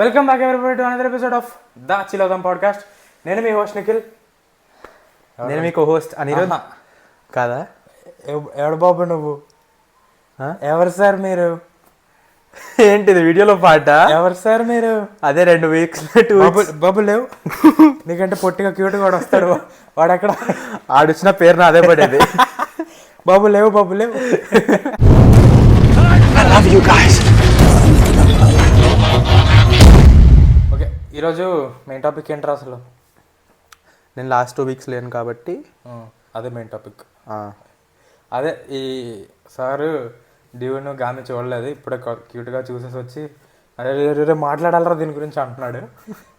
Welcome back everybody to another episode of the చిలోదం podcast. నేను మీ హోస్ట్ నిఖిల్. నేను మీకు హోస్ట్ అనిరుద్ కాదా? ఎవడు బాబు నువ్వు? ఎవరు సార్ మీరు? ఏంటిది వీడియోలో పాట? ఎవరు సార్ మీరు? అదే 2 వీక్స్ బాబు లేవు నీకంటే పొట్టిగా క్యూట్ కూడా వస్తాడు వాడు. అక్కడ ఆడొచ్చిన పేరు నా అదే పడేది. బాబు లేవు బాబు లేవు. ఓకే, ఈరోజు మెయిన్ టాపిక్ ఏంట్రా అసలు? నేను లాస్ట్ 2 వీక్స్ లేను కాబట్టి అదే మెయిన్ టాపిక్. అదే ఈ సారు డ్యూను గామి చూడలేదు, ఇప్పుడే క్యూట్గా చూసేసి వచ్చి అరే మాట్లాడాలరా దీని గురించి అంటున్నాడు.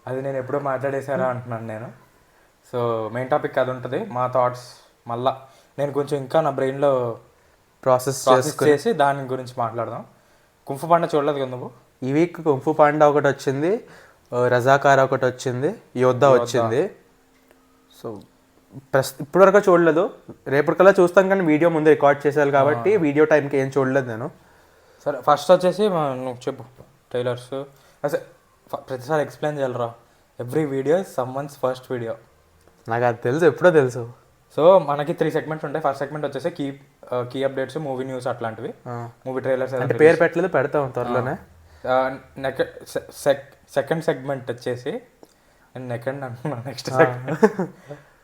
అది నేను ఎప్పుడో మాట్లాడేశారా అంటున్నాను నేను. సో మెయిన్ టాపిక్ అది ఉంటుంది. మా థాట్స్ మళ్ళా నేను కొంచెం ఇంకా నా బ్రెయిన్లో ప్రాసెస్ చేసి దాని గురించి మాట్లాడదాం. కుంఫు పాండా చూడలేదు కదా నువ్వు? ఈ వీక్ కుంఫు పాండా ఒకటి వచ్చింది, రజాకార్ ఒకటి వచ్చింది, యోద్ధా వచ్చింది. సో ఇప్పటివరకు చూడలేదు, రేపటికల్లా చూస్తాం. కానీ వీడియో ముందు రికార్డ్ చేశారు కాబట్టి వీడియో టైంకి ఏం చూడలేదు నేను. సరే, ఫస్ట్ వచ్చేసి నువ్వు చెప్పు ట్రైలర్స్. అసలు ప్రతిసారి ఎక్స్ప్లెయిన్ చేయాలరా, every video someone's first video. నాకు అది తెలుసు, ఎప్పుడో తెలుసు. సో మనకి 3 సెగ్మెంట్స్ ఉంటాయి. ఫస్ట్ సెగ్మెంట్ వచ్చేసి కీ అప్డేట్స్, మూవీ న్యూస్ అట్లాంటివి, మూవీ ట్రైలర్స్. అంటే పేరు పెట్టలేదు, పెడతాం త్వరలోనే. సెకండ్ సెగ్మెంట్ వచ్చేసి నెక్స్ట్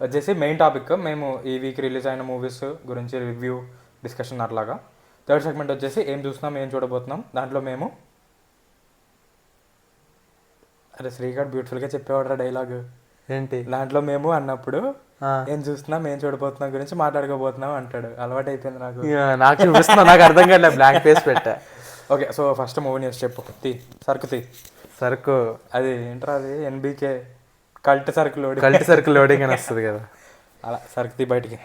వచ్చేసి మెయిన్ టాపిక్, మేము ఈ వీక్ రిలీజ్ అయిన మూవీస్ గురించి రివ్యూ డిస్కషన్ అట్లాగా. థర్డ్ సెగ్మెంట్ వచ్చేసి ఏం చూస్తున్నాం ఏం చూడబోతున్నాం. దాంట్లో మేము అరే శ్రీగాడ్ బ్యూటిఫుల్గా చెప్పేవాడు డైలాగ్ ఏంటి దాంట్లో మేము అన్నప్పుడు ఏం చూస్తున్నాం ఏం చూడబోతున్నాం గురించి మాట్లాడుకోబోతున్నాం అంటాడు. అలవాటు అయిపోయింది నాకు చూపిస్తున్నా, నాకు అర్థం కాదు, బ్లాంక్ ఫేస్ పెట్టా. Okay, so first movie news చెప్పు. సరుకు అది ఏంట్రా, అది ఎన్బీకే కల్ట్ సరుకు లోడింగ్ అని వస్తుంది కదా, అలా సరుకు బయటికి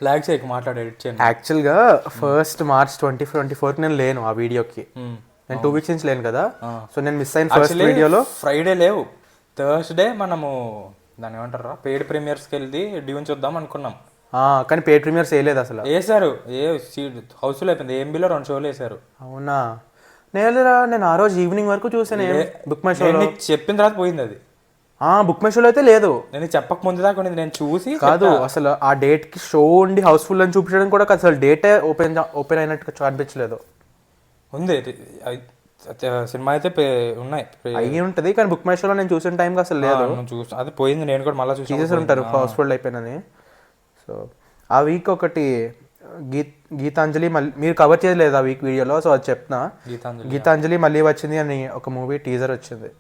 లాగ్ చేయకు, మాట్లాడి ఎడిట్ చేయండి. యాక్చువల్గా 1st March 2024 నేను లేను ఆ వీడియోకి. నేను 2 వీక్స్ నుంచి లేను కదా, సో నేను మిస్ అయిన ఫస్ట్ వీడియోలో. ఫ్రైడే లేవు, థర్స్డే మనము దాన్ని ఏమంటారా పెయిడ్ ప్రీమియర్స్కి వెళ్ళి డ్యూన్ చూద్దాం అనుకున్నాం. కానీ పెయిడ్ ప్రీమియర్స్ వేయలేదు అసలు. వేసారు, హౌస్ఫుల్ అయిపోయింది. AMBలో 2 షోలు వేసారు. అవునా? నేను ఆ రోజు ఈవినింగ్ వరకు చూసాను బుక్ మై షో. చెప్పిన తర్వాత పోయింది అది. బుక్ మై షోలో అయితే లేదు, నేను చెప్పక ముందు దాకా ఉండేది. నేను చూసి కాదు అసలు ఆ డేట్ కి షో ఉండి హౌస్ఫుల్ అని చూపించడం కూడా అసలు డేటే ఓపెన్ అయినట్టు అనిపించలేదు. ఉంది సినిమా అయితే ఉన్నాయి అయ్యి ఉంటుంది, కానీ బుక్ మై షోలో నేను చూసిన టైంకి అసలు లేదు. అది పోయింది, నేను కూడా మళ్ళీ చూసేసి ఉంటారు హౌస్ఫుల్ అయిపోయినని. సో ఆ వీక్ ఒకటి గీతాంజలి మళ్ళీ మీరు కవర్ చేయలేదు ఆ వీక్ వీడియోలో, సో అది చెప్తున్నా. గీతాంజలి మళ్ళీ వచ్చింది అని ఒక మూవీ టీజర్ వచ్చింది.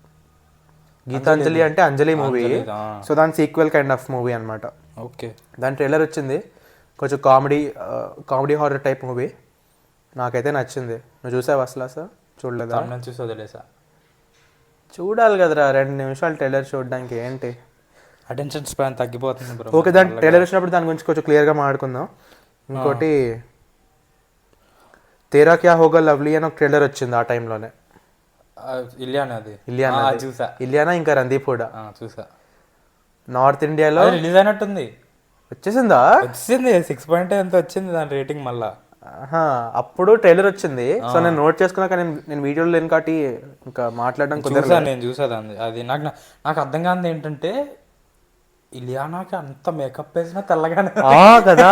గీతాంజలి అంటే అంజలి మూవీ, సో దాని సీక్వెల్ కైండ్ ఆఫ్ మూవీ అనమాట. ఓకే, దాని ట్రైలర్ వచ్చింది, కొంచెం కామెడీ హారర్ టైప్ మూవీ. నాకైతే నచ్చింది. నువ్వు చూసావా అసలు? సార్ చూడలేదా? చూడాలి కదరా, 2 నిమిషాలు ట్రైలర్ చూడడానికి ఏంటి? అటెన్షన్ స్పాన్ తగ్గిపోతుంది. ఓకే, దాని ట్రైలర్ వచ్చినప్పుడు దాని గురించి కొంచెం క్లియర్గా మాట్లాడుకుందాం. ఇంకోటి తేరా క్యా హోగా లవ్లీ అని ఒక ట్రైలర్ వచ్చింది ఆ టైంలోనే. ఇలియానా ఇంకా రందీప్ హూడా చూసా. నార్త్ ఇండియాలో రిలీజ్ అయినట్టుంది. వచ్చింది 6 ఎంత వచ్చింది దాని రేటింగ్ మళ్ళా. అప్పుడు ట్రైలర్ వచ్చింది, సో నేను నోట్ చేసుకున్నా, కానీ నేను వీడియోలో లేను కాబట్టి ఇంకా మాట్లాడడం కుదరదు. నేను చూసాను అది. నాకు అర్థం కాదు ఏంటంటే ఇలియానాకి అంత మేకప్ వేసినా తెల్లగానే కదా,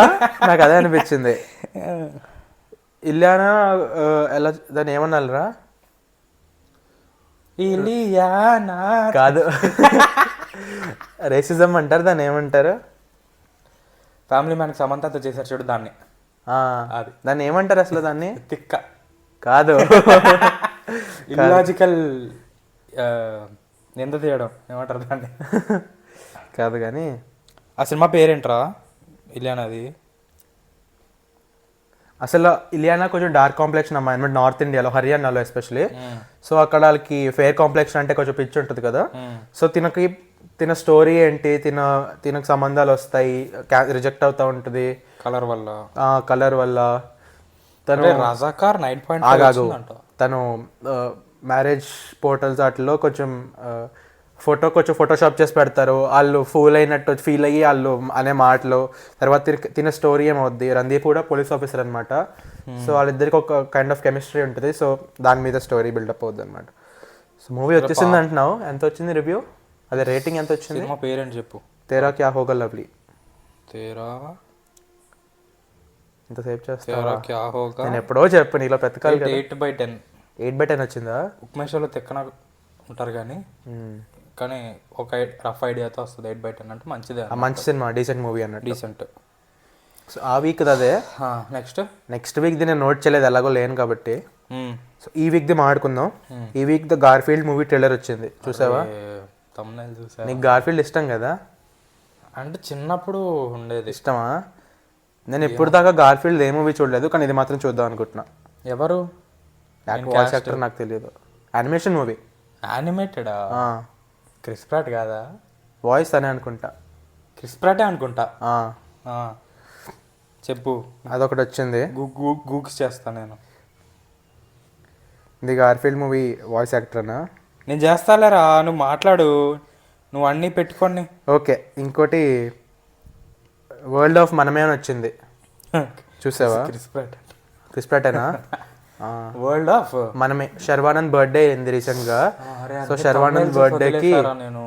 నాకు అదే అనిపించింది. ఇలియానా ఎలా దాన్ని ఏమన్నారా? ఇలియానా కాదు, రేసిజం అంటారు దాన్ని, ఏమంటారు? ఫ్యామిలీ మ్యాన్కి సమంతతో చేశారు చూడు దాన్ని, అది దాన్ని ఏమంటారు అసలు? దాన్ని తిక్క కాదు, ఇల్లాజికల్ నింద తీయడం ఏమంటారు దాన్ని కాదు. కానీ ఆ సినిమా పేరేంట్రా ఇలియానాది? అసలు ఇలియానా కొంచెం డార్క్ కాంప్లెక్షన్ అమ్మాయి అనమాట, నార్త్ ఇండియాలో, హర్యానాలో ఎస్పెషలీ. సో అక్కడ వాళ్ళకి ఫెయిర్ కాంప్లెక్షన్ అంటే కొంచెం పిచ్చి ఉంటుంది కదా. సో తిన స్టోరీ ఏంటి, తినకు సంబంధాలు వస్తాయి, రిజెక్ట్ అవుతా ఉంటుంది కలర్ వల్ల. తను రజాకార్ 9.5 ఆగాగు, తను మ్యారేజ్ పోర్టల్స్ వాటిలో కొంచెం కొంచెం ఫోటోషాప్ చేసి పెడతారు, వాళ్ళు ఫూల్ అయినట్టు ఫీల్ అయ్యి వాళ్ళు అనే మాటలు. తర్వాత తిన స్టోరీ ఏమవుద్ది, రందీప్ కూడా పోలీస్ ఆఫీసర్ అనమాట. సో వాళ్ళిద్దరికి ఒక కైండ్ ఆఫ్ కెమిస్ట్రీ ఉంటుంది. సో దాని మీద స్టోరీ బిల్డప్ అవుద్ది అనమాట. సో మూవీ వచ్చేసింది అంటున్నావు, ఎంత వచ్చింది రివ్యూ, అదే రేటింగ్ ఎంత వచ్చింది? సినిమా పేరేంటి చెప్పు. తేరా క్యా హోగా లవ్లీ. తేరా ఇంతసేపు చేస్తా, తేరా క్యా హోగా. నేను ఎప్పుడో చెప్పు నీలో పెతకాలి కదా. 8/10. 8/10 వచ్చిందా? ఉప్మేశ్వర్లో తెక్కన ఉంటారు కానీ ఒక రఫ్ ఐడియాతో వస్తుంది. 8/10 అంటే మంచిదే, మంచి సినిమా, డీసెంట్ మూవీ అన్నట్టు, డీసెంట్. సో ఆ వీక్ అదే. నెక్స్ట్ వీక్ది నేను నోట్ చేయలేదు, ఎలాగో లేను కాబట్టి. సో ఈ వీక్ది మాట్లాడుకుందాం. ఈ week the Garfield movie trailer వచ్చింది, చూసావా? తమ్ముళ్ళు చూసా. నీకు గార్ఫీల్డ్ ఇష్టం కదా? అంటే చిన్నప్పుడు ఉండేది. ఇష్టమా? నేను ఇప్పుడు దాకా గార్ఫీల్డ్ ఏ మూవీ చూడలేదు, కానీ ఇది మాత్రం చూద్దాం అనుకుంటున్నా. ఎవరు వాయిస్ యాక్టర్ నాకు తెలియదు. Animation movie. యానిమేటెడా? క్రిస్ ప్రాట్ కాదా? వాయిస్ అనే అనుకుంటా, క్రిస్ ప్రాటే అనుకుంటా. చెప్పు. అదొకటి వచ్చింది, గూక్స్ చేస్తాను నేను. ఇది గార్ఫీల్డ్ మూవీ వాయిస్ యాక్టర్నా? నేను చేస్తాలేరా, నువ్వు మాట్లాడు, నువ్వు అన్నీ పెట్టుకోండి. ఓకే. ఇంకోటి వరల్డ్ ఆఫ్ మనమే అని వచ్చింది, చూసావా? క్రిస్ ప్రాటేనా? వరల్డ్ ఆఫ్ మనమే. శర్వానంద్ బర్త్డే అయింది రీసెంట్ గా. సో శర్వానంద్ బర్త్డేకి నేను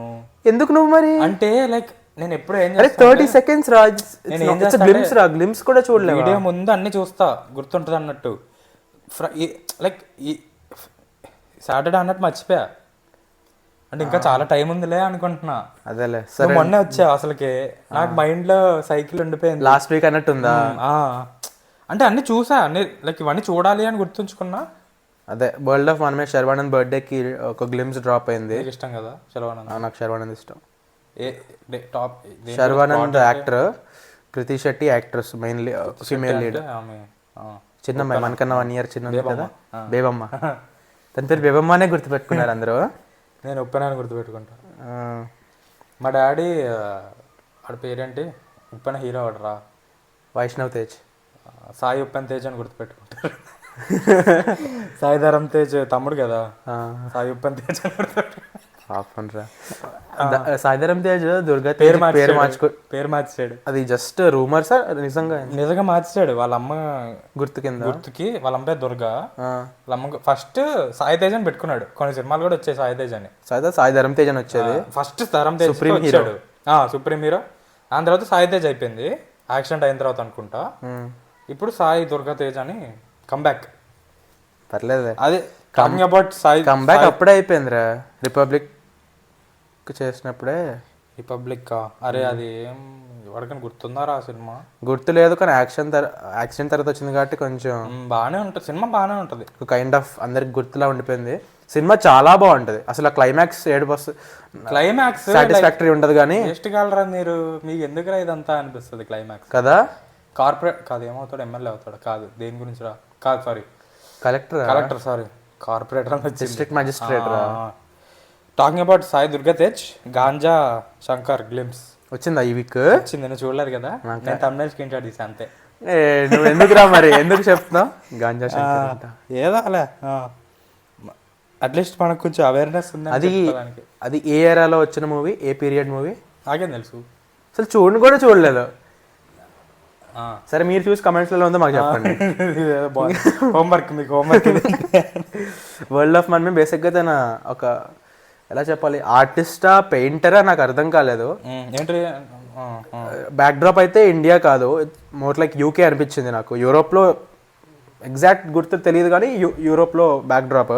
ఎందుకు నువ్వు మరి అంటే లైక్ నేను ఎప్పుడు ఏం 30 seconds రా, గ్లిమ్స్ రా, గ్లిమ్స్ కూడా చూడలేదు. వీడియో ముందు అన్ని చూస్తా, గుర్తుంటుంది అన్నట్టు. లైక్ సాటర్డే అన్నట్టు మర్చిపోయా, అంటే ఇంకా చాలా టైం ఉందిలే అనుకుంటున్నా. అదేలే, మొన్న వచ్చా అసలుకి నాకు మైండ్ లో సైకిల్ ఉండిపోయింది. లాస్ట్ వీక్ అన్నట్టు ఉందా? అంటే అన్ని చూసా, అన్ని లైక్ ఇవన్నీ చూడాలి అని గుర్తుంచుకున్నా. అదే వరల్డ్ ఆఫ్ మనమే శర్వానంద్ బర్త్డేకి ఒక గ్లిమ్స్ డ్రాప్ అయింది. ఇష్టం కదా శర్వానంద్? నాకు శర్వానంద్ ఇష్టం. Top Sharwanand actor, Krithi Shetty actress, mainly female lead. చిన్నమ్మాయి, మనకన్నా 1 year చిన్న కదా, బేబమ్మ. తన పేరు బేబమ్మనే గుర్తుపెట్టుకున్నారు అందరూ. నేను ఉప్పెన గుర్తుపెట్టుకుంటా. మా డాడీ ఆడ పేరేంటి, ఉప్పెన హీరో ఆడరా, వైష్ణవ్ తేజ్. సాయి ఉప్పెన్ తేజ్ అని గుర్తుపెట్టుకుంటారు. సాయి ధరమ్ తేజ్ తమ్ముడు కదా, సాయి ఉప్పెన్ తేజ్ అని గుర్తుపెట్టుకుంటారు. సాయిధరం తేజ్ దుర్గా పేరు మార్చాడు. అది జస్ట్ రూమర్స్, నిజంగా మార్చాడు. వాళ్ళ అమ్మ గుర్తుకి వాళ్ళ అమ్మ పేరు దుర్గా. వాళ్ళ అమ్మ ఫస్ట్ సాయి తేజ్ అని పెట్టుకున్నాడు. కొన్ని సినిమాలు కూడా వచ్చాయి సాయి తేజ్ అని. సాయిధరం తేజ్ అని వచ్చేది. ఫస్ట్ ధరం తేజ్ వచ్చాడు, సుప్రీం హీరో. దాని తర్వాత సాయి తేజ్ అయిపోయింది, యాక్సిడెంట్ అయిన తర్వాత అనుకుంటా. ఇప్పుడు సాయి దుర్గా తేజ్ అని కంబ్యాక్. పర్లేదు, అదే టాకింగ్ అబౌట్ సాయి కంబ్యాక్ అప్పుడే అయిపోయిందిరా, రిపబ్లిక్ చేసినప్పుడే. రిపబ్లిక్ అరే అది ఏం ఎవరికైనా గుర్తుందారా ఆ సినిమా? గుర్తు లేదు, కానీ యాక్సిడెంట్ తర్వాత వచ్చింది కాబట్టి కొంచెం బాగానే ఉంటుంది సినిమా, బాగానే ఉంటుంది. కైండ్ ఆఫ్ అందరికి గుర్తులా ఉండిపోయింది. సినిమా చాలా బాగుంటది అసలు. క్లైమాక్స్ క్లైమాక్స్ సాటిస్ఫాక్టరీ ఉండదు, కానీ నెక్స్ట్ కాలరా మీరు, మీకు ఎందుకురా ఇదంతా అనిపిస్తుంది క్లైమాక్స్ కదా. కార్పొరేట్ కాదు, ఏమవుతాడు, ఎమ్మెల్యే అవుతాడు కాదు, దేని గురించి రా, కాదు sorry collector sorry corporator, district magistrate. Talking about Sai Durga Tej, ganja Shankar glimpse వచ్చిందా ఈ వీక్? వచ్చింది, నేను చూడలేదు కదా, నేను తమిళ స్క్రీన్ షాట్ తీసా అంతే. నువ్వు ఎందుకురా మరి, ఎందుకు చెప్తున్నావు గాంజా శంకర్? ఏదో అలా అట్లీస్ట్ మనకు కొంచెం అవేర్నెస్ ఉంది. అది ఏ ఏరాలో వచ్చిన మూవీ, ఏ పీరియడ్ మూవీ నాకేం తెలుసు, అసలు చూడలేదు. సరే మీరు చూసి కమెంట్స్లో ఉందో మాకు చెప్పండి. హోంవర్క్ మీకు హోంవర్క్. వరల్డ్ ఆఫ్ మనమే బేసిక్గా తన ఒక ఎలా చెప్పాలి, ఆర్టిస్టా పెయింటరా నాకు అర్థం కాలేదు. బ్యాక్ డ్రాప్ అయితే ఇండియా కాదు, మోర్ లైక్ యూకే అనిపించింది నాకు. యూరోప్లో ఎగ్జాక్ట్ గుర్తు తెలియదు, కానీ యూరోప్లో back drop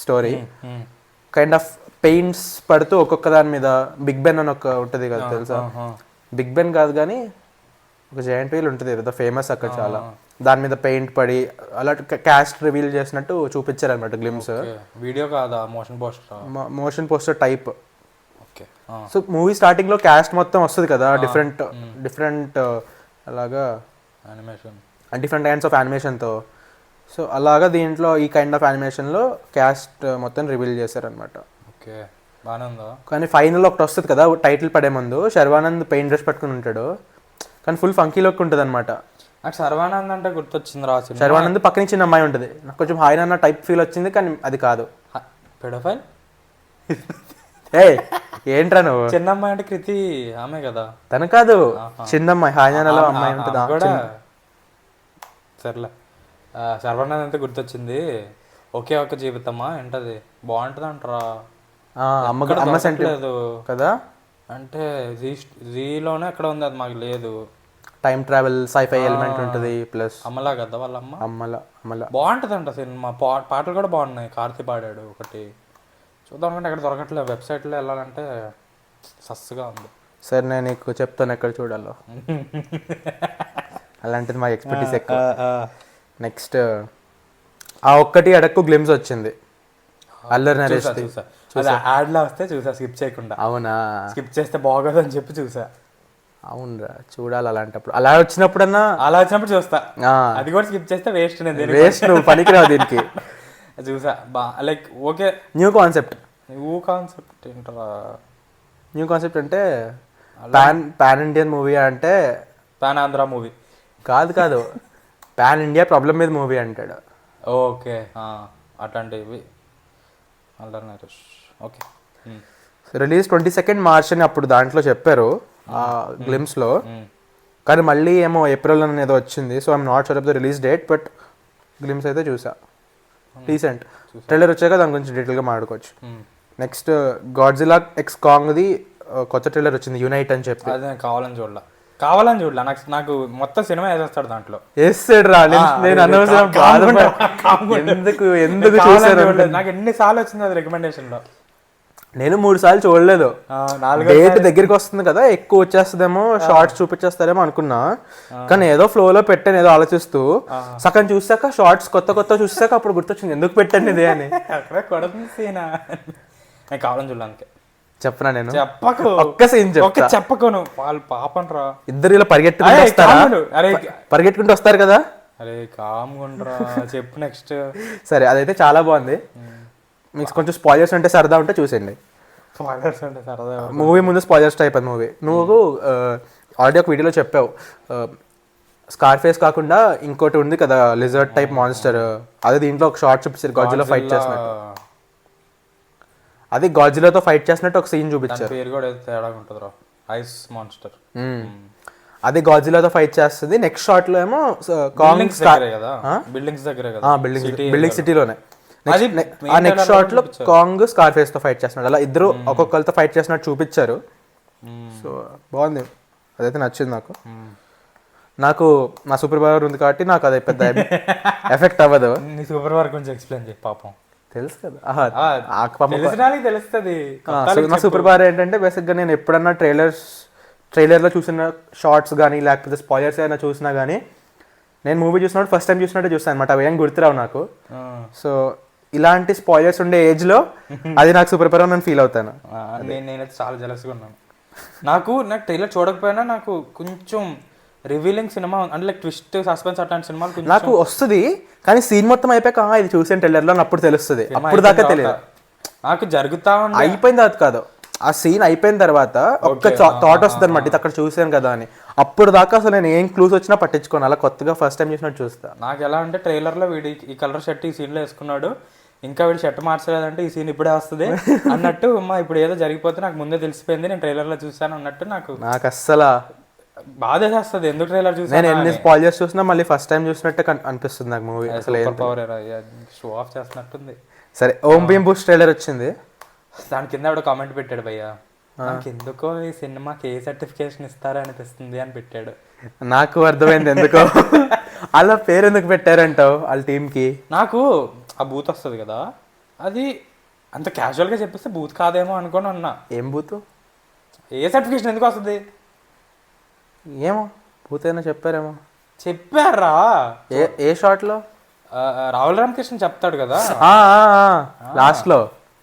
story. Kind of paints పడుతూ ఒక్కొక్క దాని మీద, బిగ్ బెన్ అని ఒక ఉంటుంది కదా తెలుసా? బిగ్ బెన్ కాదు కానీ ఒక జాయింట్ వీల్ ఉంటుంది కదా ఫేమస్ అక్కడ చాలా, దాని మీద పెయింట్ పడి అలా క్యాస్ట్ రివీల్ చేసినట్టు చూపించారు అనమాట గ్లిమ్స్. వీడియో కాదా, motion poster type. So movie starting లో క్యాస్ట్ మొత్తం వస్తుంది కదా, డిఫరెంట్ అలాగా డిఫరెంట్ కైండ్స్ ఆఫ్ యానిమేషన్తో. సో అలాగా దీంట్లో ఈ కైండ్ ఆఫ్ యానిమేషన్లో క్యాస్ట్ మొత్తం రివీల్ చేశారనమాట. కానీ ఫైనల్ ఒకటి వస్తుంది కదా టైటిల్ పడే ముందు, శర్వానంద్ పెయింట్ డ్రెస్ పట్టుకుని ఉంటాడు, కానీ ఫుల్ ఫంకీ లుక్ ఉంటుంది అనమాట. నాకు శర్వానంద్ అంటే గుర్తొచ్చింది రా, శర్వానంద్ పక్కన చిన్న అమ్మాయి ఉంటుంది, నాకు కొంచెం హాయ్ అన్న టైప్ ఫీల్ వచ్చింది, కానీ అది కాదు. పెడోఫైల్ ఏ ఏంట్రా నువ్వు? చిన్నమ్మాయి అంటే కృతి ఆమె కదా. తను కాదు, చిన్నమ్మాయి హాజానాలో అమ్మాయి ఉంటుంది. కూడా సర్లే. సర్వనాథ్ అంతా గుర్తొచ్చింది. ఒకే ఒక్క జీవితమా ఏంటది, బాగుంటుంది అంటారా. అమ్మ సెంటర్ కదా, అంటే జీలోనే ఎక్కడ ఉంది, అది మాకు లేదు. టైం ట్రావెల్ సైఫై ఎలిమెంట్ ఉంటుంది ప్లస్. అమ్మలా కదా వాళ్ళ అమ్మ. అమ్మల బాగుంటుంది అంట సినిమా. పాటలు కూడా బాగున్నాయి. కార్తీ పాడాడు ఒకటి. చూద్దాం అనుకుంటే ఎక్కడ దొరకట్లేదు. వెబ్సైట్లో వెళ్ళాలంటే సస్సుగా ఉంది. సరే నేను నీకు చెప్తాను ఎక్కడ చూడాలో. అలాంటిది మాకు ఎక్స్పర్టీస్ ఎక్కువ. నెక్స్ట్ ఆ ఒక్కటి అడక్కు గ్లిమ్స్ వచ్చింది అల్లరి నరేష్. చూసా యాడ్లో వస్తే చూసా స్కిప్ చేయకుండా. అవునా, స్కిప్ చేస్తే బాగోదు అని చెప్పి చూసా. అవునరా, చూడాలి అలాంటప్పుడు. అలా వచ్చినప్పుడన్నా చూస్తా. అది కూడా స్కిప్ చేస్తే వేస్ట్. వేస్ట్, నువ్వు పనికిరావు దీనికి. చూసా లైక్ ఓకే. న్యూ కాన్సెప్ట్ ఏంటరా? న్యూ కాన్సెప్ట్ అంటే పాన్ ఇండియన్ మూవీ అంటే పాన్ ఆంధ్ర మూవీ కాదు పాన్ ఇండియా ప్రాబ్లం మీద మూవీ అంటాడు. ఓకే, అట్లాంటివి. ఓకే, రిలీజ్ 22 మార్చ్ అని అప్పుడు దాంట్లో చెప్పారు గ్లిమ్స్లో. కానీ మళ్ళీ ఏమో ఏప్రిల్ అని ఏదో వచ్చింది. So I'm not sure of the release date, but glimpse అయితే చూసా. రీసెంట్ ట్రైలర్ వచ్చాక దాని గురించి డీటెయిల్గా మాట్లాడుకోవచ్చు. నెక్స్ట్ గాడ్జిలా ఎక్స్ కాంగ్ది కొత్త ట్రైలర్ వచ్చింది, యునైట్ అని చెప్పి. అదే కావాలని చూడలా నాకు మొత్తం సినిమా వేసేస్తాడు దాంట్లో. వేస్తాడు రా. నేను అనవసరం ఎందుకు చూసాను. నాకు ఎన్నిసార్లు వచ్చింది అది రికమెండేషన్లో. నేను 3 సార్లు చూడలేదు. డేట్ దగ్గరికి వస్తుంది కదా, ఎక్కువ వచ్చేస్తుందేమో, షార్ట్స్ చూపించేస్తారేమో అనుకున్నా. కానీ ఏదో ఫ్లోలో పెట్టాను, ఏదో ఆలోచిస్తూ సగం చూసాక షార్ట్స్ కొత్త చూసాక అప్పుడు గుర్తొచ్చింది ఎందుకు పెట్టాను ఇదే అని. నేను కావాలని చూడడానికి చెప్పనా? నేను చెప్పకు, ఒక్క సీన్ చెప్పకు. వాళ్ళు పాపం రా, ఇద్దరు ఇలా పరిగెట్టుకుంటూ వస్తారు కదా. అరే కామ్గుండ్రా, చెప్పు నెక్స్ట్. సరే, అదైతే చాలా బాగుంది. మీకు కొంచెం స్పాయిలర్స్ అంటే సరదా ఉంటే చూసేయండి. మూవీ ముందు స్పాయిలర్స్ టైప్ అది మూవీ. నువ్వు ఆల్రెడీ ఒక వీడియోలో చెప్పావు, స్కార్ఫేస్ కాకుండా ఇంకోటి ఉంది కదా లిజర్డ్ టైప్ మాన్స్టర్, అదే దీంట్లో ఒక షార్ట్ చూపించారు గాడ్జిలా ఫైట్ చేసినట్టు. అది గాడ్జిలాతో ఫైట్ చేసినట్టు ఒక సీన్ చూపించారు. పేరు కూడా తేడా ఉంటుందిరా, ఐస్ మాన్స్టర్. అది గాడ్జిలాతో ఫైట్ చేస్తుంది. నెక్స్ట్ షాట్ లో ఏమో బిల్డింగ్ సిటీలోనే. ఆ నెక్స్ట్ షాట్ లో కాంగ్ స్కార్ఫేస్ తో ఫైట్ చేస్తున్నాడు. అలా ఇద్దరు ఒక్కొక్కరితో ఫైట్ చేసినట్టు చూపించారు. సో బాగుంది, అదైతే నచ్చింది నాకు. నా సూపర్ పవర్ ఉంది కాబట్టి నాకు అది పెద్ద ఎఫెక్ట్ అవ్వదు. నీ సూపర్ పవర్ కొంచెం ఎక్స్ప్లెయిన్ చేయి పాపం. తెలుసు కదా, తెలుస్తుంది. నా సూపర్ పవర్ ఏంటంటే బేసిక్గా నేను ఎప్పుడన్నా ట్రైలర్లో చూసిన షార్ట్స్ కానీ లేకపోతే స్పాయిలర్స్ ఏమైనా చూసినా కానీ నేను మూవీ చూసినప్పుడు ఫస్ట్ టైం చూసినట్టే చూస్తాను అనమాట. అవి ఏం గుర్తురావు నాకు. సో ఇలాంటి స్పాయిలర్స్ ఉండే ఏజ్లో అది నాకు సూపర్ పవర్ అని ఫీల్ అవుతాను. నేనైతే చాలా జలస్గా ఉన్నాను. నాకు ట్రైలర్ చూడకపోయినా నాకు కొంచెం రివీలింగ్ సినిమా అంటే లైక్ ట్విస్ట్ సస్పెన్స్ అట్లాంటి సినిమాలు నాకు వస్తుంది. కానీ సీన్ మొత్తం అయిపోయాక ఇది చూసిన ట్రైలర్లో అప్పుడు తెలుస్తుంది. అప్పుడు దాకా తెలియదు నాకు. జరుగుతా అయిపోయిన తర్వాత కాదు, ఆ సీన్ అయిపోయిన తర్వాత ఒక్క థాట్ వస్తుంది అనమాట, ఇది అక్కడ చూసాను కదా అని. అప్పుడు దాకా అసలు నేను ఏం క్లూస్ వచ్చినా పట్టించుకోను, అలా కొత్తగా ఫస్ట్ టైం చూసినట్టు చూస్తా. నాకు ఎలా అంటే ట్రైలర్లో వీడి ఈ కలర్ షర్ట్ ఈ సీన్లో వేసుకున్నాడు, ఇంకా వీడు షర్ట్ మార్చలేదంటే ఈ సీన్ ఇప్పుడే వస్తుంది అన్నట్టు. ఇప్పుడు ఏదో జరిగిపోతే నాకు ముందే తెలిసిపోయింది, నేను ట్రైలర్లో చూసాను అన్నట్టు నాకు అస్సలు బాధ చేస్తుంది. ఎందుకు ట్రైలర్ చూసాను, నేను ఎన్ని స్పాయిలర్స్ చూసినా మళ్ళీ ఫస్ట్ టైం చూసినట్టు అనిపిస్తుంది నాకు మూవీ. అసలు షో ఆఫ్ చేస్తున్నట్టుంది. సరే, ఓం భీమ్ బూస్ట్ ట్రైలర్ వచ్చింది. దాని కింద ఎవడో కామెంట్ పెట్టాడు, భయ్యా నాకు ఎందుకో ఈ సినిమాకి ఏ సర్టిఫికేషన్ ఇస్తారా అనిపిస్తుంది అని పెట్టాడు. నాకు అర్థమైంది ఎందుకో. అలా పేరు ఎందుకు పెట్టారంటావు వాళ్ళ టీంకి. నాకు ఆ బూత్ వస్తుంది కదా, అది అంత క్యాజువల్గా చెప్పేస్తే బూత్ కాదేమో అనుకోని అన్నా. ఏం బూత్? ఏ సర్టిఫికేషన్ ఎందుకు వస్తుంది ఏమో, బూత్ అయినా చెప్పారేమో. చెప్పారా? ఏ షాట్లో? రాహుల్ రామకృష్ణ చెప్తాడు కదా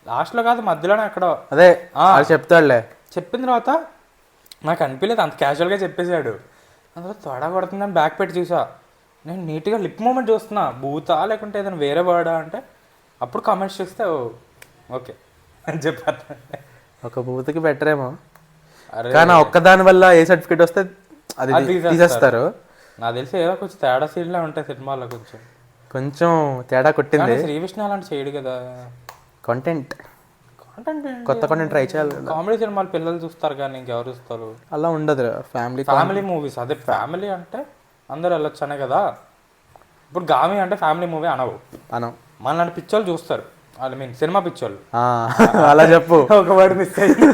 లాస్ట్లో కాదు మధ్యలోనే అక్కడ. అదే చెప్తాడులే. చెప్పిన తర్వాత నాకు అనిపించలేదు, అంత క్యాజువల్గా చెప్పేశాడు. అందులో తొడ కొడుతుందని బ్యాక్ పెట్టి చూసా. నేను నీట్గా లిప్ మూమెంట్ చూస్తున్నా, బూతా లేకుంటే ఏదైనా వేరే వర్డా అంటే అప్పుడు కామెంట్స్ చూస్తే ఓకే అని చెప్పారు. ఒక బూత్కి బెటరేమో, కానీ ఒక్కదాని వల్ల ఏ సర్టిఫికేట్ వస్తే అది తీసేస్తారు. నాకు తెలిసి ఏదో కొంచెం తేడా సీన్లో ఉంటాయి సినిమాలో, కొంచెం తేడా కొట్టింది. శ్రీవిష్ణు అలాంటి చేయడు కదా. కంటెంట్ అంటే కొత్త కంటెంట్ ట్రై చేయాలి కదా. కామెడీ సినిమాలు పిల్లలు చూస్తారు కానీ ఇంకెవరు చూస్తారు? అలా ఉండదు ఫ్యామిలీ ఫ్యామిలీ మూవీస్, అదే ఫ్యామిలీ అంటే అందరు వెళ్ళొచ్చనే కదా. ఇప్పుడు గామి అంటే ఫ్యామిలీ మూవీ అనవు, అనం మనలాంటి పిచ్చోళ్ళు చూస్తారు, ఐ మీన్ సినిమా పిచ్చోళ్ళు. అలా చెప్పు. ఒక వర్డ్ మిస్ అయింది.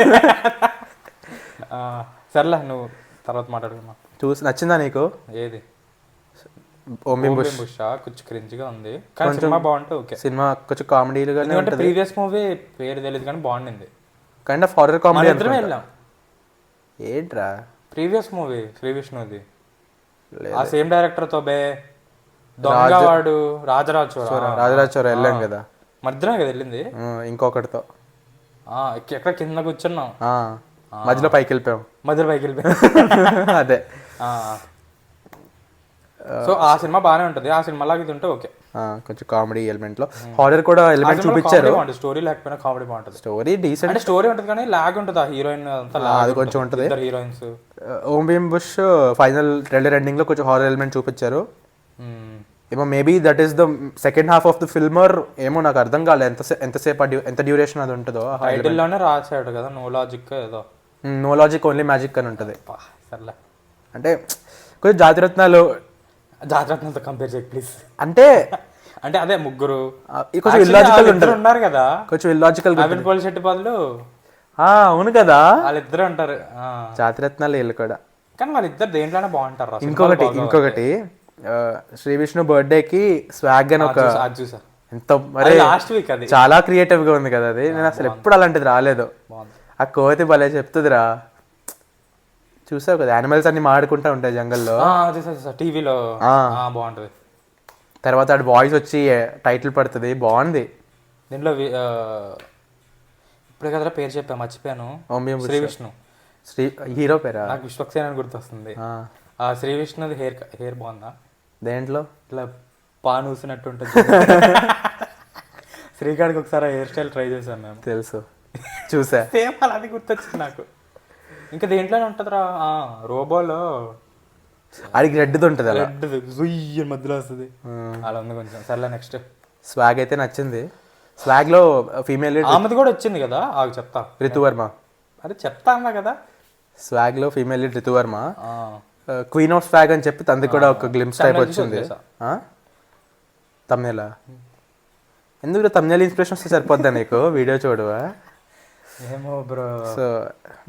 సర్లే, నువ్వు తర్వాత మాట్లాడుకున్నా. చూసి నచ్చిందా నీకు? ఏది? ఓం భీమ్ బుష్ బుషా కొంచెం క్రింజ్గా ఉంది కానీ సినిమా బాగుంటే ఓకే. సినిమా కొంచెం కామెడీలుగానే అంటే ఉంటుంది. ప్రీవియస్ మూవీ పేరు తెలియదు కానీ బాగుండింది. Kind of horror comedy. మన ఇద్దరమే వెళ్ళాం. ఏంట్రా ప్రీవియస్ మూవీ శ్రీ విష్ణుది, ఆ సేమ్ డైరెక్టర్ తో బే దొంగవాడు రాజరాజ్ చోర వెళ్ళాం కదా. మధ్యలో కదా వెళ్ళింది. ఇంకొకటితో ఎక్కడ కింద కూర్చున్నాం, మధ్యలో పైకి వెళ్ళిపోయాం. మధ్యలో పైకి వెళ్ళిపోయాం. అదే. సో ఆ సినిమా బాగానే ఉంటుంది, ఆ సినిమా లాగా ఇది ఉంటే ఓకే. కొంచెం కామెడీ ఎలిమెంట్ లో హారర్ కూడా ఎలిమెంట్ చూపించారు. స్టోరీ లేకపోయినా కామెడీ బాగుంటుంది. స్టోరీ డీసెంట్ అంటే స్టోరీ ఉంటుంది కానీ లాగ్ ఉంటుంది. ఆ హీరోయిన్ అంతా అది కొంచెం ఉంటుంది. Heroines. Om Bheem Bush final trailer ending లో కొంచెం హారర్ ఎలిమెంట్ చూపించారు. ఏమో maybe that is the second half of the film, ఏమో నాకు అర్థం కాలేదు ఎంతసేపు ఎంత డ్యూరేషన్ అది ఉంటుందో. టైటిల్ లోనే రాసాడు కదా నో లాజిక్ ఏదో. నో లాజిక్ ఓన్లీ మ్యాజిక్ అని ఉంటుంది. సర్లే, అంటే కొంచెం జాతరత్నాలతో కంపేర్ చేయ ప్లీజ్. అంటే అంటే అదే ముగ్గురు కొంచెం ఇల్లాజికల్ ఉన్నారు కదా, కొంచెం ఇల్లాజికల్. నవీన్ పోలి శెట్టి బదులు అవును కదా, వాళ్ళిద్దరు ఉంటారు జాతిరత్నాలు వీళ్ళు కూడా. కానీ వాళ్ళిద్దరు దేంట్లోనే బాగుంటారు. ఇంకొకటి శ్రీ విష్ణు బర్త్డేకి స్వాగ్ అని ఒక చూసా, ఎంత మరి లాస్ట్ వీక్ అది చాలా క్రియేటివ్ గా ఉంది కదా అది. నేను అసలు ఎప్పుడు అలాంటిది రాలేదు. ఆ కోతి భలే చెప్తుందిరా. చూసావు కదా, యానిమల్స్ అన్ని మాడుకుంటా ఉంటాయి జంగల్లో. టీవీలో బాగుంటది. తర్వాత ఆడి వాయిస్ వచ్చి టైటిల్ పడుతుంది, బాగుంది. దీంట్లో ఇప్పుడే కదరా పేరు చెప్పా, మర్చిపోయాను. శ్రీ విష్ణు. హీరో పేరా? నాకు విశ్వక్సేన్ అని గుర్తొస్తుంది. ఆ శ్రీ విష్ణుది హెయిర్ బాగుందా? దేంట్లో ఇట్లా పాన్ ఊసినట్టు ఉంటుంది. శ్రీకాడికి ఒకసారి హెయిర్ స్టైల్ ట్రై చేశాను మేము. తెలుసు, చూసా. సేమ్ అలానే గుర్తొచ్చింది నాకు. ఇంకా దేంట్లోనే ఉంటుందిరా రోబోలో, ఆడికి రెడ్ది ఉంటుంది, రెడ్ మధ్యలో వస్తుంది, అలా ఉంది కొంచెం. సర్లే నెక్స్ట్. స్వాగ్ అయితే నచ్చింది. స్వాగ్ లో ఫీమేల్ ఆమెది కూడా వచ్చింది కదా, చెప్తా. రితువర్మ. అరే చెప్తా అన్నా కదా. స్వాగ్ లో female lead Ritu Varma, queen of swag అని చెప్పి తనది కూడా ఒక గ్లిమ్స్ టైప్ వచ్చింది. తమ్నేలా ఎందుకు తమ్నేల్ ఇన్స్పిరేషన్ వస్తే సరిపోద్దా నీకు? వీడియో చూడవా? ఏమో బ్రో. సో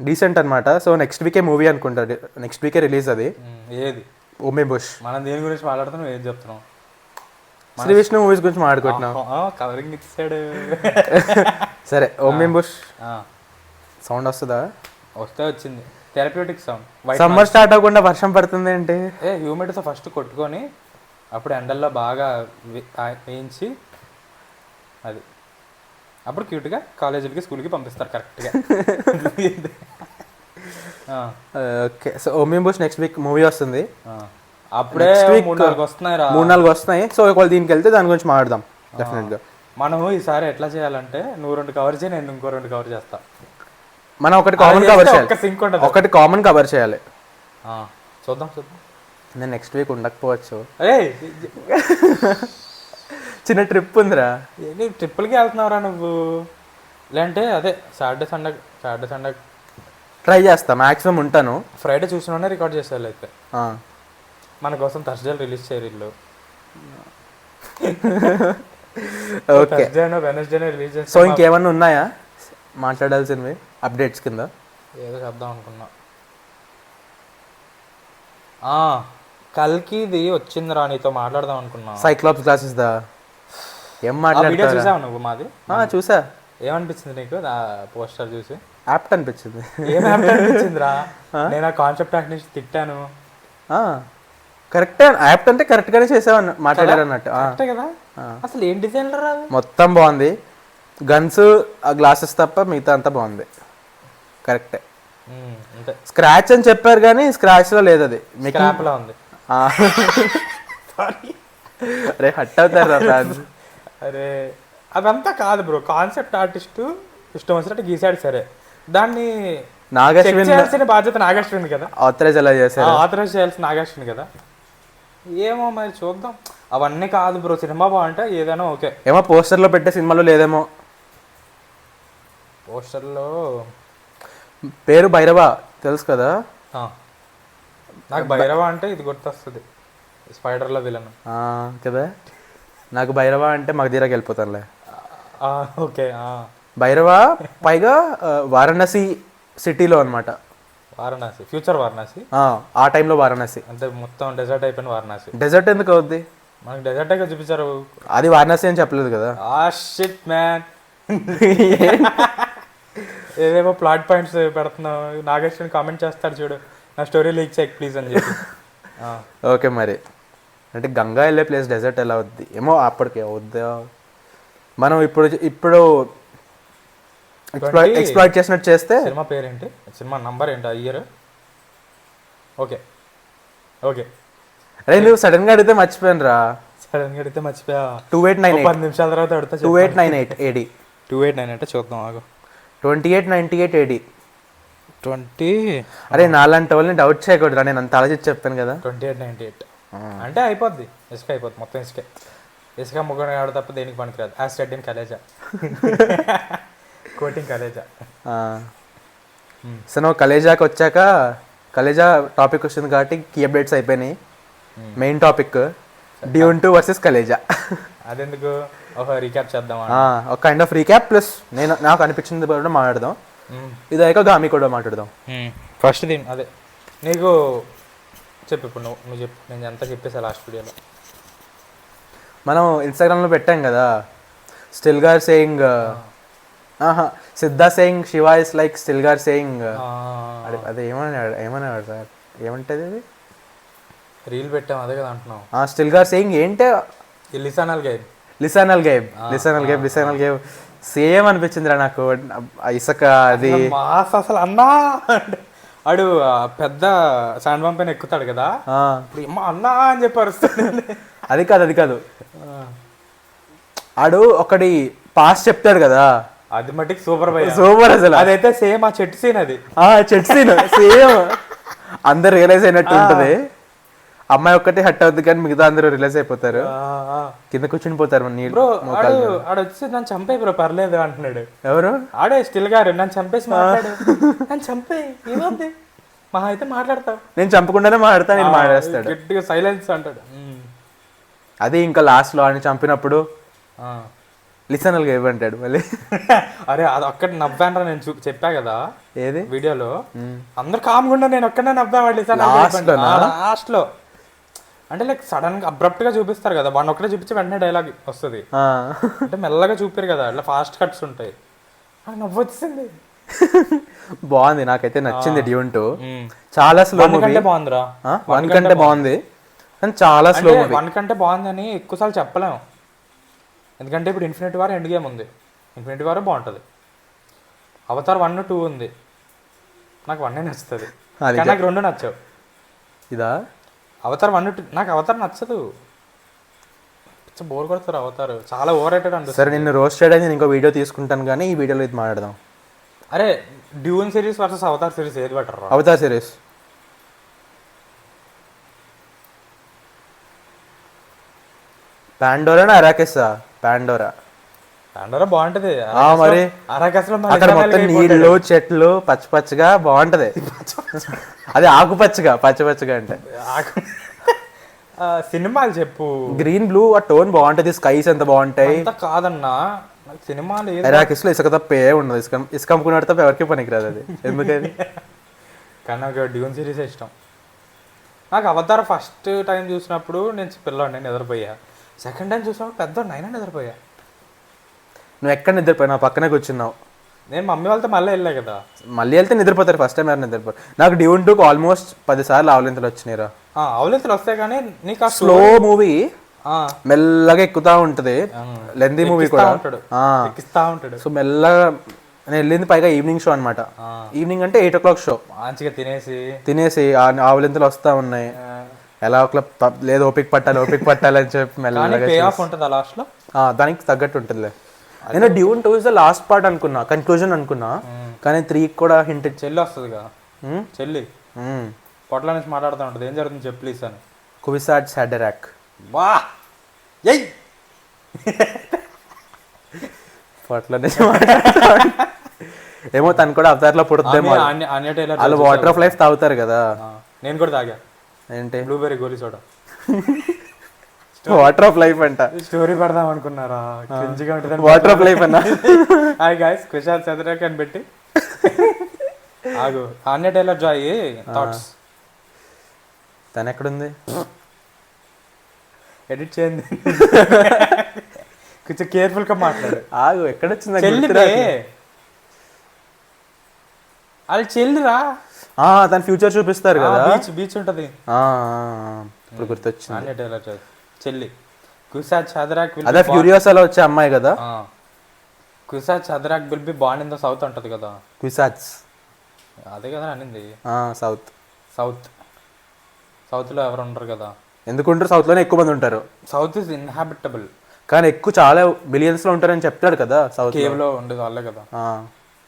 డీసెంట్ అనమాట. సో నెక్స్ట్ వీకే మూవీ అనుకుంటా, నెక్స్ట్ వీకే రిలీజ్ అది. ఏది? ఓం భీమ్ బుష్. మనం దేని గురించి మాట్లాడుతున్నాం, ఏం చెప్తున్నాం? శ్రీ విష్ణు మూవీస్ గురించి మాట్లాడుకుంటున్నాం. కవరింగ్ ఇచ్చాడు. సరే, ఓం భీమ్ బుష్ సౌండ్ వస్తుందా? వస్తే వచ్చింది. Therapeutic sound. సమ్మర్ స్టార్ట్ అవ్వకుండా వర్షం పడుతుంది ఏంటి? హ్యూమిడ్తో ఫస్ట్ కొట్టుకొని అప్పుడు ఎండల్లో బాగా వేయించి అది అప్పుడు క్యూట్గా కాలేజీలకి స్కూల్కి పంపిస్తారు కరెక్ట్గా. Okay, so Om Bheem Bush next week movie వస్తుంది. అప్పుడే 3-4 వస్తున్నాయి. 3-4 వస్తున్నాయి. సో ఒకవేళ దీనికి వెళ్తే దాని గురించి మాట్లాడదాం డెఫినెట్గా. మనం ఈసారి ఎట్లా చేయాలంటే, నువ్వు 2 కవర్ చేయి, నేను ఇంకో 2 కవర్ చేస్తా. మనం ఒకటి కామన్ కవర్ చేయాలి. చూద్దాం. నేను నెక్స్ట్ వీక్ ఉండకపోవచ్చు, అరే చిన్న ట్రిప్ ఉందిరా. ట్రిప్పులకి వెళ్తున్నావురా నువ్వు? లేదంటే అదే సాటర్డే సండే ట్రై చేస్తా, మ్యాక్సిమం ఉంటాను. ఫ్రైడే చూసినా రికార్డ్ చేసేయాలి. అయితే మన కోసం థర్స్డే రిలీజ్ చేయరు ఇల్లు. ఓకే, వెనస్డేనే రిలీజ్ చేస్తారు. సో ఇంకేమన్నా ఉన్నాయా మాట్లాడాల్సినవి అప్డేట్స్ కింద? ఏదో చెప్దాం అనుకున్నా. కల్కిది వచ్చిందిరా, నీతో మాట్లాడదాం అనుకున్నా. సైక్లాప్స్ గ్లాసెస్ దా ఏం మాట్లాడుతున్నావు? చూసావు నువ్వు మాది? చూసా. ఏమనిపించింది నీకు పోస్టర్ చూసి? యాప్ట్ అనిపించింది. ఏం యాప్ట్ అనిపించిందిరా? నేను ఆ కాన్సెప్ట్ నుంచి తిట్టాను. కరెక్టే, యాప్ట్ అంటే కరెక్ట్ గానే చేసావు మాట్లాడారు అన్నట్టు. కదా, అసలు ఏం డిజైన్ రాదు, మొత్తం బాగుంది. గన్స్ ఆ గ్లాసెస్ తప్ప మిగతా అంతా బాగుంది. కరెక్టే. స్క్రాచ్ అని చెప్పారు కానీ స్క్రాచ్ లో లేదు, అది స్క్రాప్ లా ఉంది. అరే హట్ అవుతారు ఫ్యాన్స్. అరే అదంతా కాదు బ్రో, కాన్సెప్ట్ ఆర్టిస్ట్ ఇష్టం వచ్చినట్టు గీసాడు. సరే, దాన్ని చేయాల్సిన బాధ్యత నాగేశ్వరిని కదా. ఆథరైజ్ ఎలా చేశారు? ఆథరైజ్ చేయాల్సిన నాగేశ్వరిని కదా. ఏమో మరి చూద్దాం. అవన్నీ కాదు బ్రో, సినిమా బాగుంటే ఏదైనా ఓకే. ఏమో పోస్టర్ లో పెట్టే సినిమాలో లేదేమో. పోస్టర్లో పేరు భైరవ తెలుసు కదా. నాకు భైరవ అంటే ఇది గుర్తొస్తుంది, స్పైడర్లో విలన్ కదా. నాకు భైరవ అంటే మగధీరాకి వెళ్ళిపోతానులే. ఓకే. భైరవ పైగా వారణాసి సిటీలో అనమాట. వారణాసి, ఫ్యూచర్ వారణాసి. ఆ టైంలో వారణాసి అంటే మొత్తం డెజర్ట్ అయిపోయిన వారణాసి. డెజర్ట్ ఎందుకు అవుద్ది? మనకి డెజర్ట్ అయితే చూపించారు. అది వారణాసి అని చెప్పలేదు కదా. Shit man. ఏదేమో ప్లాట్ పాయింట్స్ పెడుతున్నావు. నాగేశ్వరిని కామెంట్ చేస్తాడు చూడు, నా స్టోరీ లీక్ చేయి ప్లీజ్ అని చెప్పి. ఓకే మరి అంటే గంగా వెళ్ళే ప్లేస్ డెజర్ట్ ఎలా అవుద్ది ఏమో అప్పటికే అవుద్దా. మనం ఇప్పుడు ఎక్స్ప్లాయిట్ చేసినట్టు చేస్తే. సినిమా పేరేంటి, సినిమా నంబర్ ఏంటి, ఇయర్? Okay okay. అరే నువ్వు సడన్ గా అడిగితే మర్చిపోయాను రా. సడన్ గా అడిగితే మర్చిపోయా. 2898 10 నిమిషాల తర్వాత అడుగుతా. 2898 AD. 289 అంటే చూద్దాం ఆగు. 2898 AD. 20. అరే నాలాంటి వాళ్ళని డౌట్ చేయకూడదురా, నేను అంత ఆలోచించి చెప్పాను కదా. 2898 అంటే అయిపోద్ది, ఇసుక అయిపోద్ది, మొత్తం ఇసుకే. ఇసుక ముగ్గురు ఆడ తప్ప దేనికి పనికిరాదు. As stated in Khaleja, quoting Khaleja. So నువ్వు కలేజాకి వచ్చాక, కలేజా టాపిక్ వచ్చింది కాబట్టి కీ అప్డేట్స్ అయిపోయినాయి. Main topic Dune 2 versus Khaleja. అదెందుకు, ఒక రీక్యాప్ చేద్దాం. ఒక కైండ్ ఆఫ్ రీక్యాప్ ప్లస్ నాకు అనిపించింది కూడా మాట్లాడదాం. ఇది అయ్యాక గామి కూడా మాట్లాడదాం. ఫస్ట్ దీని అదే నీకు చెప్పు, ఇప్పుడు నువ్వు చెప్పు, నేను ఎంత చెప్పేసా లాస్ట్ వీడియోలో. మనం ఇన్స్టాగ్రామ్లో పెట్టాం కదా, స్టిల్ గారు సేయింగ్, సిద్ధా saying Shiva is like Stilgar saying. అదే ఏమన్నాడు సార్, ఏమంటది అది? రీల్ పెట్టాం అదే కదా అంటున్నావు. స్టిల్ గారు సేయింగ్ ఏంటే లిసానల్ గేమ్ సేమ్ అనిపించిందిరా నాకు. ఇసుక అది మాస్ అసలు అన్నా. ఆడు పెద్ద శాండ్ బంప్ పైన ఎక్కుతాడు కదా, అన్నా అని చెప్పి అరుస్తాడు. అది కాదు ఆడు ఒకటి పాస్ చెప్తాడు కదా, అది మట్టికి సూపర్ అసలు. అదైతే సేమ్ ఆ చెట్టు సీన్, అది చెట్టు సీన్ సేమ్ అందరు రియలైజ్ అయినట్టు ఉంటది. అమ్మాయి ఒక్కటే హట్ అవుతుంది కానీ మిగతా అందరూ రిలీజ్ అయిపోతారు, కింద కూర్చుని పోతారు. ఆడు వచ్చి నన్ను చంపే బ్రో పర్లేదు అంటున్నాడు. ఎవరు? ఆడే స్టిల్ గారు నన్ను చంపేసి మాట్లాడు, నన్ను చంపే ఏమవుతుంది మహా అయితే మాట్లాడతావు, నేను చంపకుండానే మాట్లాడతా, నేను మాట్లాడేస్తాడు గట్టిగా సైలెన్స్ అంటాడు. అది ఇంకా లాస్ట్ లో ఆయన చంపినప్పుడు లిసనల్ గా ఇవ్వంటాడు మళ్ళీ. అరే అది ఒక్కటి నవ్వానరా, నేను చెప్పా కదా ఏది వీడియోలో, అందరు కామ్గుండా నేను ఒక్కనే నవ్వాడు లాస్ట్ లో. అంటే లైక్ సడన్ గా అబ్రప్ట్ గా చూపిస్తారు కదా, వాడిని ఒక్కటే చూపించి వెంటనే డైలాగ్ వస్తుంది. అంటే మెల్లగా చూపారు కదా, అట్లా ఫాస్ట్ కట్స్ ఉంటాయి. నవ్వు వచ్చింది. బాగుంది, నాకైతే నచ్చింది డ్యూన్ 2. చాలా స్లో మూవీ. బాగుందిరా, 1 కంటే బాగుంది కానీ చాలా స్లో మూవీ. 1 కంటే బాగుందని ఎక్కువసార్లు చెప్పలేము, ఎందుకంటే ఇప్పుడు ఇన్ఫినిటీ వార్ ఎండ్ గేమ్ ఉంది. ఇన్ఫినిటీ వార్ బాగుంటుంది. అవతార్ 1, 2 ఉంది. నాకు 1 నచ్చుతుంది, నాకు 2 నచ్చవు. ఇదా అవతార్ 1, 2 నాకు అవతార్ నచ్చదు, బోర్ కొడతారు అవతార్, చాలా ఓవర్ రేటెడ్ అంటుంది. సరే నిన్ను రోస్ట్ చేయడానికి నేను ఇంకో వీడియో తీసుకుంటాను కానీ ఈ వీడియోలో ఇది మాట్లాడదాం. అరే Dune series versus Avatar series ఏది బెటర్? Avatar series. పాండోరా అరాకెసా? పాండోరా బాగుంటది మరి. అక్కడ మొత్తం నీళ్లు చెట్లు పచ్చగా బాగుంటది. అది ఆకుపచ్చగా పచ్చగా అంటే సినిమాలు చెప్పు. గ్రీన్ బ్లూ ఆ టోన్ బాగుంటది, స్కైస్ ఎంత బాగుంటాయి. కాదన్నా సినిమాలు అరాకెస్ లో ఇసుక తప్ప ఏ ఉండదు, ఇసుక అమ్ముకున్నాడు తప్ప ఎవరికి పనికిరాదు అది. ఎందుకని? కానీ నాకు డ్యూన్ సిరీస్ ఇష్టం. నాకు అవతార్ ఫస్ట్ టైం చూసినప్పుడు నేను పిల్లాడిని నిద్రపోయా, సెకండ్ టైం చూసినప్పుడు పెద్ద అయినా నిద్రపోయా. నువ్వు ఎక్కడ నిద్రపోయా? నా పక్కనే కూర్చున్నావు. నేను మమ్మీ వాళ్ళతో మళ్ళీ వెళ్ళా కదా. మళ్ళీ వెళ్తే నిద్రపోతారు, ఫస్ట్ టైం ఎవరు నిద్రపోరు. నాకు డ్యూన్ 2 ఆల్మోస్ట్ 10 సార్లు ఆవలింతలు వచ్చినాయిరా. ఆవలింతలు వస్తాయి కానీ నీకు స్లో మూవీ మెల్లగా ఎక్కుతా ఉంటది, లెందీ మూవీ కూడా ఎక్కిస్తా ఉంటాడు. సో మెల్లగా నేను వెళ్ళింది పైగా ఈవినింగ్ షో అనమాట. ఈవినింగ్ అంటే 8 o'clock షో. మంచిగా తినేసి ఆవలింతలు వస్తా ఉన్నాయి. ఎలా ఒక లేదు ఓపిక పట్టాలి అని చెప్పి మెల్లగా దానికి తగ్గట్టు ఉంటుందిలే. నేను Dune 2 is the last part అనుకున్నా, కన్క్లూజన్ అనుకున్నా, కానీ 3 కూడా హింట్. చెల్లి వస్తుంది కదా, చెల్లి పొట్ల నుంచి మాట్లాడుతూ ఉంటుంది, ఏం జరుగుతుంది చెప్పు ప్లీజ్ అని. కువిసాట్ సాడరాక్ వా పొట్ల నుంచి ఏమో తను కూడా అవతార్లో పుడుతుందేమో. ఆన్య టైలర్ వాళ్ళు వాటర్ ఆఫ్ లైఫ్ తాగుతారు కదా. నేను కూడా తాగా. ఏంటి blueberry Goli soda. Water of life అంట. స్టోరీ పెడదాం అనుకున్నారా? క్రింజ్గా ఉంటుంది. వాటర్ ఆఫ్ లైఫ్ అన్న. హాయ్ గైస్, కుషాల్ చంద్రక్ అని పెట్టి ఆగు. ఆన్య టైలర్ జాయ్ థాట్స్. తను ఎక్కడుంది? ఎడిట్ చేయండి. కొంచెం కేర్ఫుల్ గా మాట్లాడు. ఆగు, ఎక్కడొచ్చింది? చెల్లి అది చెల్లిరా. తన ఫ్యూచర్ చూపిస్తారు కదా. బీచ్ ఉంటది. ఇప్పుడు గుర్తొచ్చింది. ఆన్య టైలర్ జాయ్ చెల్లి కుషాల్ చంద్రక్. అదే ఫ్యూరియోసాలో వచ్చే అమ్మాయి కదా. కుషాల్ చంద్రక్ విల్ బి బాండ్ ఇన్ ద సౌత్ అంటది కదా. క్విసాట్స్ అదే కదా అనింది. సౌత్ సౌత్ లో ఎవరు ఉండరు కదా. ఎందుకుంటారు? సౌత్ లోనే ఎక్కువ మంది ఉంటారు. South is inhabitable. కానీ ఎక్కువ చాలా బిలియన్స్ లో ఉంటారని చెప్తాడు కదా. సౌత్ కేవ్ లో ఉండేది వాళ్ళే కదా.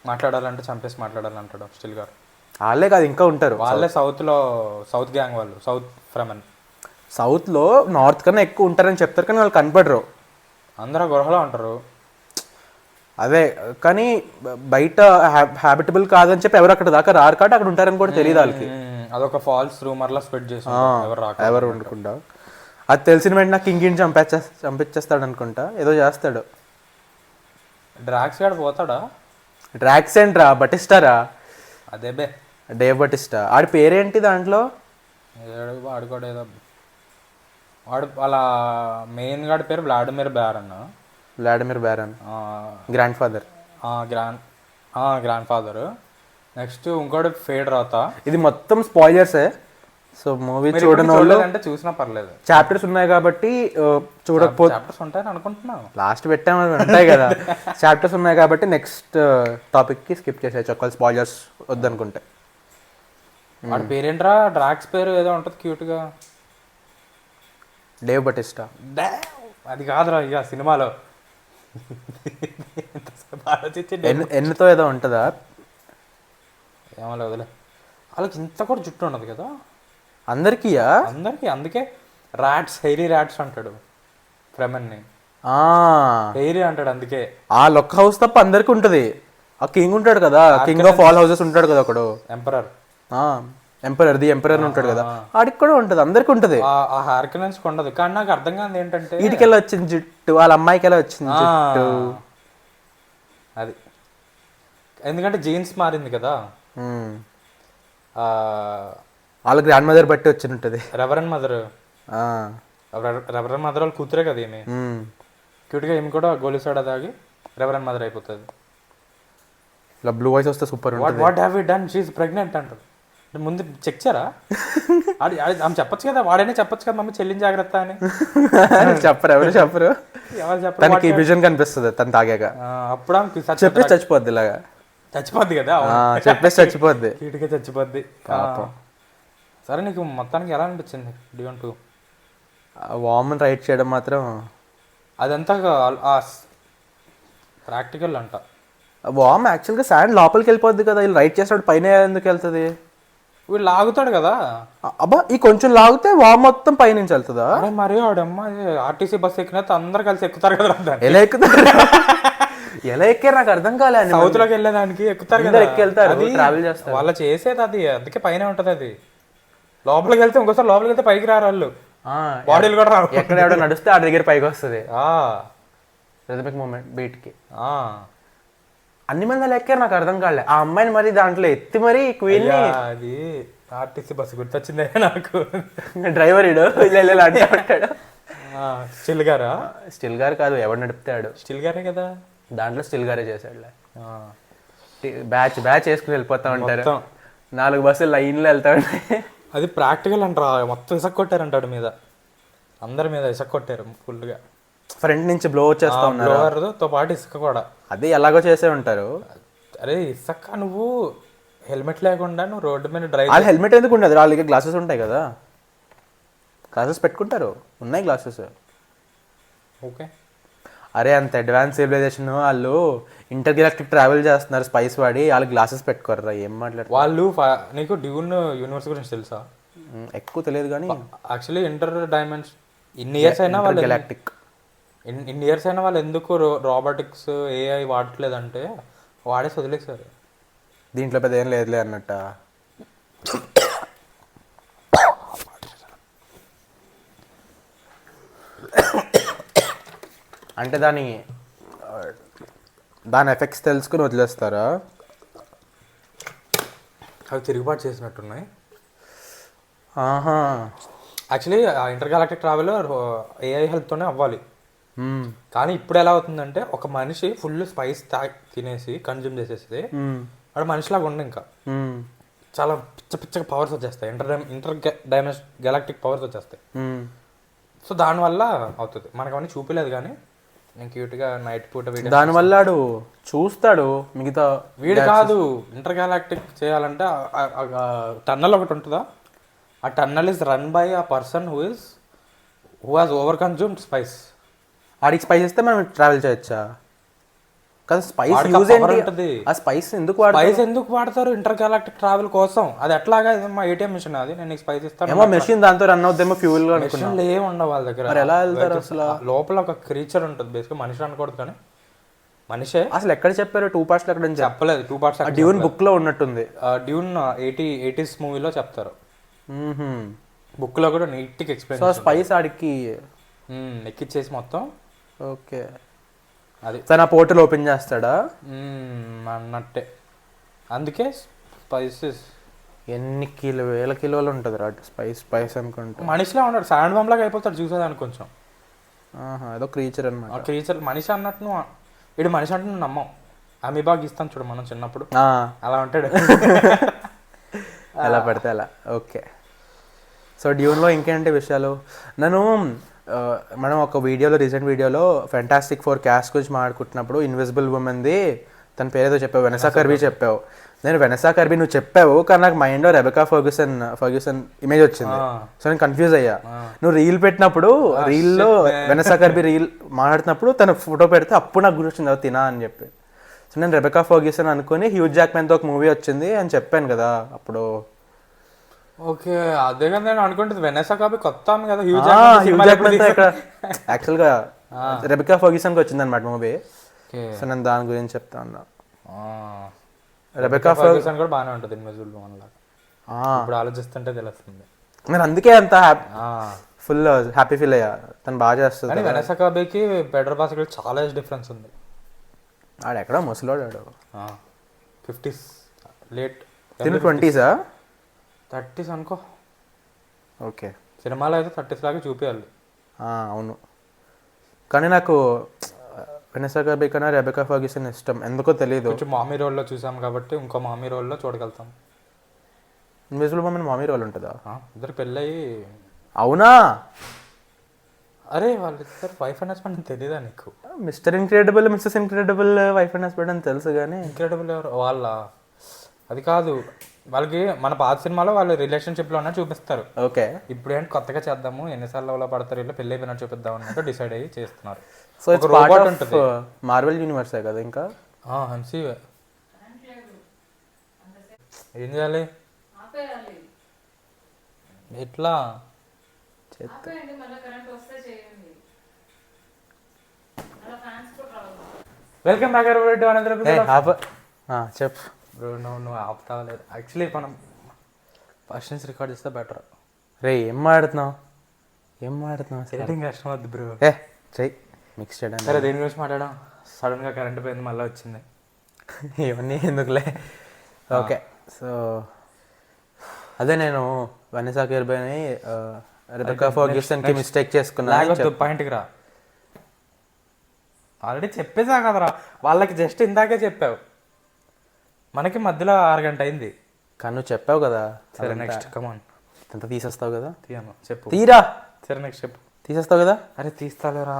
మాట్లాడాలంటే చంపేసి మాట్లాడాలంటాడు స్టిల్ గారు. వాళ్ళే కాదు, ఇంకా ఉంటారు. వాళ్ళే సౌత్ లో, సౌత్ గ్యాంగ్ వాళ్ళు. సౌత్ ఫ్రమన్. సౌత్ లో నార్త్ కన్నా ఎక్కువ ఉంటారని చెప్తారు, కానీ వాళ్ళు కనపడరు. అందరూ గృహలో ఉంటారు. అదే, కానీ బయట హ్యాబిటబుల్ కాదని చెప్పి ఎవరు అక్కడ దాకా రారు కాబట్టి అక్కడ ఉంటారని కూడా తెలియదు వాళ్ళకి. అదొక ఫాల్స్ రూమర్ లా స్ప్రెడ్ చేసి ఎవరు ఉండకుండా. అది తెలిసిన వెంటనే కింగ్ చంపించేస్తాడు అనుకుంటా, ఏదో చేస్తాడు. డ్రాక్స్ గాడు పోతాడా? డ్రాక్స్ ఏంట్రా, బటిస్టారా? అదే బే, డేవ్ బటిస్టా. ఆడి పేరేంటి దాంట్లో? వాడు కూడా ఏదో, వాడు వాళ్ళ మెయిన్ గాడి పేరు Vladimir barren. Vladimir barren grand father. Grand father. Next ఇంకోటి ఫేడ్ రాతా. ఇది మొత్తం స్పాయిలర్సే. సో మూవీ చూడని వాళ్ళు అంటే చూసినా పర్లేదు. చాప్టర్స్ ఉన్నాయి కాబట్టి చూడకపోతే. చాప్టర్స్ ఉంటాయని అనుకుంటున్నాను. లాస్ట్ పెట్టాము, ఉంటాయి కదా. చాప్టర్స్ ఉన్నాయి కాబట్టి నెక్స్ట్ టాపిక్ కి స్కిప్ చేసేయచ్చు ఒకవేళ స్పాయిలర్స్ వద్దనుకుంటే. వాడి పేరేంట్రా? డ్రాక్స్ పేరు ఏదో ఉంటుంది క్యూట్ గా. Dave Batista. అది కాదురా ఇక సినిమాలో. ఎన్నుతో ఏదో ఉంటుందా? ఏమో వదిలే. వాళ్ళకి ఇంత కూడా జుట్టు ఉండదు కదా అందరికీ. అందుకే ర్యాట్స్, హెయిరీ ర్యాట్స్ అంటాడు ఫ్రెమన్ని. హెయిరీ అంటాడు అందుకే. ఆ లొక్క హౌస్ తప్ప అందరికి ఉంటది. ఆ కింగ్ ఉంటాడు కదా, కింగ్ ఆఫ్ ఆల్ హౌసెస్ ఉంటాడు కదా ఒకడు. ది ఎంపరర్ ఉంటాడు కదా, ఆడికి కూడా ఉంటది, అందరికి ఉంటది. ఆ హార్కనెన్స్ ఉండదు. కానీ నాకు అర్థం కాదు ఏంటంటే వీటికెళ్ళి వచ్చింది జుట్టు, వాళ్ళ అమ్మాయికి ఎలా వచ్చింది జుట్టు. అది ఎందుకంటే జీన్స్ మారింది కదా. వాళ్ళ గ్రాండ్ మదర్ బట్టి వచ్చినట్టుంది. రెవరెండ్ మదర్ వాళ్ళ కూతురే కదా ఏమి. క్యూట్గా ఏమి కూడా గోలీ సోడా తాగి రెవరెండ్ మదర్ అయిపోతుంది. ఇలా బ్లూ వాయిస్ వస్తే సూపర్ ఉంటుంది. What have you done, she is pregnant అంటారు. ముందు చెక్ చేయరా? ఆమె చెప్పొచ్చు కదా, వాడైనా చెప్పొచ్చు కదా మమ్మీ చెల్లిని జాగ్రత్త అని. చెప్పరు, ఎవరు చెప్పరు. తనకి విజన్ కనిపిస్తుంది తను తాగాక. అప్పుడు చెప్పేసి చచ్చిపోద్ది, ఇలాగా చచ్చిపోద్ది కదా. చెప్పేసి చచ్చిపోద్ది, క్యూట్గా చచ్చిపోద్ది. సరే, నీకు మొత్తానికి ఎలా అనిపించింది డివన్ 2? వామన్ రైట్ చేయడం మాత్రం అదంతా ప్రాక్టికల్ అంట. వామ్ యాక్చువల్గా శాండ్ లోపలికి వెళ్ళిపోద్ది కదా, వీళ్ళు రైట్ చేస్తాడు పైన ఎందుకు వెళ్తుంది? వీళ్ళు లాగుతాడు కదా. అబ్బా, ఈ కొంచెం లాగితే వామ్ మొత్తం పైనుంచి వెళ్తుందా? అరే మరి ఆడమ్మ ఆర్టీసీ బస్ ఎక్కిన అందరు కలిసి ఎక్కుతారు కదా. ఎలా ఎక్కుతారు? ఎలా ఎక్కారు నాకు అర్థం కాలేదు. సౌత్ లోకి వెళ్ళేదానికి ఎక్కుతారు కదా, ట్రావెల్ చేస్తారు. వాళ్ళు చేసేది అది, అందుకే పైన ఉంటది అది. లోపలికి వెళ్తే ఇంకోసారి లోపలికి వెళ్తే పైకి రారు వాళ్ళు, బాడీలు కూడా రావు. ఎక్కడ ఎవడో నడిస్తే ఆ దగ్గర పైకి వస్తుంది. రిథమిక్ మూమెంట్ బీట్ కి అన్ని మంది అలా ఎక్కారు, నాకు అర్థం కాలే. ఆ అమ్మాయిని మరి దాంట్లో ఎత్తి మరి క్వీన్ ని. అది ఆర్టీసీ బస్సు గుర్తొచ్చిందే నాకు. డ్రైవర్ ఇడు అంటాడు. స్టిల్ గారా? స్టిల్ గారు కాదు, ఎవడు నడుపుతాడు? స్టిల్ గారే కదా. దాంట్లో స్టిల్ గారే చేశాడులే. బ్యాచ్ వేసుకుని వెళ్ళిపోతా ఉంటారు, 4 బస్సులు లైన్లో వెళ్తా ఉంటాయి. అది ప్రాక్టికల్ అంటారా? మొత్తం ఇసుక కొట్టారంటాడు మీద, అందరి మీద ఇసుక కొట్టారు ఫుల్గా. ఫ్రంట్ నుంచి బ్లో చేస్తా ఉన్నారు తో పాటు ఇసుక కూడా. అది ఎలాగో చేసే ఉంటారు. అరే ఇసుక, నువ్వు హెల్మెట్ లేకుండా నువ్వు రోడ్డు మీద డ్రైవ్. వాళ్ళు హెల్మెట్ ఎందుకు ఉండదు? వాళ్ళ దగ్గర గ్లాసెస్ ఉంటాయి కదా, గ్లాసెస్ పెట్టుకుంటారు. ఉన్నాయి గ్లాసెస్. ఓకే. అరే అంత అడ్వాన్స్ సివిలైజేషన్, వాళ్ళు ఇంటర్గెలాక్టిక్ ట్రావెల్ చేస్తున్నారు స్పైస్ వాడి, వాళ్ళు గ్లాసెస్ పెట్టుకోర్రా. ఏం మాట్లాడుతారు వాళ్ళు? నీకు డ్యూన్ యూనివర్స్ గురించి తెలుసా? ఎక్కువ తెలియదు కానీ యాక్చువల్లీ ఇంటర్ డైమెన్షన్ ఇన్ని ఇయర్స్ అయినా వాళ్ళు ఇన్ని ఇయర్స్ అయినా వాళ్ళు ఎందుకు రోబోటిక్స్ ఏఐ వాడట్లేదంటే వాడేసి వదిలేసారు. దీంట్లో పెద్ద ఏం లేదులే అన్నట్ట. అంటే దాని ఎఫెక్ట్స్ తెలుసుకుని వదిలేస్తారా? అవి తిరుగుబాటు చేసినట్టున్నాయి. ఆహా. యాక్చువల్లీ ఆ ఇంటర్ గ్యాలక్టిక్ ట్రావెల్ ఏఐ హెల్ప్తోనే అవ్వాలి. కానీ ఇప్పుడు ఎలా అవుతుందంటే ఒక మనిషి ఫుల్ స్పైస్ తినేసి కన్జ్యూమ్ చేసేసి వాడు మనిషిలాగా ఉండి ఇంకా చాలా పిచ్చ పిచ్చగా పవర్స్ వచ్చేస్తాయి. ఇంటర్ గ్యాలక్టిక్ పవర్స్ వచ్చేస్తాయి. సో దానివల్ల అవుతుంది. మనకు అవన్నీ చూపించలేదు కానీ నేను క్యూట్గా నైట్ పూట వీడియో దానివల్ల వాడు చూస్తాడు మిగతా. వీడు కాదు, ఇంటర్ గ్యాలక్టిక్ చేయాలంటే టన్నల్ ఒకటి ఉంటుందా, ఆ tunnel is run by a person who has over consumed spice. ఆడికి స్పైస్ ఇస్తే మనం ట్రావెల్ చేయొచ్చా? కదా స్పైస్ వాడికి యూజ్ ఆ power ఏంటి? ఉంటుంది. ఆ స్పైస్ ఎందుకు వాడతారు? స్పైస్ ఎందుకు వాడతారు ఇంటర్ గ్యాలక్టిక్ ట్రావెల్ కోసం? అది ఎట్లాగా మా ఏటీఎం మిషన్, అది నేను నీకు స్పైస్ ఇస్తాను. ఏమో మెషిన్ దాంతో రన్ అవుద్దేమో ఫ్యూల్ గా అనుకున్నా. మిషన్లు ఏమి ఉండవు వాళ్ళ దగ్గర. మరి ఎలా వెళ్తారు అసలు? లోపల ఒక క్రీచర్ ఉంటుంది, బేసిక్గా మనిషి అనకూడదు కానీ మనిషే. అసలు ఎక్కడ చెప్పారు? 2 parts ఎక్కడ చెప్పలేదు. 2 parts డ్యూన్ బుక్ లో ఉన్నట్టుంది. డ్యూన్ 80s మూవీలో చెప్తారు. బుక్ లో కూడా నీట్గా ఎక్స్ప్లెయిన్. సో స్పైస్ ఆడికి ఎక్కిచ్చేసి మొత్తం. ఓకే, అది తన పోర్టల్ ఓపెన్ చేస్తాడా అన్నట్టే. అందుకే స్పైసెస్ ఎన్ని వేల కిలోలు ఉంటుంది రా స్పైస్ అనుకుంటా. మనిషిలా ఉన్నాడు, శాండ్ బాంబ్ లాగా అయిపోతాడు చూసేదానికి కొంచెం. ఏదో క్రీచర్ అనమాట. ఆ క్రీచర్ మనిషి అన్నట్టు ఇడు మనిషి అంటే నువ్వు నమ్మం. అమీబాగ్ ఇస్తాను చూడు మనం చిన్నప్పుడు, అలా ఉంటాడు. ఎలా పడితే అలా. ఓకే, సో డ్యూన్లో ఇంకేంటి విషయాలు? నేను మనం ఒక వీడియోలో, రీసెంట్ వీడియోలో ఫెంటాస్టిక్ 4 క్యాస్ట్ గురించి మాట్లాడుకుంటున్నప్పుడు ఇన్విజిబుల్ ఉమెన్ది తన పేరేదో చెప్పావు, వెనసా కర్బీ చెప్పావు. నేను వెనసా కర్బీ నువ్వు చెప్పావు కానీ నాకు మైండ్లో రెబెకా ఫర్గ్యూసన్ ఇమేజ్ వచ్చింది. సో నేను కన్ఫ్యూజ్ అయ్యా. నువ్వు రీల్ పెట్టినప్పుడు, రీల్లో వెనసా కర్బీ రీల్ మాట్లాడుతున్నప్పుడు తన ఫోటో పెడితే అప్పుడు నాకు గుర్తొచ్చింది అది తినా అని చెప్పి. సో నేను రెబెకా ఫర్గ్యూసన్ అనుకుని హ్యూజ్ జాక్మెన్తో ఒక మూవీ వచ్చింది అని చెప్పాను కదా అప్పుడు. ఓకే, అదే కదా నేను అనుకుంటుంది. వెనసా కర్బీ కొత్త ఆమె కదా, హ్యూజ్ జాక్మెన్తో ఇక్కడ యాక్చువల్గా రెబెకా ఫర్గ్యూసన్కి వచ్చింది అనమాట మూవీ. సో నేను దాని గురించి చెప్తా ఉన్నా. రెబెకా ఫర్గ్యూసన్ కూడా బాగానే ఉంటుంది ఇన్విజిబుల్ ఉమెన్ లాగా. ఇప్పుడు ఆలోచిస్తుంటే తెలుస్తుంది. నేను అందుకే అంత ఫుల్ హ్యాపీ ఫీల్ అయ్యా, తను బాగా చేస్తుంది. కానీ వెనసా కర్బీకి పెడ్రో పాస్కల్ చాలా ఏజ్ డిఫరెన్స్ ఉంది. ఆడెక్కడో ముసలోడాడు. 50s లేట్, తిను 20s 30s అనుకో. ఓకే, సినిమాలో అయితే 30s లాగా చూపించాలి. అవును, కానీ నాకు వెనసా కర్బీ కన్నా రెబెకా ఫర్గ్యూసన్ ఇష్టం, ఎందుకో తెలియదు. కొంచెం మామీ రోల్లో చూసాం కాబట్టి ఇంకో మామీ రోల్లో చూడగలుగుతాం. ఇన్విజిబుల్ ఉమెన్ మామీ రోల్ ఉంటుందా? ఇద్దరు పెళ్ళయి. అవునా? అరే వాళ్ళిద్దరు వైఫ్ అండ్ హస్బెండ్ అని తెలీదా నీకు? Mr Incredible, Mrs Incredible wife and husband అని తెలుసు కానీ ఇన్క్రెడిబుల్ ఎవరు వాళ్ళ? అది కాదు, వాళ్ళకి మన పాత సినిమాలో వాళ్ళు రిలేషన్షిప్లో ఉన్న చూపిస్తారు. ఓకే, ఇప్పుడు ఏంటి కొత్తగా చేద్దాము, ఎన్నిసార్లు అలా పడతారు వీళ్ళు, పెళ్ళి అయిపోయినట్టు చూపిద్దాం అన్నట్టు డిసైడ్ అయ్యి చేస్తున్నారు. So it's part of Marvel యూనివర్సే కదా ఇంకా. ఎంసీవే. ఏం చేయాలి ఎట్లా? వెల్కమ్ బ్యాక్ చెప్పు. నువ్వు ఆపుతావలేదు. యాక్చువల్లీ మనం ఫస్ట్ నుంచి రికార్డ్ చేస్తే బెటర్. రే ఏం మాడుతున్నావు? ఎడిటింగ్ కష్టం వద్దు బ్రో. చెయ్యి మిక్స్ చేయడం. సరే, దేని గురించి మాట్లాడడం? సడన్గా కరెంట్ పోయింది, మళ్ళీ వచ్చింది. ఇవన్నీ ఎందుకులే. ఓకే, సో అదే నేను వెనసా కర్బీని రెబెకా ఫర్గ్యూసన్కి మిస్టేక్ చేసుకున్నాను. పాయింట్కి రా. ఆల్రెడీ చెప్పేసా కదరా వాళ్ళకి, జస్ట్ ఇందాకే చెప్పావు. మనకి మధ్యలో 6 గంట అయింది కానీ నువ్వు చెప్పావు కదా. సరే నెక్స్ట్ కమాన్. ఎంత తీసేస్తావు కదా? తీయను చెప్పు. తీరా. సరే నెక్స్ట్ చెప్పు. తీసేస్తావు కదా? అరే తీస్తాలేరా.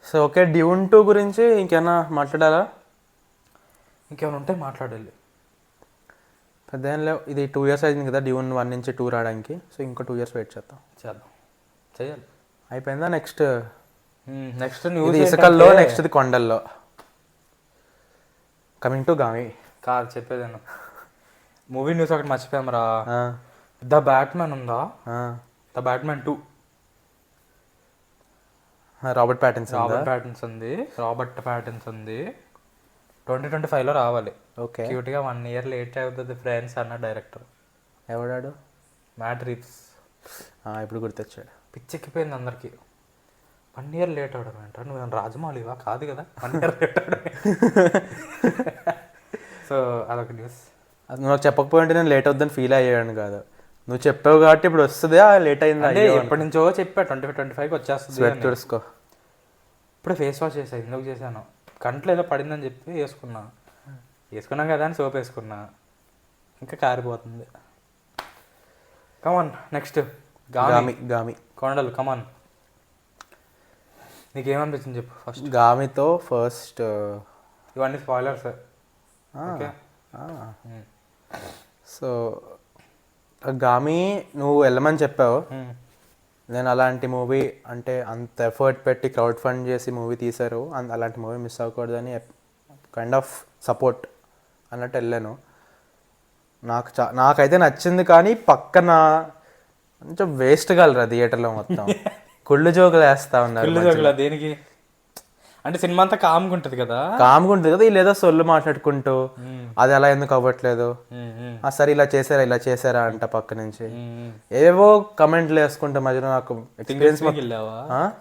సో ఓకే, డ్యూన్ 2 గురించి ఇంకేమైనా మాట్లాడాలా? ఇంకేమైనా ఉంటే మాట్లాడాలి. పెద్ద ఏం లేవు. ఇది 2 years అయింది కదా డ్యూన్ 1 నుంచి 2 రావడానికి. సో ఇంకో 2 years వెయిట్ చేద్దాం. చేయాలి. అయిపోయిందా? నెక్స్ట్ న్యూస్ ఇసుకల్లో, నెక్స్ట్ కొండల్లో. Coming to Gaami. కాదు చెప్పేదాను, మూవీ న్యూస్ ఒకటి మర్చిపోయాం రా. ద బ్యాట్మెన్ ఉందా? ద బ్యాట్మెన్ 2 రాబర్ట్ ప్యాటిన్సన్ ఉంది. 2025లో రావాలి. ఓకే, క్యూట్గా 1 year లేట్ అవుతుంది ఫ్రెండ్స్ అన్న డైరెక్టర్ ఎవడాడు? Matt Reeves. ఇప్పుడు గుర్తొచ్చాడు. పిచ్చెక్కిపోయింది అందరికి. 1 year లేట్ అవడం ఏంటో, నువ్వు రాజమౌళివా? కాదు కదా 1 year లేట్ అవడం. సో అదొక న్యూస్. అది నువ్వు నాకు చెప్పకపోయింటే నేను లేట్ అవుద్దని ఫీల్ అయ్యాను కాదు, నువ్వు చెప్పావు కాబట్టి ఇప్పుడు వస్తుంది. లేట్ అయింది అంటే ఎప్పటి నుంచో చెప్పా 25-25కి వచ్చేస్తుంది స్వెట్ అని. తుడుచుకో. ఇప్పుడే ఫేస్ వాష్ చేసా, ఎందుకు చేశాను, కంట్లో ఏదో పడిందని చెప్పి వేసుకున్నాం కదా అని సోప్ వేసుకున్నా, ఇంకా కారిపోతుంది. కమాన్ నెక్స్ట్ గామి. గామి కొండలు కమాన్. నీకేమనిపించింది చెప్పు ఫస్ట్. గామితో ఫస్ట్ ఇవన్నీ స్పాయిలర్స్. ఓకే. సో గామి నువ్వు వెళ్ళమని చెప్పావు. నేను అలాంటి మూవీ అంటే అంత ఎఫర్ట్ పెట్టి క్రౌడ్ ఫండ్ చేసి మూవీ తీశారు, అలాంటి మూవీ మిస్ అవ్వకూడదని కైండ్ ఆఫ్ సపోర్ట్ అన్నట్టు వెళ్ళాను. నాకైతే నచ్చింది, కానీ పక్కన కొంచెం వేస్ట్ కలరా థియేటర్లో మొత్తం కుళ్ళు జోకులు వేస్తా ఉన్నారు. దేనికి అంటే సినిమా అంతా కామ్గా ఉంటుంది కదా, వీళ్ళు ఏదో సొల్లు మాట్లాడుకుంటూ అది అలా ఎందుకు అవ్వట్లేదు, సరే ఇలా చేసారా అంట పక్క నుంచి ఏవో కమెంట్లు వేసుకుంటా మధ్యలో. నాకు ఎక్స్పీరియన్స్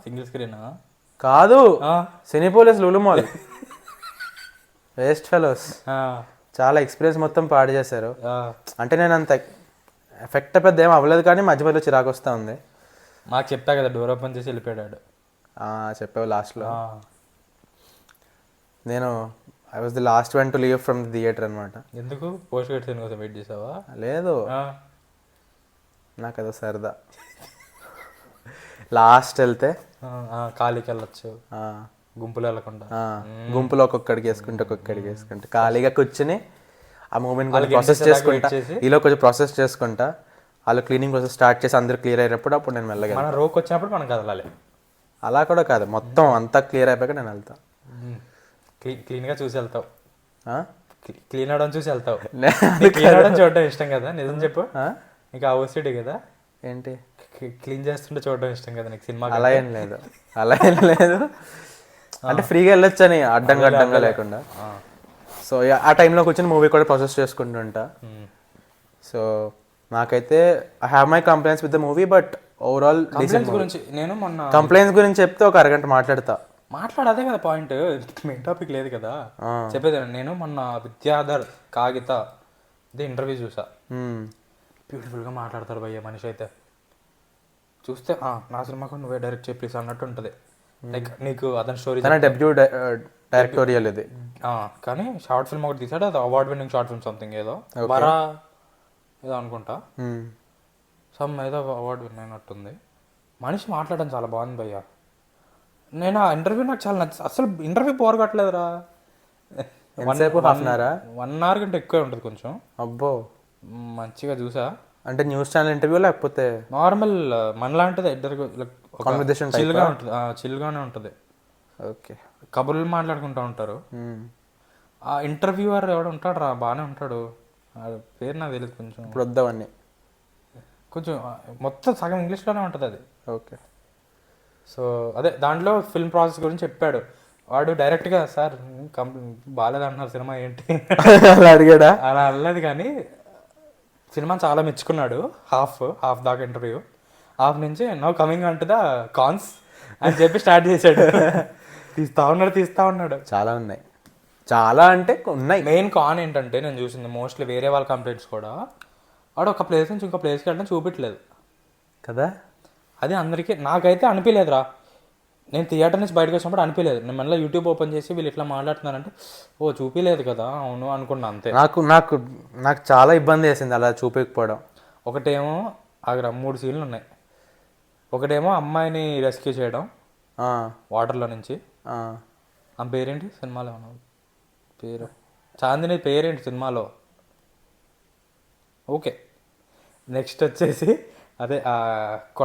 సింగిల్ స్క్రీన్ కాదు, Cinepolis Lulu mall waste fellows. చాలా ఎక్స్పీరియన్స్ మొత్తం పాడు చేశారు. అంటే నేను అంత ఎఫెక్ట్ పెద్ద ఏం అవ్వలేదు, కానీ మధ్య మధ్యలో చిరాకు వస్తూ ఉంది. మాకు చెప్పా కదా డోర్ ఓపెన్ చేసి వెళ్ళిపోయాడు. చెప్పావు లాస్ట్లో. నేను I was the last one to leave from the theatre అనమాట. ఎందుకు పోస్ట్ క్రెడిట్ సీన్ కోసం వెయిట్ చేసావా? లేదు, నాకు అదో సరదా. లాస్ట్ వెళ్తే ఖాళీకి వెళ్ళొచ్చు, గుంపులు వెళ్ళకుండా. గుంపులో ఒక్కొక్కడికి వేసుకుంటా ఖాళీగా కూర్చుని ఆ మూమెంట్ కొంచెం ప్రాసెస్ చేసుకుంటా, ఈలో కొంచెం ప్రాసెస్ చేసుకుంటా. వాళ్ళు క్లీనింగ్ ప్రాసెస్ స్టార్ట్ చేసి అందరూ క్లియర్ అయినప్పుడు అప్పుడు నేను వెళ్ళగలను. మన రోకి వచ్చినప్పుడు మనం కదలాలి. అలా కూడా కాదు, మొత్తం అంతా క్లియర్ అయిపోయాక నేను వెళ్తా. క్లీన్గా చూసి వెళ్తావు, క్లీన్ అవడం చూసి వెళ్తావు. క్లీన్ అవడం చూడడం ఇష్టం కదా, నిజం చెప్పు. నీకు ఆ ఓసిటీ కదా, ఏంటి క్లీన్ చేస్తుంటే చూడడం ఇష్టం కదా నీకు సినిమా? అలా ఏం లేదు, అంటే ఫ్రీగా వెళ్ళొచ్చని అడ్డంగా లేకుండా. సో ఆ టైంలో కూర్చొని మూవీ కూడా ప్రాసెస్ చేసుకుంటుంటా. సో నాకైతే I have my complaints with the movie, but overall గురించి నేను మొన్న కంప్లైంట్స్ గురించి చెప్తే ఒక అరగంట మాట్లాడదే కదా పాయింట్, మెయిన్ టాపిక్ లేదు కదా చెప్పేది. నేను మొన్న విద్యాధర్ కాగిత ఇంటర్వ్యూ చూసా. బ్యూటిఫుల్గా మాట్లాడతారు భయ్య మనిషి అయితే. చూస్తే నా సినిమా కూడా నువ్వే డైరెక్ట్ చేయి ప్లీజ్ అన్నట్టు ఉంటుంది. లైక్ నీకు అతని స్టోరీ డెబ్యూ డైరెక్టోరియల్ ఇది, కానీ షార్ట్ ఫిల్మ్ ఒకటి తీసాడు, అది award winning short film something ఏదో బరా ఏదో అనుకుంటా, ఏదో అవార్డు విన్ అయినట్టుంది. మనిషి మాట్లాడడం చాలా బాగుంది భయ్య. నేను ఆ ఇంటర్వ్యూ నాకు చాలా అసలు ఇంటర్వ్యూ బోర్ కొట్టలేదురా. 1 hour కంటే ఎక్కువే ఉంటుంది కొంచెం. అబ్బో, మంచిగా చూసా. అంటే న్యూస్ ఛానల్ ఇంటర్వ్యూ లేకపోతే నార్మల్ మనలాంటిది ఇద్దరు చిల్గా ఉంటుంది, చిల్గానే ఉంటుంది. ఓకే, కబుర్లు మాట్లాడుకుంటూ ఉంటారు. ఆ ఇంటర్వ్యూవర్ ఎవడు ఉంటాడు రా, బాగానే ఉంటాడు, పేరు నాకు తెలియదు. కొంచెం ఇప్పుడు వద్దామని కొంచెం మొత్తం సగం ఇంగ్లీష్లోనే ఉంటుంది అది. ఓకే. సో అదే దాంట్లో ఫిల్మ్ ప్రాసెస్ గురించి చెప్పాడు వాడు డైరెక్ట్గా. సార్ బాగాలేదంటున్నారు సినిమా ఏంటి అలా అడిగాడా? అలా అనలేదు, కానీ సినిమా చాలా మెచ్చుకున్నాడు. హాఫ్ దాకా ఇంటర్వ్యూ, హాఫ్ నుంచి no coming unto the cons అని చెప్పి స్టార్ట్ చేశాడు. తీస్తా ఉన్నాడు. చాలా ఉన్నాయి, చాలా అంటే ఉన్నాయి. మెయిన్ కాన్ ఏంటంటే నేను చూసింది మోస్ట్లీ వేరే వాళ్ళ కంప్లైంట్స్ కూడా, వాడు ఒక ప్లేస్ నుంచి ఇంకో ప్లేస్కి వెళ్ళడం చూపించలేదు కదా. అది అందరికీ, నాకైతే అనిపించలేదురా. నేను థియేటర్ నుంచి బయటకు వచ్చినప్పుడు అనిపించలేదు. నేను మళ్ళీ యూట్యూబ్ ఓపెన్ చేసి వీళ్ళు ఇట్లా మాట్లాడుతున్నారంటే చూపించలేదు కదా, అవును అనుకున్నా అంతే. నాకు చాలా ఇబ్బంది వేసింది అలా చూపించకపోవడం. ఒకటేమో 3 సీన్లు ఉన్నాయి. ఒకటేమో అమ్మాయిని రెస్క్యూ చేయడం వాటర్లో నుంచి. ఆ పేరేంటి సినిమాలో పేరు? చాందిని పేరేంటి సినిమాలో? ఓకే. నెక్స్ట్ వచ్చేసి అదే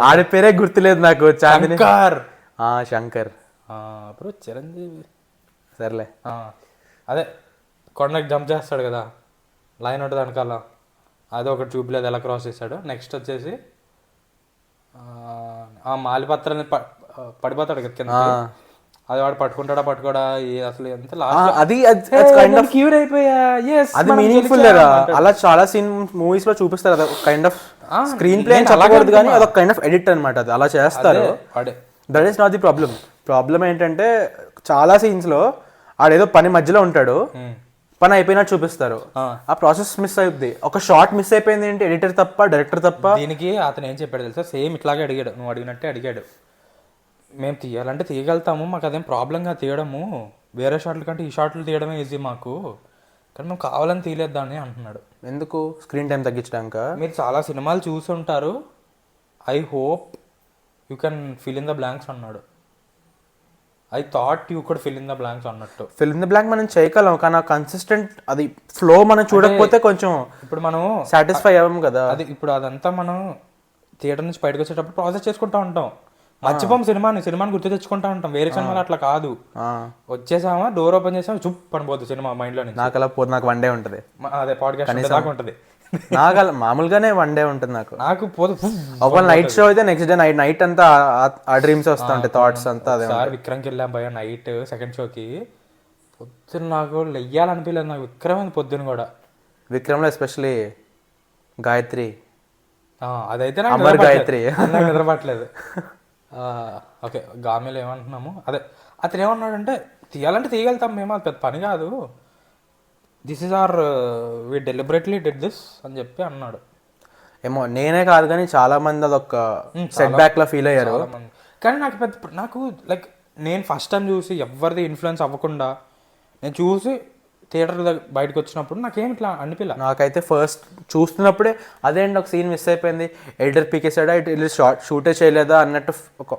ఆడి పేరే గుర్తులేదు నాకు. శంకర్ అప్పుడు చిరంజీవి, సర్లే. అదే కొండకి జంప్ చేస్తాడు కదా, లైన్ ఉంటుంది వెనకాల, అది ఒకటి చూపలేదు ఎలా క్రాస్ చేశాడు. నెక్స్ట్ వచ్చేసి మాలిపత్రాన్ని పడిపోతాడు కదా కింద, అది వాడు పట్టుకుంటాడా పట్టుకోడా అసలు ఎంత అది కైండ్ ఆఫ్ క్యూర్ అయిపోయా ఎస్ అది మీనింగ్ఫుల్ లేదా అలా చాలా సీన్ మూవీస్ లో చూపిస్తారు అది కైండ్ ఆఫ్ స్క్రీన్ ప్లే అని చెప్పకూడదు కానీ అదొక కైండ్ ఆఫ్ ఎడిట్ అనమాట అది అలా చేస్తారు. That is not the problem ఏంటంటే చాలా సీన్స్ లో ఆడేదో పని మధ్యలో ఉంటాడు, పని అయిపోయినట్టు చూపిస్తారు, ఆ ప్రాసెస్ మిస్ అవుద్ది. ఒక షార్ట్ మిస్ అయిపోయింది ఏంటి ఎడిటర్ తప్ప డైరెక్టర్ తప్ప. దీనికి అతను ఏం చెప్పాడు తెలుసా, సేమ్ ఇట్లాగే అడిగాడు, నువ్వు అడిగినట్టే అడిగాడు. మేము తీయాలంటే తీయగలుగుతాము, మాకు అదేం ప్రాబ్లంగా తీయడము, వేరే షార్ట్ల కంటే ఈ షార్ట్లు తీయడమే ఈజీ మాకు, కానీ మేము కావాలని తీయలేద్దామని అంటున్నాడు. ఎందుకు? స్క్రీన్ టైం తగ్గించడానిక? మీరు చాలా సినిమాలు చూసుంటారు, I hope you can fill in the blanks అన్నాడు. I thought you could fill in the blanks అన్నట్టు. ఫిల్ ఇన్ ద బ్లాంక్ మనం చేయగలం, కానీ కన్సిస్టెంట్ అది ఫ్లో మనం చూడకపోతే కొంచెం ఇప్పుడు మనం సాటిస్ఫై అవ్వము కదా. అది ఇప్పుడు అదంతా మనం థియేటర్ నుంచి బయటకు వచ్చేటప్పుడు ప్రాసెస్ చేసుకుంటా ఉంటాం, మర్చిపోం సినిమాని గుర్తు తెచ్చుకుంటా ఉంటాం. వేరే సినిమాలు అట్లా కాదు, వచ్చేసామా డోర్ ఓపెన్ చేసామా చుప్ పడిపోతుంది సినిమా మైండ్ లో నుంచి. నాకు అలా పోదు, నాకు వన్ డే ఉంటుంది. అదే పాడ్కాస్ట్ దాకా ఉంటుంది నాకు అలా మామూలుగానే వన్ డే ఉంటుంది నాకు పోదు. ఒక నైట్ షో అయితే నెక్స్ట్ డే నైట్ అంతా ఆ డ్రీమ్స్ వస్తూ ఉంటాయి, థాట్స్ అంతా. అదే సార్ విక్రమ్కి వెళ్ళాం భయ నైట్ సెకండ్ షోకి, పొద్దున్న నాకు లెయ్యాలనిపించలేదు నాకు. విక్రమ్ అని పొద్దున్న కూడా, విక్రమ్లో ఎస్పెషలీ గాయత్రి, అదైతే అమర్ గాయత్రి నాకు నిద్రపట్టలేదు. ఓకే గామెలో ఏమంటున్నాము, అదే అతను ఏమన్నాడంటే తీయాలంటే తీయగలుగుతాం మేము, అది పెద్ద పని కాదు, this is are we deliberately did this అని చెప్పి అన్నాడు. ఏమో నేనే కాదు కానీ చాలా మంది అదొక సెట్ బ్యాక్ లా ఫీల్ అయ్యారు. కానీ నాకు లైక్ నేను ఫస్ట్ టైం చూసి ఎవరిది ఇన్ఫ్లుయెన్స్ అవ్వకుండా నేను చూసి థియేటర్ బయటకు వచ్చినప్పుడు నాకేం ఇట్లా అనిపిల్ల. నాకైతే ఫస్ట్ చూస్తున్నప్పుడే అదేంటి ఒక సీన్ మిస్ అయిపోయింది, ఎడిటర్ పీకేసాడా, ఇటు షూటే చేయలేదా అన్నట్టు ఒక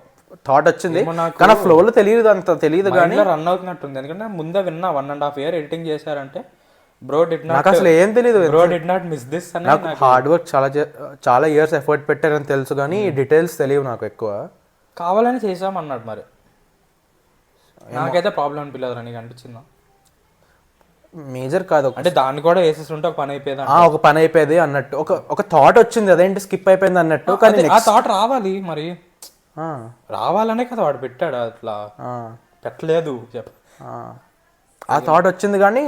థాట్ వచ్చింది. కానీ ఫ్లోలో తెలియదు, అంత తెలియదు కానీ రన్ అవుతున్నట్టుంది. ఎందుకంటే ముందే విన్నా 1.5 year ఎడిటింగ్ చేశారంటే బ్రో డిడ్ నాట్, నాకు అసలు ఏం తెలియదు, bro did not miss this అని. నాకు హార్డ్ వర్క్ చాలా ఇయర్స్ ఎఫర్ట్ పెట్టారని తెలుసు కానీ డీటెయిల్స్ తెలియవు నాకు ఎక్కువ. కావాలని చేసామన్నాడు మరి, నాకైతే ప్రాబ్లం అనిపించలేదు. నీకు అనిపించిందా? మేజర్ కాదు అంటే దాన్ని కూడా వేసేసి ఉంటే ఒక పని అయిపోయేది, ఒక పని అయిపోయేది అన్నట్టు ఒక థాట్ వచ్చింది, అదేంటి స్కిప్ అయిపోయింది అన్నట్టు. కానీ ఆ థాట్ రావాలి మరి, రావాలనే కదా వాడు పెట్టాడు, అట్లా పెట్టలేదు చెప్ప. ఆ థాట్ వచ్చింది కానీ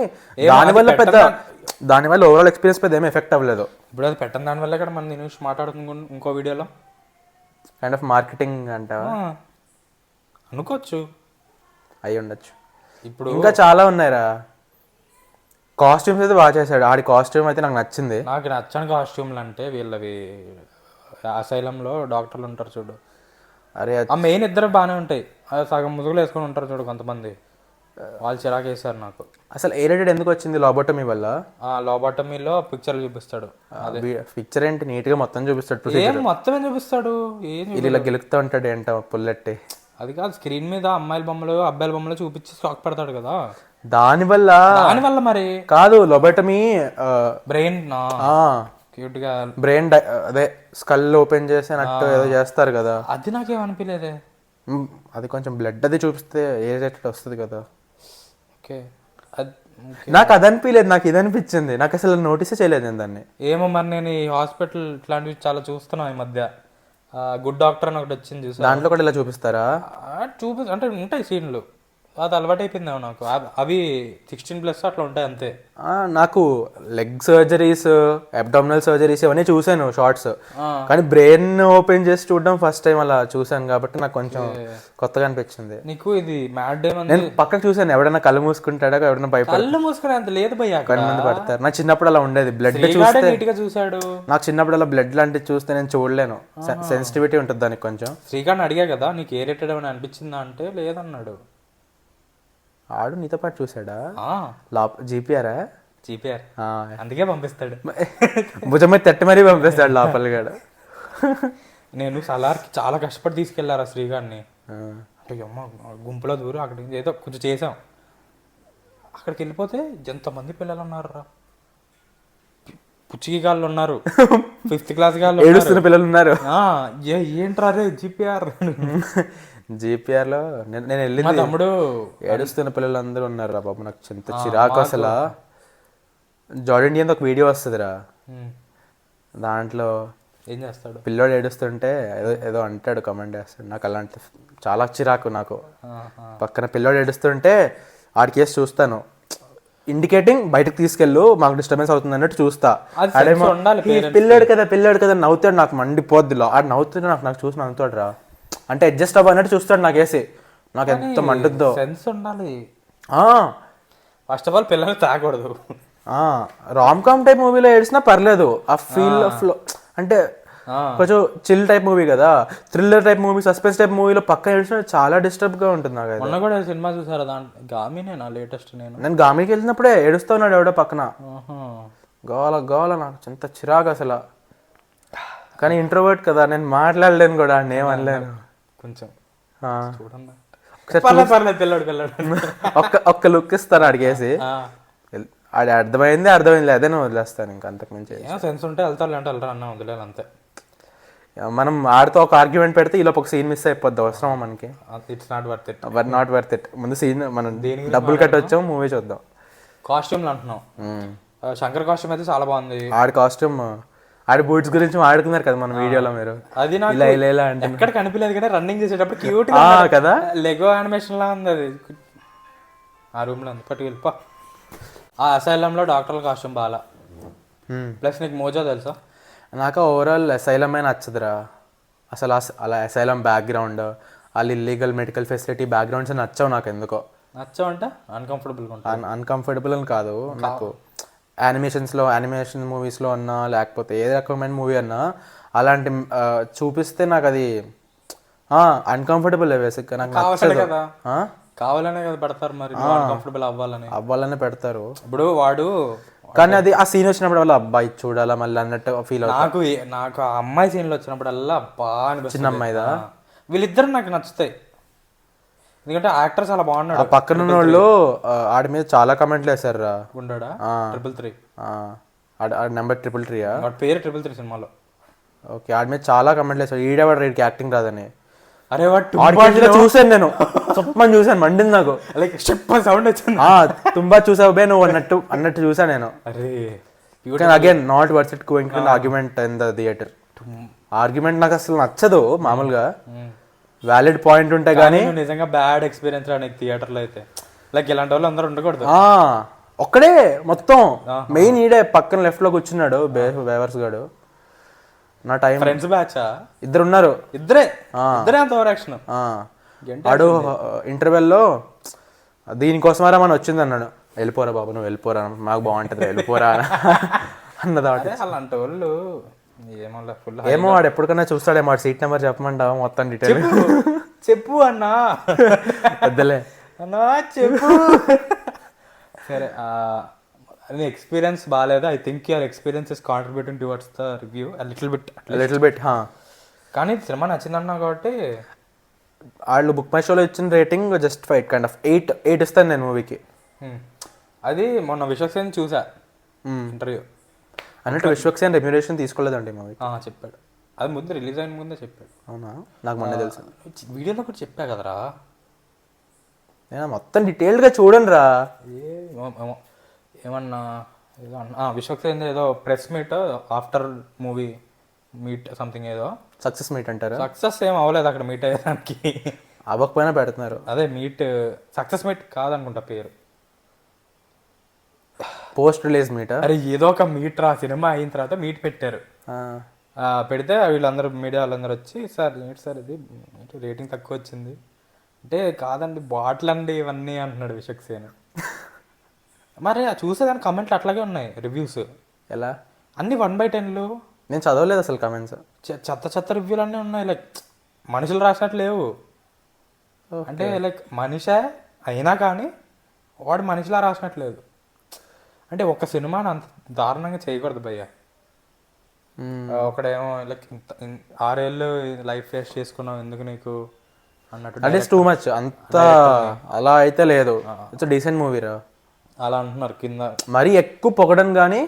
దానివల్ల ఓవరాల్ ఎక్స్పీరియన్స్ పెద్ద ఏమి ఎఫెక్ట్ అవ్వలేదు. ఇప్పుడు అది పెట్టిన దానివల్ల కూడా మనం దీని గురించి మాట్లాడుతున్నా ఇంకో వీడియోలో కైండ్ ఆఫ్ మార్కెటింగ్ అంటావా అనుకోవచ్చు, అయి ఉండొచ్చు. ఇప్పుడు ఇంకా చాలా ఉన్నాయిరా. కాస్ట్యూమ్స్ అయితే బాగా చేశాడు, ఆడి కాస్ట్యూమ్ అయితే నాకు నచ్చింది. నాకు నచ్చని కాస్ట్యూమ్లు అంటే వీళ్ళవి అసైలంలో డాక్టర్లు ఉంటారు చూడు, అరే ఆ మెయిన్ ఇద్దరు బాగానే ఉంటాయి, సగం ముదుగులు వేసుకొని ఉంటారు చూడు కొంతమంది, వాళ్ళు చిరాకు వేస్తారు నాకు. అసలు ఏ రేటెడ్ ఎందుకు వచ్చింది? లోబోటమీ వల్ల. లోబోటమీలో పిక్చర్లు చూపిస్తాడు, పిక్చర్ ఏంటి నీట్ గా మొత్తం చూపిస్తాడు, ఏం మొత్తం ఏం చూపిస్తాడు, ఇలా గెలుపుతూ ఉంటాడు ఏంట పుల్లెట్టి. అది కాదు, స్క్రీన్ మీద అమ్మాయిల బొమ్మలు అబ్బాయిల బొమ్మలు చూపించి స్టాక్ పెడతాడు కదా, దానివల్ల మరి కాదు. లోబోటమీ బ్రెయిన్ క్యూట్ గా బ్రెయిన్ అదే స్కల్ ఓపెన్ చేసినట్టు ఏదో చేస్తారు కదా, అది నాకేమనిపించలేదే. అది కొంచెం బ్లడ్ అది చూపిస్తే ఏ రేటెడ్ వస్తుంది కదా. ఓకే నాకు అది అనిపించలేదు, నాకు ఇది అనిపించింది. నాకు అసలు నోటీసే చేయలేదు నేను దాన్ని. ఏమో మరి నేను ఈ హాస్పిటల్ ఇట్లాంటివి చాలా చూస్తున్నాను ఈ మధ్య. గుడ్ డాక్టర్ అని ఒకటి వచ్చింది చూసా, దాంట్లో కూడా ఇలా చూపిస్తారా? అంటే ఉంటాయి సీన్లు, అది అలవాటు అయిపోయిందేమో నాకు. అవి 16+ అట్లా ఉంటాయి అంతే. నాకు లెగ్ సర్జరీస్, అబ్డామినల్ సర్జరీస్ ఇవన్నీ చూసాను షార్ట్స్, కానీ బ్రెయిన్ ఓపెన్ చేసి చూడడం ఫస్ట్ టైం అలా చూసాను కాబట్టి నాకు కొంచెం కొత్తగా అనిపించింది. నీకు ఇది మ్యాడ్ డే నేను పక్కకు చూసాను, ఎవడైనా కళ్ళు మూసుకుంటాడా, ఎవడైనా భయపడ, కళ్ళు మూసుకునే అంత లేదు భయ్యా, కొంతమంది పడతారు. నాకు చిన్నప్పుడు అలా ఉండేది, బ్లడ్ చూస్తే చూసాడు. నాకు చిన్నప్పుడు అలా బ్లడ్ లాంటివి చూస్తే నేను చూడలేను, సెన్సిటివిటీ ఉంటుంది దానికి కొంచెం. శ్రీకాంత్ అడిగా కదా నీకు ఏ రేటెడ్ అని అనిపించిందా అంటే లేదన్నాడు. ఆడు నీతో పాటు చూసాడా? జీపీఆరా? జీపీఆర్ అందుకే పంపిస్తాడు, భుజం మీద తట్టి మరీ పంపిస్తాడు లోపలిగాడు. నేను సలార్కి చాలా కష్టపడి తీసుకెళ్లారా శ్రీగాడిని, అమ్మ గుంపులో దూరం అక్కడికి ఏదో కొంచెం చేసాం. అక్కడికి వెళ్ళిపోతే ఎంతమంది పిల్లలు ఉన్నారా, పుచ్చికి గాళ్ళు ఉన్నారు, 5th class గాళ్ళు, ఏడుస్తున్న పిల్లలు ఉన్నారు. ఏంట్రా రే జీపీఆర్. జీపీఆర్ లో నేను వెళ్ళింది, తమ్ముడు ఏడుస్తున్న పిల్లలందరూ ఉన్నారు రా బాబు. నాకు ఎంత చిరాకు అసలు. జార్డ్ ఇండియన్ ఒక వీడియో వస్తుందిరా, దాంట్లో ఏం చేస్తాడు? పిల్లోడు ఏడుస్తుంటే ఏదో ఏదో అంటాడు, కమెంట్ చేస్తాడు. నాకు అలాంటి చాలా చిరాకు నాకు. ఆహా. పక్కన పిల్లోడు ఏడుస్తుంటే ఆడి కేసు చూస్తాను, ఇండికేటింగ్ బయటకు తీసుకెళ్ళు, మాకు డిస్టర్బెన్స్ అవుతుంది అన్నట్టు చూస్తా. అది ఆడేమో sense ఉండాలి "ఈ పిల్లోడు కదా పిల్లోడు కదా" నవ్వుతాడు, నాకు మండిపోద్దిలో. ఆడు నవ్వుతాడు, నాకు చూసి నవ్వుతాడు రా, అంటే అడ్జస్ట్ అవ్వన్నట్టు చూస్తాడు నాకేసి. నాకు ఎంత మండుద్దో. సెన్స్ ఉండాలి. ఆ, ఫస్ట్ ఆఫ్ ఆల్ పిల్లల్ని తాగకూడదు. రామ్ కామ్ టైప్ మూవీలో ఏడ్చినా పర్లేదు, ఆ ఫీల్ ఫ్లో అంటే కొంచెం చిల్ టైప్ మూవీ కదా. Thriller type movie, suspense type మూవీలో పక్క ఏడ్చిన చాలా డిస్టర్బ్ గా ఉంటుంది నాకు. మొన్న కూడా సినిమా చూసారా దాంట్లో? గామినే నా లేటెస్ట్. నేను గామికి వెళ్ళినప్పుడే ఏడుస్తా ఉన్నాడు ఎవడో పక్కన. ఆహా. గోల గోల, నాకు ఎంత చిరాకు అసలు. కానీ ఇంట్రోవర్ట్ కదా, నేను మాట్లాడలేను కూడా, ఏమనలేను. కొంచెం చూడండి. ఒకసారి పర్లేదు పిల్లడు ఒక్క లుక్ ఇస్తాను అడిగేసి, అది అర్థమైంది అదే నేను వదిలేస్తాను, ఇంకా అంతకుమించి. సెన్స్ ఉంటే వెళ్తారు, అంటే వెళ్తారు అన్న, వదిలేదు అంతే. మనం ఆడితో ఒక ఆర్గ్యుమెంట్ పెడితే ఈలోపు ఒక సీన్ మిస్ అయిపోద్ది, అవసరమా మనకి? It's not worth it. Not worth it. ముందు సీన్ మనం డబ్బులు కట్టి వచ్చాము, మూవీ చూద్దాం. కాస్ట్యూమ్లు అంటున్నాం. శంకర్ కాస్ట్యూమ్ అయితే చాలా బాగుంది. ఆడి కాస్ట్యూమ్, ఆడి బూట్స్ గురించి ఆడుకున్నారు కదా మన వీడియోలో మీరు. అది నాకు ఇలా అంటే ఎక్కడ కనిపించలేదు, కానీ రన్నింగ్ చేసేటప్పుడు క్యూట్ కదా, లెగో యానిమేషన్ లా ఉంది అది. ఆ రూమ్ లో ఉంది, పట్టు వెళ్ళిపో. ఆ అసైలంలో డాక్టర్ల కాస్ట్యూమ్ బాగా. ప్లస్ నీకు మోజా తెలుసా? నాకు ఓవరాల్ అసైలమే నచ్చదురా అసలు. అలా అసైలం బ్యాక్గ్రౌండ్, వాళ్ళు ఇల్లీగల్ మెడికల్ ఫెసిలిటీ బ్యాక్గ్రౌండ్స్ నచ్చవు నాకు ఎందుకో. నచ్చవు అంటే అన్కంఫర్టబుల్ అన్కంఫర్టబుల్ అని కాదు, నాకు యానిమేషన్ మూవీస్లో అన్నా లేకపోతే ఏ రకమైన మూవీ అన్నా అలాంటి చూపిస్తే నాకు అది అన్కంఫర్టబుల్ బేసిక్గా. నాకు నచ్చదు. కావాలనే కదా పెడతారు, మరి అన్కంఫర్టబుల్ అవ్వాలనే పెడతారు. ఇప్పుడు వాడు, కానీ అది ఆ సీన్ వచ్చినప్పుడు వల్ల అబ్బాయి చూడాలా మళ్ళీ అన్నట్టు ఫీల్ అవుతుంది. నాకు ఆ అమ్మాయి సీన్లు వచ్చినప్పుడల్లా అబ్బా అనిపిస్తుంది. చిన్న అమ్మాయిదా? వీళ్ళిద్దరు నాకు నచ్చుతాయి, ఎందుకంటే యాక్టర్ చాలా బాగున్నాడు. పక్కన వాళ్ళు ఆడి మీద చాలా కమెంట్లు వేసారు రా. గుండాడా 333 నెంబర్ 333 వాడి పేరు 333 సినిమాలో. ఓకే, ఆడి మీద చాలా కమెంట్లు వేసారు, ఈడేవాడు రేడికి యాక్టింగ్ రాదని. అరే వాడు చూసాను నేను, చెప్పమని చూసాను, మండింది నాకు. లైక్ సౌండ్ వచ్చింది. తుంబా చూసావు బే నువ్వు అన్నట్టు చూసాను నేను. అరే again not worth it going to argument in the theatre. Argument నాకు అసలు నచ్చదు మామూలుగా, వ్యాలిడ్ పాయింట్ ఉంటే గానీ. నిజంగా బ్యాడ్ ఎక్స్పీరియన్స్ రా నీకు థియేటర్లో అయితే. లైక్ ఇలాంటి వాళ్ళు అందరూ ఉండకూడదు. ఒక్కడే మొత్తం మెయిన్ ఈడే పక్కన లెఫ్ట్ లో కూర్చున్నాడు బేవర్స్ గాడు. నా టైం ఫ్రెండ్స్ బ్యాచ్ ఇద్దరు ఉన్నారు, ఇద్దరే అంత ఓవర్ యాక్షన్. వాడు ఇంటర్వెల్లో దీనికోసమారా మనం వచ్చింది అన్నాడు. వెళ్ళిపోరా బాబు నువ్వు వెళ్ళిపోరా, మాకు బాగుంటుంది వెళ్ళిపోరా అన్నది. అలాంటి వాళ్ళు ఏమో వాడు ఎప్పటికైనా చూస్తాడేమో, వాడు సీట్ నెంబర్ చెప్పమంటావా మొత్తం డీటెయిల్? చెప్పు అన్నా, వద్దలే అన్నా చెప్పు. సరే, నీ ఎక్స్పీరియన్స్ బాగాలేదా? I think your experience is contributing towards the review little bit. కానీ సినిమా నచ్చిందన్నా కాబట్టి వాళ్ళు బుక్ మై షోలో ఇచ్చిన రేటింగ్ జస్ట్ 5 కైండ్ ఆఫ్ 8 ఇస్తాను నేను మూవీకి. అది మొన్న విశ్వక్సేన్ చూసా ఇంటర్వ్యూ అన్నట్టు. విశ్వక్సేన్ రెమ్యునరేషన్ తీసుకోలేదండి మూవీ చెప్పాడు. అది ముందు రిలీజ్ అయిన ముందే చెప్పాడు. అవునా? నాకు మొన్న తెలుసు, వీడియోలో కూడా చెప్పా కదరా. నేను మొత్తం డీటెయిల్డ్గా చూడండి రా. ఏమన్నా ఏదో అన్న విశ్వక్సేన్ ఏదో press meet after movie meet something ఏదో సక్సెస్ మీట్ అంటారు. సక్సెస్ ఏం అవ్వలేదు అక్కడ మీట్ అయ్యేదానికి. అవ్వకపోయినా పెడుతున్నారు. అదే మీట్, సక్సెస్ మీట్ కాదనుకుంటా పేరు, పోస్ట్ రిలీజ్ మీట్. అరే ఏదో ఒక మీట్ రా, సినిమా అయిన తర్వాత మీట్ పెట్టారు. పెడితే వీళ్ళందరూ మీడియా వాళ్ళందరూ వచ్చి సార్ ఏంటి సార్ ఇది రేటింగ్ తక్కువ వచ్చింది అంటే, కాదండి బాటిల్ అండి ఇవన్నీ అంటున్నాడు విశ్వక్సేన్. మరి చూసేదాని కమెంట్లు అట్లాగే ఉన్నాయి, రివ్యూస్ ఎలా అన్ని 1/10. నేను చదవలేదు అసలు కమెంట్స్, చెత్త రివ్యూలు అన్నీ ఉన్నాయి. లైక్ మనుషులు రాసినట్లు లేవు, అంటే లైక్ మనిషే అయినా కానీ వాడు మనిషిలా రాసినట్లేదు. అంటే ఒక సినిమాని అంత దారుణంగా చేయకూడదు భయ్య. ఒకడేమో లైక్ 6 ఏళ్ళు లైఫ్ ఫేస్ చేసుకున్నావు ఎందుకు నీకు అన్నట్టు. That is too much. అంత అలా అయితే లేదు, ఇట్స్ డీసెంట్ మూవీ రా అలా అంటున్నారు కింద. మరీ ఎక్కువ పొగడం కానీ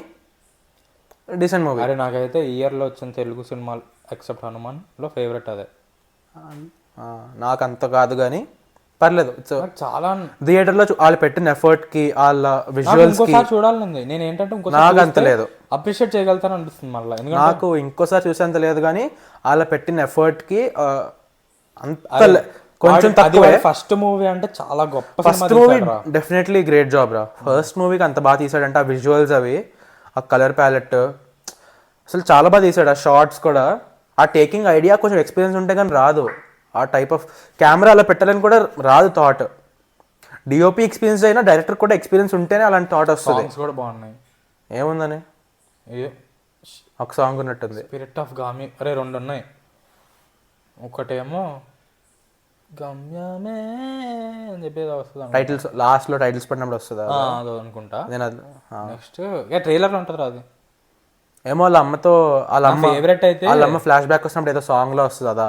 డీసెంట్ మూవీ. అరే నాకైతే ఇయర్లో వచ్చిన తెలుగు సినిమాలు ఎక్సెప్ట్ హనుమాన్లో ఫేవరెట్ అదే. నాకు అంత కాదు కానీ పర్లేదు. సో నాకు చాలా థియేటర్లో వాళ్ళు పెట్టిన ఎఫర్ట్కి వాళ్ళ విజువల్స్కి ఇంకోసారి చూడాలనుంది. నేను ఏంటంటే నాకు అంత లేదు, అప్రిషియేట్ చేయగలుగుతాను అనిపిస్తుంది మళ్ళీ. ఎందుకంటే నాకు ఇంకోసారి చూసేంత లేదు, కానీ వాళ్ళ పెట్టిన ఎఫర్ట్కి అంత కొంచెం తక్కువే. ఫస్ట్ మూవీ అంటే చాలా గొప్ప first movie definitely great job రా. ఫస్ట్ మూవీకి అంత బాగా తీసాడంటే ఆ విజువల్స్ అవి, ఆ కలర్ ప్యాలెట్ అసలు చాలా బాగా తీసాడు. ఆ షార్ట్స్ కూడా, ఆ టేకింగ్ ఐడియా కొంచెం ఎక్స్పీరియన్స్ ఉంటే కానీ రాదు. ఆ టైప్ ఆఫ్ కెమెరా అలా పెట్టాలని కూడా రాదు థాట్. డిఓపి ఎక్స్పీరియన్స్ అయినా డైరెక్టర్ కూడా ఎక్స్పీరియన్స్ ఉంటేనే అలాంటి థాట్ వస్తుంది. సాంగ్స్ కూడా బాగున్నాయి. ఏముందని ఒక సాంగ్ ఉన్నట్టుంది, స్పిరిట్ ఆఫ్ గామి. అరే 2 ఉన్నాయి. ఒకటేమో గమ్యమే అని చెప్పేది వస్తుంది, టైటిల్స్ లాస్ట్లో టైటిల్స్ పడినప్పుడు వస్తుందా అదో అనుకుంటా. నేను నెక్స్ట్ ట్రైలర్లో ఉంటుంది అది. ఏమో వాళ్ళ అమ్మతో వాళ్ళ అమ్మ ఫేవరెట్ అయితే వాళ్ళ అమ్మ ఫ్లాష్ బ్యాక్ వస్తున్నప్పుడు ఏదో సాంగ్ లో వస్తుంది అదా.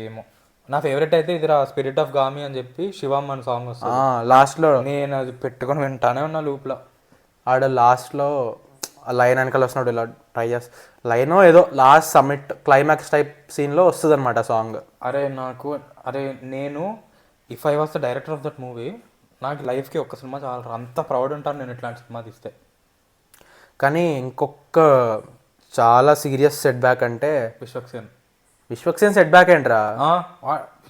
ఏమో నా ఫేవరెట్ అయితే ఇది స్పిరిట్ ఆఫ్ గామి అని చెప్పి శివం అని సాంగ్ వస్తుంది లాస్ట్ లో. నేను అది పెట్టుకొని వింటానే ఉన్నా లూప్లో. ఆడ లాస్ట్ లో లైన్ వెనకాల వస్తున్నాడు ఇలా ట్రై చేస్తా, లైన్ ఏదో last summit climax type scene లో వస్తుంది అనమాట సాంగ్. అరే నేను if I was the director of that movie, నాకు లైఫ్కి ఒక్క సినిమా చాలా అంత ప్రౌడ్ ఉంటాను నేను ఇట్లాంటి సినిమా తీస్తే. కానీ ఇంకొక చాలా సీరియస్ సెట్ బ్యాక్ అంటే విశ్వక్సేన్ సెట్ బ్యాక్ ఏంట్రా.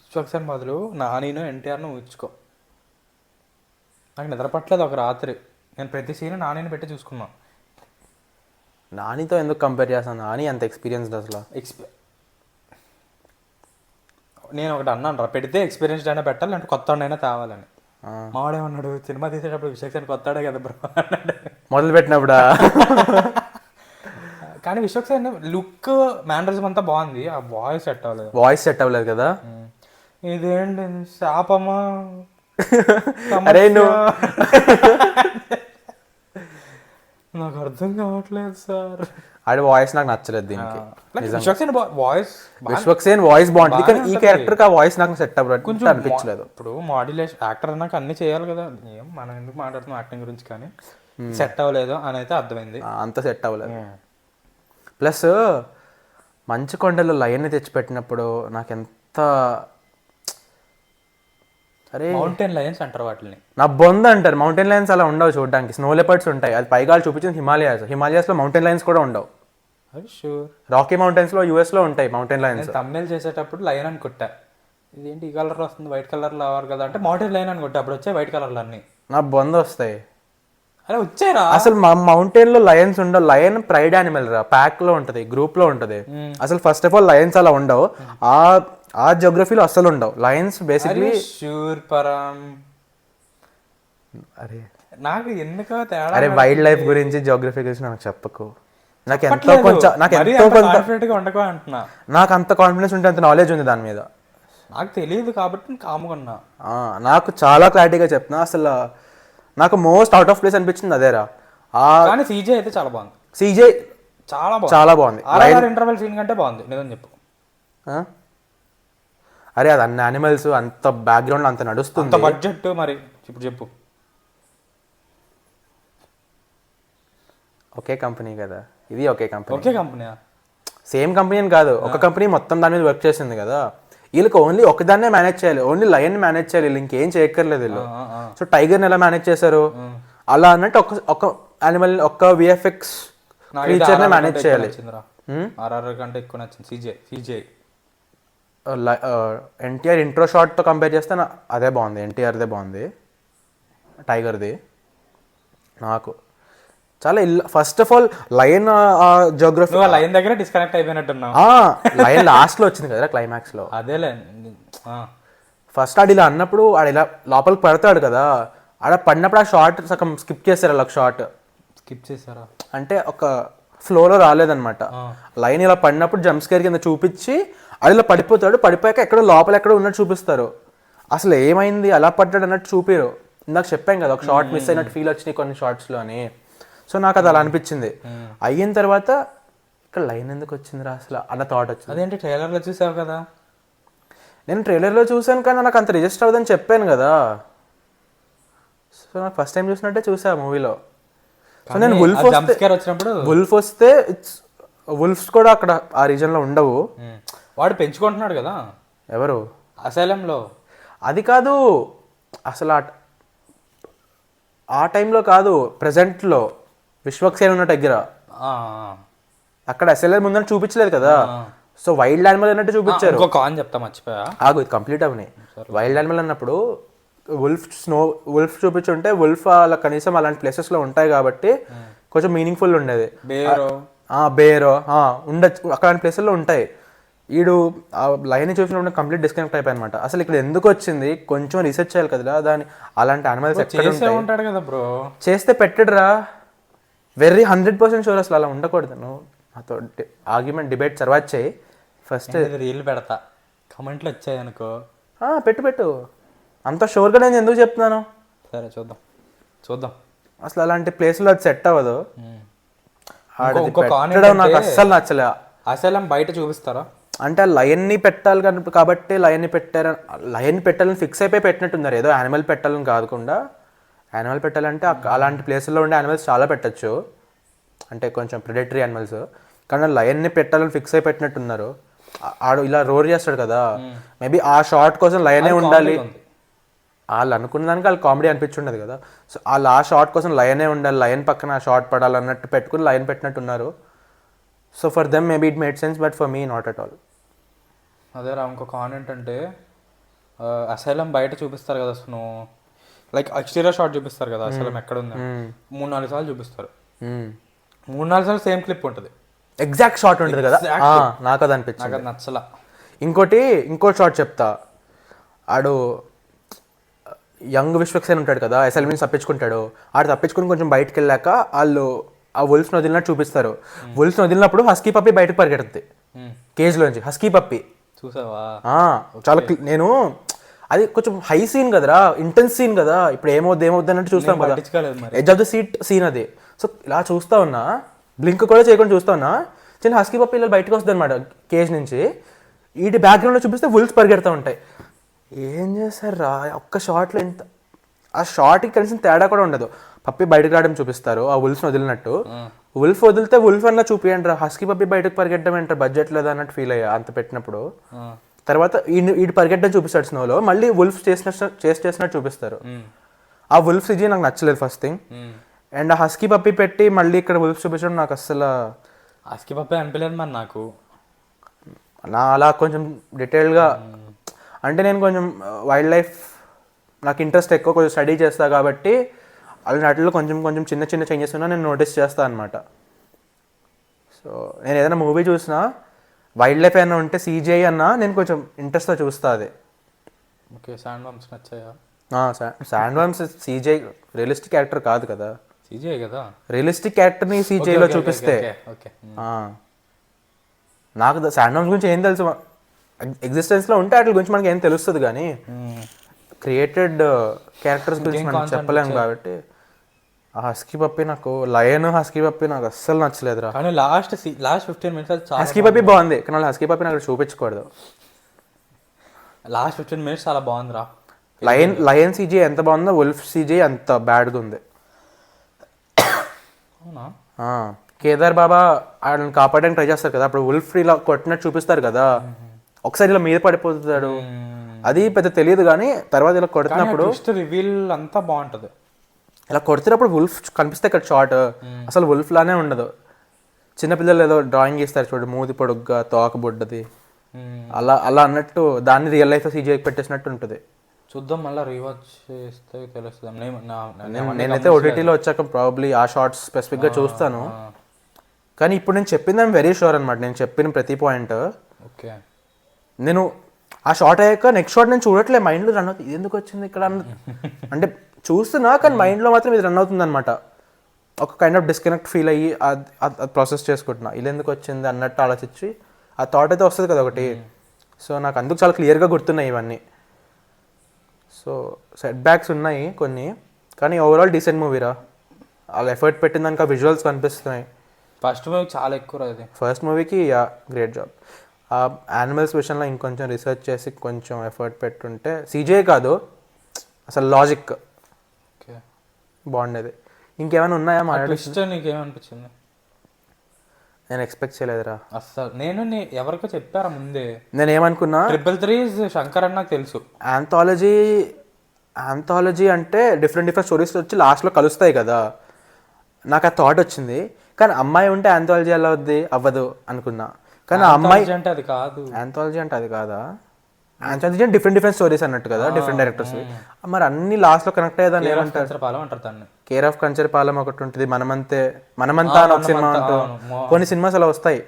విశ్వక్సేన్ బదులు నానిను ఎన్టీఆర్ను ఊహించుకో. నాకు నిద్ర పట్టలేదు ఒక రాత్రి. నేను ప్రతి సీన్ నానిని పెట్టి చూసుకున్నా. నానితో ఎందుకు కంపేర్ చేస్తాను, నాని అంత ఎక్స్పీరియన్స్డ్ అసలు. నేను ఒకటి అన్నాను రా, పెడితే ఎక్స్పీరియన్స్డ్ అయినా పెట్టాలి అంటే కొత్త అయినా తేవాలని. మావాడేమన్నాడు, సినిమా తీసేటప్పుడు విశ్వక్సేన్ కొత్తాడే కదా బ్రో అన్నాడు మొదలు పెట్టినప్పుడా. కానీ విశ్వక్సేన్ లుక్ మేనరిజం అంతా బాగుంది, ఆ వాయిస్ సెట్ అవ్వలేదు కదా. ఇదేంటి శాపమా అరే నువ్వు నాకు అర్థం కావట్లేదు సార్. ఆడి వాయిస్ నాకు నచ్చలేదు దీనికి. విశ్వక్సేన్ వాయిస్ బాగుంటుంది కానీ ఈ క్యారెక్టర్ ఆ వాయిస్ నాకు సెట్ అవ్వదు కొంచెం అనిపించలేదు. ఇప్పుడు మాడ్యులేషన్ యాక్టర్ అన్నాక అన్ని చేయాలి కదా, ఏం మనం ఎందుకు మాట్లాడుతున్నాం యాక్టింగ్ గురించి, కానీ సెట్ అవ్వలేదు అని అయితే అర్థమైంది. అంత సెట్ అవ్వలేదు. ప్లస్ మంచు కొండలో లయన్ని తెచ్చిపెట్టినప్పుడు నాకు ఎంత అరే మౌంటైన్ లయన్స్ అంటారు వాటిని, నా బొంద అంటారు. మౌంటైన్ లయన్స్ అలా ఉండవు చూడడానికి, స్నో లెపర్డ్స్ ఉంటాయి. అది పైగా చూపించింది హిమాలయాస్ లో మౌంటైన్ లయన్స్ కూడా ఉండవు. రాకీ మౌంటైన్స్ లో యుఎస్ లో ఉంటాయి మౌంటైన్ లయన్స్. తమిళ్ చేసేటప్పుడు లయన్ అని కొట్టా, ఇదేంటి ఈ కలర్ వస్తుంది వైట్ కలర్ లో అవ్వరు కదా అంటే మౌంటైన్ లయన్ అని కొట్టా, అప్పుడు వచ్చాయి వైట్ కలర్లు అన్ని. నా బొంద వస్తాయి. అరే వచ్చారా అసలు మా మౌంటైన్ లో లయన్స్ ఉండవు. లయన్ ప్రైడ్ యానిమల్ రా, ప్యాక్ లో ఉంటది, గ్రూప్ లో ఉంటది. అసలు ఫస్ట్ ఆఫ్ ఆల్ లయన్స్ అలా ఉండవు, ఆ జియోగ్రఫీలో అసలు ఉండవు లయన్స్ బేసిక్లీ. అరే నాకు ఎందుకో తేడా. అరే వైల్డ్ లైఫ్ గురించి జియోగ్రఫీ గురించి నాకు చెప్పకు. నాకు ఎంతో కొంచెం నాకు అంత కాన్ఫిడెన్స్ ఉంటే అంత నాలెడ్జ్ ఉంది దాని మీద. నాకు తెలియదు కాబట్టి కాముకున్నా. నాకు చాలా క్లారిటీగా చెప్తున్నా. అసలు నాకు మోస్ట్ అవుట్ ఆఫ్ ప్లేస్ అనిపించింది అదేరా. కానీ సీజే అయితే చాలా బాగుంది. సీజే చాలా బాగుంది. ఇంటర్వెల్ సీన్ కంటే బాగుంది నిజం చెప్పు. అరే అది అన్ని యానిమల్స్ అంత బ్యాక్గ్రౌండ్ అంత నడుస్తుంది. బడ్జెట్ మరి ఇప్పుడు చెప్పు. ఒకే కంపెనీ కదా ఇది, ఒకే కంపెనీ సేమ్ కంపెనీ అని కాదు, ఒక కంపెనీ మొత్తం దాని మీద వర్క్ చేసింది కదా. వీళ్ళకి ఓన్లీ ఒకదాన్నే మేనేజ్ చేయాలి, ఓన్లీ లయన్ మేనేజ్ చేయాలి, వీళ్ళు ఇంకేం చేయక్కర్లేదు వీళ్ళు. సో టైగర్ని ఎలా మేనేజ్ చేశారు అలా అన్నట్టు ఒక యానిమల్ ఒక్క విఎఫ్ఎక్స్ క్రీచర్ని మేనేజ్ చేయాలి. కంటే ఎక్కువ నచ్చింది సీజే. ఎన్టీఆర్ ఇంట్రో షాట్తో కంపేర్ చేస్తే అదే బాగుంది, ఎన్టీఆర్దే బాగుంది టైగర్ది. నాకు చాలా first of all lion Geography lion దగ్గర డిస్కనెక్ట్ అయిపోయినట్టున్నా. లయన్ లాస్ట్ లో వచ్చింది కదా క్లైమాక్స్ లో. అదేలే ఫస్ట్ ఆడు ఇలా అన్నప్పుడు ఆడ ఇలా లోపలికి పడతాడు కదా, ఆడ పడినప్పుడు ఆ షార్ట్ సగం స్కిప్ చేశారు. అలా షార్ట్ స్కిప్ చేశారా అంటే ఒక ఫ్లోలో రాలేదన్నమాట. లైన్ ఇలా పడినప్పుడు జంప్ స్కేర్ కింద చూపించి అది ఇలా పడిపోతాడు, పడిపోయాక ఎక్కడో లోపల ఎక్కడో ఉన్నట్టు చూపిస్తారు. అసలు ఏమైంది అలా పడ్డాడు అన్నట్టు చూపిరు. ఇందాక చెప్పాం కదా ఒక షార్ట్ మిస్ అయినట్టు ఫీల్ వచ్చినాయి కొన్ని షార్ట్స్లో అని. సో నాకు అది అలా అనిపించింది. అయిన తర్వాత ఇక్కడ లైన్ ఎందుకు వచ్చిందిరా అసలు అన్న థాట్ వచ్చింది. అదేంటి ట్రైలర్లో చూసావు కదా. నేను ట్రైలర్లో చూసాను కానీ నాకు అంత రిజిస్టర్ అవ్వదని చెప్పాను కదా. సో నాకు ఫస్ట్ టైం చూసినట్టే చూసా మూవీలో. సో నేను వుల్ఫ్ వస్తే వుల్ఫ్స్ కూడా అక్కడ ఆ రీజన్లో ఉండవు. వాడు పెంచుకుంటున్నాడు కదా. ఎవరు అసైలంలో అది కాదు అసలు ఆ టైంలో కాదు, ప్రజెంట్లో విశ్వక్సేన్ ఉన్న దగ్గర ఆ, అక్కడ ఎస్ఎల్ఆర్ ముందని చూపించలేదు కదా, సో వైల్డ్ యానిమల్ అన్నట్టు చూపించారు. ఇంకో కాన్ చెప్తా మర్చిపోయా. ఆగు ఇది కంప్లీట్ అవని. వైల్డ్ యానిమల్ అన్నప్పుడు వుల్ఫ్ చూపించుంటే వుల్ఫ్ అలా కనీసం అలాంటి ప్లేసెస్లో ఉంటాయి కాబట్టి కొంచెం మీనింగ్ఫుల్ ఉండేది. బేరో ఉండొచ్చు, అలాంటి ప్లేసెస్లో ఉంటాయి. వీడు ఆ లైన్ చూసినప్పుడు కంప్లీట్ డిస్కనెక్ట్ అయిపోయి అనమాట. అసలు ఇక్కడ ఎందుకు వచ్చింది కొంచెం రీసెర్చ్ చేయాలి కదా దాని, అలాంటి యానిమల్స్ ఎక్కడ ఉంటాడు కదా బ్రో, చేస్తే పెట్టడురా. 100% షూర్ అసలు అలా ఉండకూడదు. నువ్వు నాతో ఆర్గ్యుమెంట్ డిబేట్ తర్వాత చేయి ఫస్ట్. రీల్ పెడతా, కమెంట్లు వచ్చాయి అనుకో. పెట్టు అంత షూర్గా నేను ఎందుకు చెప్తున్నాను. సరే చూద్దాం. అసలు అలాంటి ప్లేస్లో అది సెట్ అవ్వదు. నాకు అస్సలు నచ్చలే. అసలు బయట చూపిస్తారా అంటే ఆ లయన్ని పెట్టాలి కాబట్టి లయన్ని పెట్టాలని ఫిక్స్ అయిపోయి పెట్టినట్టున్నారు. ఏదో యానిమల్ పెట్టాలని కాకుండా, యానిమల్ పెట్టాలంటే అలాంటి ప్లేసుల్లో ఉండే యానిమల్స్ చాలా పెట్టచ్చు, అంటే కొంచెం ప్రెడేటరీ యానిమల్స్. కానీ లయన్ని పెట్టాలని ఫిక్స్ అయి పెట్టినట్టున్నారు. ఆడు ఇలా రోర్ చేస్తాడు కదా, మేబీ ఆ షార్ట్ కోసం లయనే ఉండాలి. వాళ్ళు అనుకున్న దానికి వాళ్ళు కామెడీ అనిపించుండదు కదా. సో వాళ్ళు ఆ షార్ట్ కోసం లయనే ఉండాలి, లయన్ పక్కన షార్ట్ పడాలన్నట్టు పెట్టుకుని లయన్ పెట్టినట్టున్నారు. So for them maybe it made sense, but for me not at all. అదే రా, ఇంకో కామెంట్ అంటే అసైలం బయట చూపిస్తారు కదా, అసలు లైక్ ఎక్స్టీరియర్ షాట్ చూపిస్తారు కదా, అసైలం ఎక్కడ ఉంది 3-4 సార్లు చూపిస్తారు. 3-4 సార్లు సేమ్ క్లిప్ ఉంటుంది, ఎగ్జాక్ట్ షాట్ ఉంటుంది కదా. నాకు అది అనిపించింది, నాకు అది నచ్చలా. ఇంకో షాట్ చెప్తా. ఆడు యంగ్ విశ్వక్సేన్ ఉంటాడు కదా, ఎస్ఎల్ నుంచి తప్పించుకుంటాడు. ఆడు తప్పించుకుని కొంచెం బయటకు వెళ్ళాక వాళ్ళు ఆ వుల్ఫ్ని వదిలినట్టు చూపిస్తారు. వుల్ఫ్ని వదిలినప్పుడు హస్కీ పప్పి బయటకు పరిగెడుతుంది కేజ్లోంచి. హస్కీ పప్పి చూసావా? చాలా నేను అది కొంచెం హై సీన్ కదరా, ఇంటెన్స్ సీన్ కదా. ఇప్పుడు ఏమవుద్ది అన్నట్టు చూస్తాం కదా, edge of the seat scene అది. సో ఇలా చూస్తా ఉన్నా, బ్లింక్ కూడా చేయకుండా చూస్తా ఉన్నా, చిన్న హస్కీ పప్పి ఇలా బయటకు వస్తుంది అనమాట కేజ్ నుంచి. వీటి బ్యాక్గ్రౌండ్లో చూపిస్తే వుల్ఫ్స్ పరిగెడుతూ ఉంటాయి. ఏం చేస్తారు రా ఒక్క షాట్లో, ఎంత ఆ షార్ట్కి కనీసం తేడా కూడా ఉండదు. పప్పి బయటకు రావడం చూపిస్తారు ఆ వుల్ఫ్ని వదిలినట్టు. వుల్ఫ్ వదిలితే వుల్ఫ్ అన్న చూపియండి రా, హస్కీ పప్పి బయటకు పరిగెట్టడం ఏంటారు, బడ్జెట్ లేదా అన్నట్టు ఫీల్ అయ్యా అంత పెట్టినప్పుడు. తర్వాత వీడి పరిగెట్టడం చూపిస్తాడు స్నోలో, మళ్ళీ వుల్ఫ్ చేసినట్టు చూపిస్తారు. ఆ వుల్ఫ్ సిజీ నాకు నచ్చలేదు ఫస్ట్ థింగ్. అండ్ ఆ హస్కీ పప్పి పెట్టి మళ్ళీ ఇక్కడ వుల్ఫ్ చూపించడం నాకు అస్సలు హస్కీ పప్పి అనిపించలేదు మరి నాకు. అలా కొంచెం డీటెయిల్గా, అంటే నేను కొంచెం వైల్డ్ లైఫ్ నాకు ఇంట్రెస్ట్ ఎక్కువ, కొంచెం స్టడీ చేస్తా కాబట్టి వాటిలో కొంచెం చిన్న చేంజెస్ ఉన్నా నేను నోటీస్ చేస్తాను అనమాట. సో నేను ఏదైనా మూవీ చూసినా వైల్డ్ లైఫ్ ఏమైనా ఉంటే సీజీఐ అన్నా నేను కొంచెం ఇంట్రెస్ట్తో చూస్తా. అది ఓకే. శాండ్ వామ్స్ నచ్చాయా? Sand worms CGI realistic character కాదు కదా, సీజీఐ కదా. రియలిస్టిక్ క్యారెక్టర్ని సీజీఐలో చూపిస్తే నాకు శాండ్ వామ్స్ గురించి ఏం తెలుసు, ఎగ్జిస్టెన్స్లో ఉంటే వాటి గురించి మనకి ఏం తెలుస్తుంది, కానీ క్రియేటెడ్ క్యారెక్టర్స్ గురించి మనం చెప్పలేము కాబట్టి. ఆ హస్కీ పప్పి నాకు హస్కీ పప్పి నాకు అస్సలు నచ్చలేదురా. కానీ లాస్ట్ 15 minutes హస్కీ పప్పి బాగుంది, కానీ హస్కీ పప్పి నాకు చూపించకూడదు. లాస్ట్ 15 minutes చాలా బాగుందిరా. లయన్ సీజీ ఎంత బాగుందో వుల్ఫ్ సీజీ అంత బ్యాడ్గా ఉంది. అవునా? కేదార్ బాబా ఆయన కాపాడడానికి ట్రై చేస్తారు కదా, అప్పుడు వుల్ఫ్ ఇలా కొట్టినట్టు చూపిస్తారు కదా, ఒకసారి ఇలా మీద పడిపోతాడు, అది పెద్ద తెలియదు. కానీ తర్వాత ఇలా కొడుతున్నప్పుడు రివీల్ అంతా బాగుంటుంది. ఇలా కొడుతున్నప్పుడు వుల్ఫ్ కనిపిస్తే ఇక్కడ షార్ట్ అసలు వుల్ఫ్ లానే ఉండదు. చిన్నపిల్లలు ఏదో డ్రాయింగ్ ఇస్తారు చూడు, మూది పొడుగ్గా తోక బుడ్డది, అలా అన్నట్టు దాన్ని రియల్ లైఫ్ సీజీఐకి పెట్టేసినట్టు ఉంటుంది. చూద్దాం, మళ్ళీ రీవాచ్ చేస్తే తెలుస్తుంది. నేనైతే ఓటీటీలో వచ్చాక ప్రాబబ్లీ ఆ షార్ట్స్ స్పెసిఫిక్గా చూస్తాను. కానీ ఇప్పుడు నేను చెప్పింది ఐఎమ్ వెరీ షూర్ అనమాట, నేను చెప్పిన ప్రతి పాయింట్. ఓకే. నేను ఆ షార్ట్ అయ్యాక నెక్స్ట్ షార్ట్ నేను చూడట్లే, మైండ్లో రన్ అవుతుంది, ఇది ఎందుకు వచ్చింది ఇక్కడ అంటే చూస్తున్నా, కానీ మైండ్లో మాత్రం ఇది రన్ అవుతుంది అనమాట. ఒక కైండ్ ఆఫ్ డిస్కనెక్ట్ ఫీల్ అయ్యి అది ప్రాసెస్ చేసుకుంటున్నా, ఇది ఎందుకు వచ్చింది అన్నట్టు ఆలోచించి ఆ థాట్ అయితే వస్తుంది కదా ఒకటి. సో నాకు అందుకు చాలా క్లియర్గా గుర్తున్నాయి ఇవన్నీ. సో సెట్ బ్యాక్స్ ఉన్నాయి కొన్ని, కానీ ఓవరాల్ డీసెంట్ మూవీరా. వాళ్ళు ఎఫర్ట్ పెట్టిన దానికి ఆ విజువల్స్ కనిపిస్తున్నాయి. ఫస్ట్ మూవీ చాలా ఎక్కువ అది. ఫస్ట్ మూవీకి గ్రేట్ జాబ్. ఆ యానిమల్స్ విషయంలో ఇంకొంచెం రీసెర్చ్ చేసి కొంచెం ఎఫర్ట్ పెట్టుంటే సీజే కాదు అసలు లాజిక్ బాగుండేది. ఇంకేమైనా ఉన్నాయా మాట్లాడి? నీకేమనిపించింది? నేను ఎక్స్పెక్ట్ చేయలేదురా. అస్సలు నేను ఎవరికో చెప్పారా ముందే, నేను ఏమనుకున్నా, 333 శంకర్ అని నాకు తెలుసు. ఆంథాలజీ అంటే డిఫరెంట్ స్టోరీస్ వచ్చి లాస్ట్లో కలుస్తాయి కదా, నాకు ఆ థాట్ వచ్చింది. కానీ అమ్మాయి ఉంటే ఆంథాలజీ ఎలా అవ్వదు అనుకున్నా. కానీ ఆ అమ్మాయి అంటే అది కాదు, ఆంథాలజీ అంటే అది కాదా? ఆంథాలజీ అంటే డిఫరెంట్ స్టోరీస్ అన్నట్టు కదా, డిఫరెంట్ డైరెక్టర్స్. మరి అన్ని లాస్ట్లో కనెక్ట్ అయ్యేదాన్ని ఏమంటారు? అంటారు దాన్ని. కేర్ ఆఫ్ కంచరపాలెం ఒకటి ఉంటుంది, మనమంతా అని ఒక సినిమా ఉంటుంది. కొన్ని సినిమాస్ అలా వస్తాయి.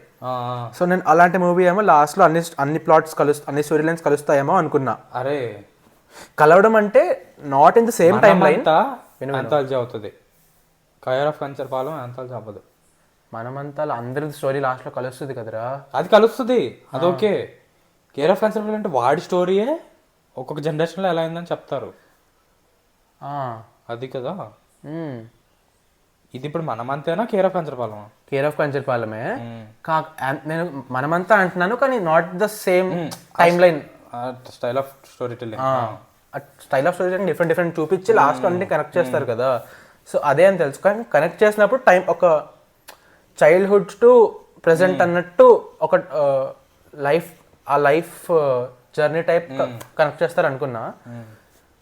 సో నేను అలాంటి మూవీ ఏమో లాస్ట్లో అన్ని ప్లాట్స్ అన్ని స్టోరీ లైన్స్ కలుస్తాయేమో అనుకున్నా. అరే కలవడం అంటే not in the same time line anthology అవుతుంది, కేర్ ఆఫ్ కంచరపాలెం ఆంథాలజీ అవ్వదు. మనమంతా అందరి స్టోరీ లాస్ట్లో కలుస్తుంది కదరా. అది కలుస్తుంది, అది ఓకే. కేర్ ఆఫ్ కంచరపాలెం అంటే వాడి స్టోరీయే ఒక్కొక్క జనరేషన్లో ఎలా అయిందని చెప్తారు, అది కదా. ఇది ఇప్పుడు మనమంతేనా care of Kancharapalem? Care of కంచరపాలెమే. నేను మనమంతా అంటున్నాను, కానీ not the same timeline, style of storytelling. Style of storytelling different చూపించి లాస్ట్ అన్ని కనెక్ట్ చేస్తారు కదా. సో అదే అని తెలుసు, కానీ కనెక్ట్ చేసినప్పుడు టైం ఒక చైల్డ్హుడ్ టు ప్రెసెంట్ అన్నట్టు ఒక లైఫ్ జర్నీ టైప్ కనెక్ట్ చేస్తారు అనుకున్నా.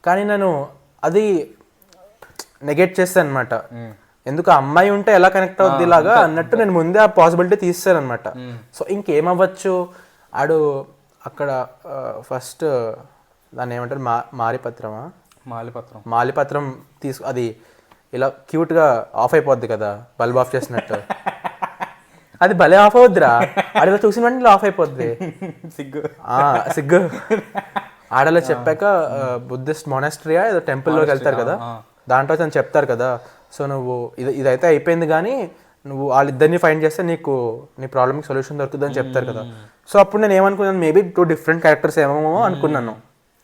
కానీ నేను అది నెగెట్ చేస్తాను అనమాట. ఎందుకు ఆ అమ్మాయి ఉంటే ఎలా కనెక్ట్ అవుద్ది ఇలాగా అన్నట్టు నేను ముందే ఆ పాసిబిలిటీ తీస్తాను అనమాట. సో ఇంకేమవ్వచ్చు, ఆడు అక్కడ ఫస్ట్ దాన్ని ఏమంటారు, మాలిపత్రం అది ఇలా క్యూట్గా ఆఫ్ అయిపోద్ది కదా, బల్బ్ ఆఫ్ చేసినట్టు. అది భలే ఆఫ్ అవుద్దిరా, ఆడలో చూసిన వెంటనే ఆఫ్ అయిపోద్ది. సిగ్గు ఆడలో చెప్పాక బుద్ధిస్ట్ మొనాస్ట్రియా ఏదో టెంపుల్లోకి వెళ్తారు కదా, దాంట్లో తను చెప్తారు కదా, సో నువ్వు ఇదైతే అయిపోయింది కానీ నువ్వు వాళ్ళిద్దరిని ఫైండ్ చేస్తే నీ ప్రాబ్లమ్కి సొల్యూషన్ దొరుకుతుందని చెప్తారు కదా. సో అప్పుడు నేను ఏమనుకున్నాను, మేబీ 2 డిఫరెంట్ క్యారెక్టర్స్ ఏమో అనుకున్నాను.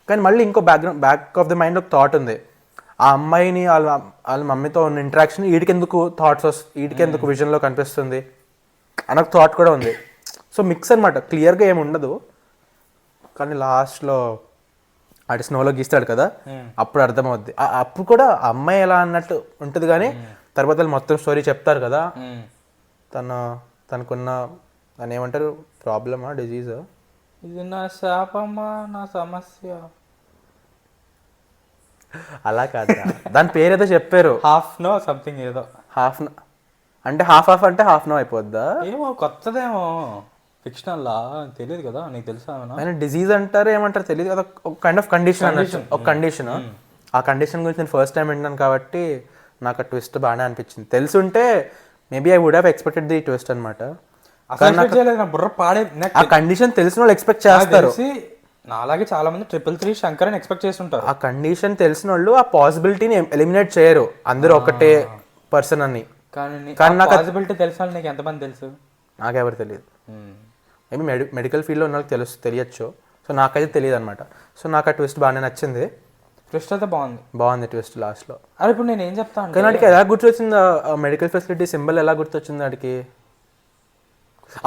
కానీ మళ్ళీ ఇంకో బ్యాక్ ఆఫ్ ద మైండ్ ఒక థాట్ ఉంది, ఆ అమ్మాయిని వాళ్ళ మమ్మీతో ఉన్న ఇంటరాక్షన్ వీటికెందుకు వీటికెందుకు విజన్లో కనిపిస్తుంది అని ఒక థాట్ కూడా ఉంది. సో మిక్స్ అనమాట, క్లియర్గా ఏమి ఉండదు. కానీ లాస్ట్లో అటు స్నోలో గీస్తాడు కదా, అప్పుడు అర్థమవుద్ది. అప్పుడు కూడా అమ్మాయి ఎలా అన్నట్టు ఉంటుంది, కానీ తర్వాత మొత్తం స్టోరీ చెప్తారు కదా. తనకున్న దాన్ని ఏమంటారు, ప్రాబ్లమా డిజీజ్, ఇది నా శాపమా నా సమస్య, అలా కాదు, దాని పేరు ఏదో చెప్పారు, హాఫ్ నో సంథింగ్ ఏదో. అంటే హాఫ్ అంటే హాఫ్ నో అయిపోద్దా ఏమో, కొత్తదేమో, ఫిక్షనల్ లా తెలియదు కదా, నీకు తెలుసా? ఆయన డిజీజ్ అంటారు ఏమంటారు తెలియదు కదా, ఒక కైండ్ ఆఫ్ కండిషన్ అనొచ్చు, ఒక కండిషన్. ఆ కండిషన్ గురించి నేను ఫస్ట్ టైం వింటాను కాబట్టి నాకు ఆ ట్విస్ట్ బాగానే అనిపించింది. తెలుసుంటే maybe I would have expected the twist అనమాట. ఆ కండిషన్ తెలిసిన వాళ్ళు ఎక్స్పెక్ట్ చేస్తారు, అలాగే చాలా మంది 333 శంకర్ అని ఎక్స్పెక్ట్ చేస్తుంటారు. ఆ కండిషన్ తెలిసిన వాళ్ళు ఆ పాసిబిలిటీని ఎలిమినేట్ చేయరు, అందరూ ఒకటే పర్సన్ అని. కానీ నాకు పాసిబిలిటీ తెలిసిన నీకు ఎంతమంది తెలుసు? నాకెవరు తెలియదు. మేబీ మెడికల్ ఫీల్డ్లో ఉన్న వాళ్ళకి తెలియచ్చు, సో నాకైతే తెలియదు అనమాట. సో నాకు ఆ ట్విస్ట్ బాగానే నచ్చింది. ట్విస్ట్ అయితే బాగుంది ట్విస్ట్ లాస్ట్లో. అరే ఇప్పుడు నేను ఏం చెప్తాను, కానీ వాడికి ఎలా గుర్తొచ్చింది ఆ మెడికల్ ఫెసిలిటీ సింబల్, ఎలా గుర్తొచ్చింది వాడికి?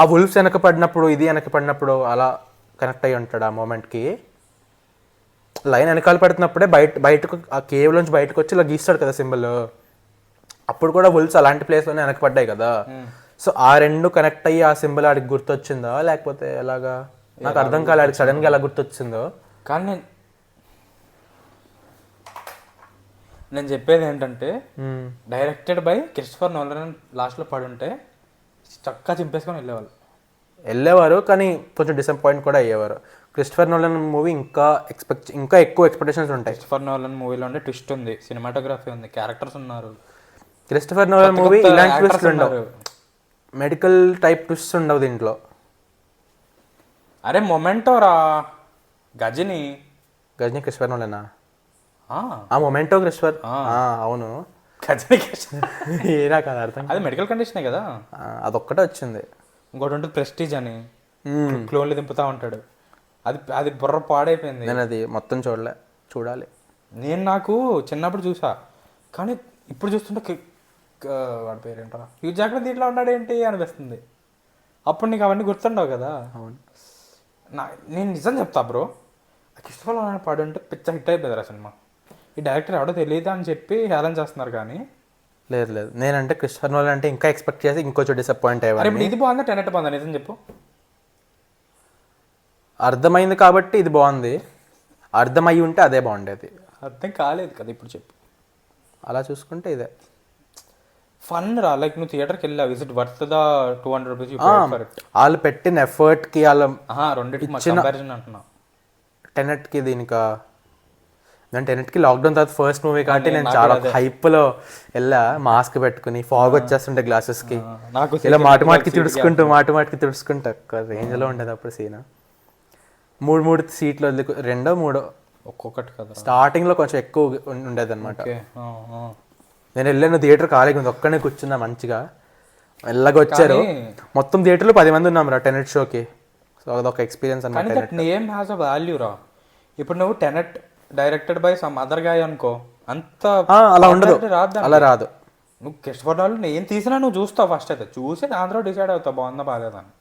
ఆ వుల్ఫ్స్ వెనక పడినప్పుడు అలా కనెక్ట్ అయ్యి ఉంటాడు ఆ మూమెంట్కి. లైన్ వెనకాల పడుతున్నప్పుడే బయటకు ఆ కేవ్లోంచి బయటకు వచ్చి ఇలా గీస్తాడు కదా సింబల్, అప్పుడు కూడా వుల్ఫ్స్ అలాంటి ప్లేస్లోనే వెనక పడ్డాయి కదా. సో ఆ రెండు కనెక్ట్ అయ్యి ఆ సింబల్ ఆడికి గుర్తొచ్చిందా లేకపోతే ఎలాగా నాకు అర్థం కాలే, ఆడికి సడన్గా ఎలా గుర్తొచ్చిందో. కానీ నేను చెప్పేది ఏంటంటే, డైరెక్టెడ్ బై క్రిస్టోఫర్ నోలన్ లాస్ట్లో పడుంటే చక్కగా చింపేసుకొని వెళ్ళేవారు, కానీ కొంచెం డిసప్పాయింట్ కూడా అయ్యేవారు. క్రిస్టోఫర్ నోలన్ మూవీ ఇంకా ఎక్కువ ఎక్స్పెక్టేషన్స్ ఉంటాయి. క్రిస్టోఫర్ నోలన్ మూవీలో ఉండే ట్విస్ట్ ఉంది, సినిమాటోగ్రఫీ ఉంది, క్యారెక్టర్స్ ఉన్నారు. క్రిస్టోఫర్ నోలన్ మూవీ ఇలాంటి ట్విస్ట్ ఉండవు, మెడికల్ టైప్ ట్విస్ట్ ఉండవు దీంట్లో. అరే మొమెంటో రా, గజని క్రిస్టోఫర్ నోలనా? ఆ మొమెంటో క్రిస్టోఫర్, అవును. గజని ఏరా కాదు అర్థం, అది మెడికల్ కండిషనే కదా, అదొక్కటే వచ్చింది. ఇంకోటి ఉంటుంది ప్రెస్టీజ్ అని, క్లోన్లు దింపుతా ఉంటాడు, అది బుర్ర పాడైపోయింది. నేను అది మొత్తం చూడాలి. నాకు చిన్నప్పుడు చూసా, కానీ ఇప్పుడు చూస్తుంటే వాడి పేరేంటరా, హ్యూజ్ జాక్మన్ దీంట్లో ఉన్నాడు ఏంటి అనిపిస్తుంది. అప్పుడు నీకు అవన్నీ గుర్తుండవు కదా. అవును, నేను నిజం చెప్తా బ్రో, క్రిస్టోఫర్ నోలన్ పాడు అంటే పిచ్చ హిట్ అయిపోయింది ఆ సినిమా. ఈ డైరెక్టర్ ఎవడో తెలియదు అని చెప్పి హేళన చేస్తున్నారు, కానీ లేదు లేదు, నేనంటే క్రిస్టోఫర్ నోలన్ అంటే ఇంకా ఎక్స్పెక్ట్ చేసి ఇంకొంచెం డిసప్పాయింట్ అరే అయ్యాను. ఇప్పుడు ఇది బాగుందా టెనెట్ బాగుందా నిజం చెప్పు. అర్థమైంది కాబట్టి ఇది బాగుంది, అర్థమయ్యి ఉంటే అదే బాగుండేది. అర్థం కాలేదు కదా ఇప్పుడు చెప్పు. అలా చూసుకుంటే ఇదే ఫన్ రా, లైక్ నువ్వు థియేటర్కి వెళ్ళావు, is it worth the 200 rupees for it? వాళ్ళు పెట్టిన ఎఫర్ట్కి వాళ్ళ రెండింటికి కంపారిజన్ అంటున్నా. టెనెట్కి దీనికి, నేను టెనెట్కి లాక్డౌన్ తర్వాత ఫస్ట్ మూవీ కాబట్టి నేను చాలా హైప్లో వెళ్ళా, మాస్క్ పెట్టుకుని ఫాగ్ వచ్చేస్తుంటే గ్లాసెస్కి, నాకు ఇలా మాటికి తుడుచుకుంటా ఒక్క రేంజ్లో ఉండేది అప్పుడు సీన్. మూడు సీట్లు వదిలి, రెండో మూడో ఒక్కొక్కటి కదా. స్టార్టింగ్లో కొంచెం ఎక్కువ ఉండేది అనమాట. ఓకే. నేను వెళ్ళాను థియేటర్ ఖాళీగా ఉంది, ఒక్కనే కూర్చున్నా మంచిగా. మెల్లగా వచ్చారు, మొత్తం థియేటర్లో 10 మంది ఉన్నాం రా టెనెట్ షోకి. సో అదొక ఎక్స్పీరియన్స్ కానీ అనమాట. That name has a value రా. ఇప్పుడు నువ్వు Tenet directed by some other guy అనుకో, అంత అలా ఉండదు, అలా రాదు. నువ్వు క్రిస్టోఫర్ నోలన్ ఏం తీసినా నువ్వు చూస్తావు, ఫస్ట్ అయితే చూసి దాంట్లో డిసైడ్ అవుతావు బాగుందా బాగాలేదా అని.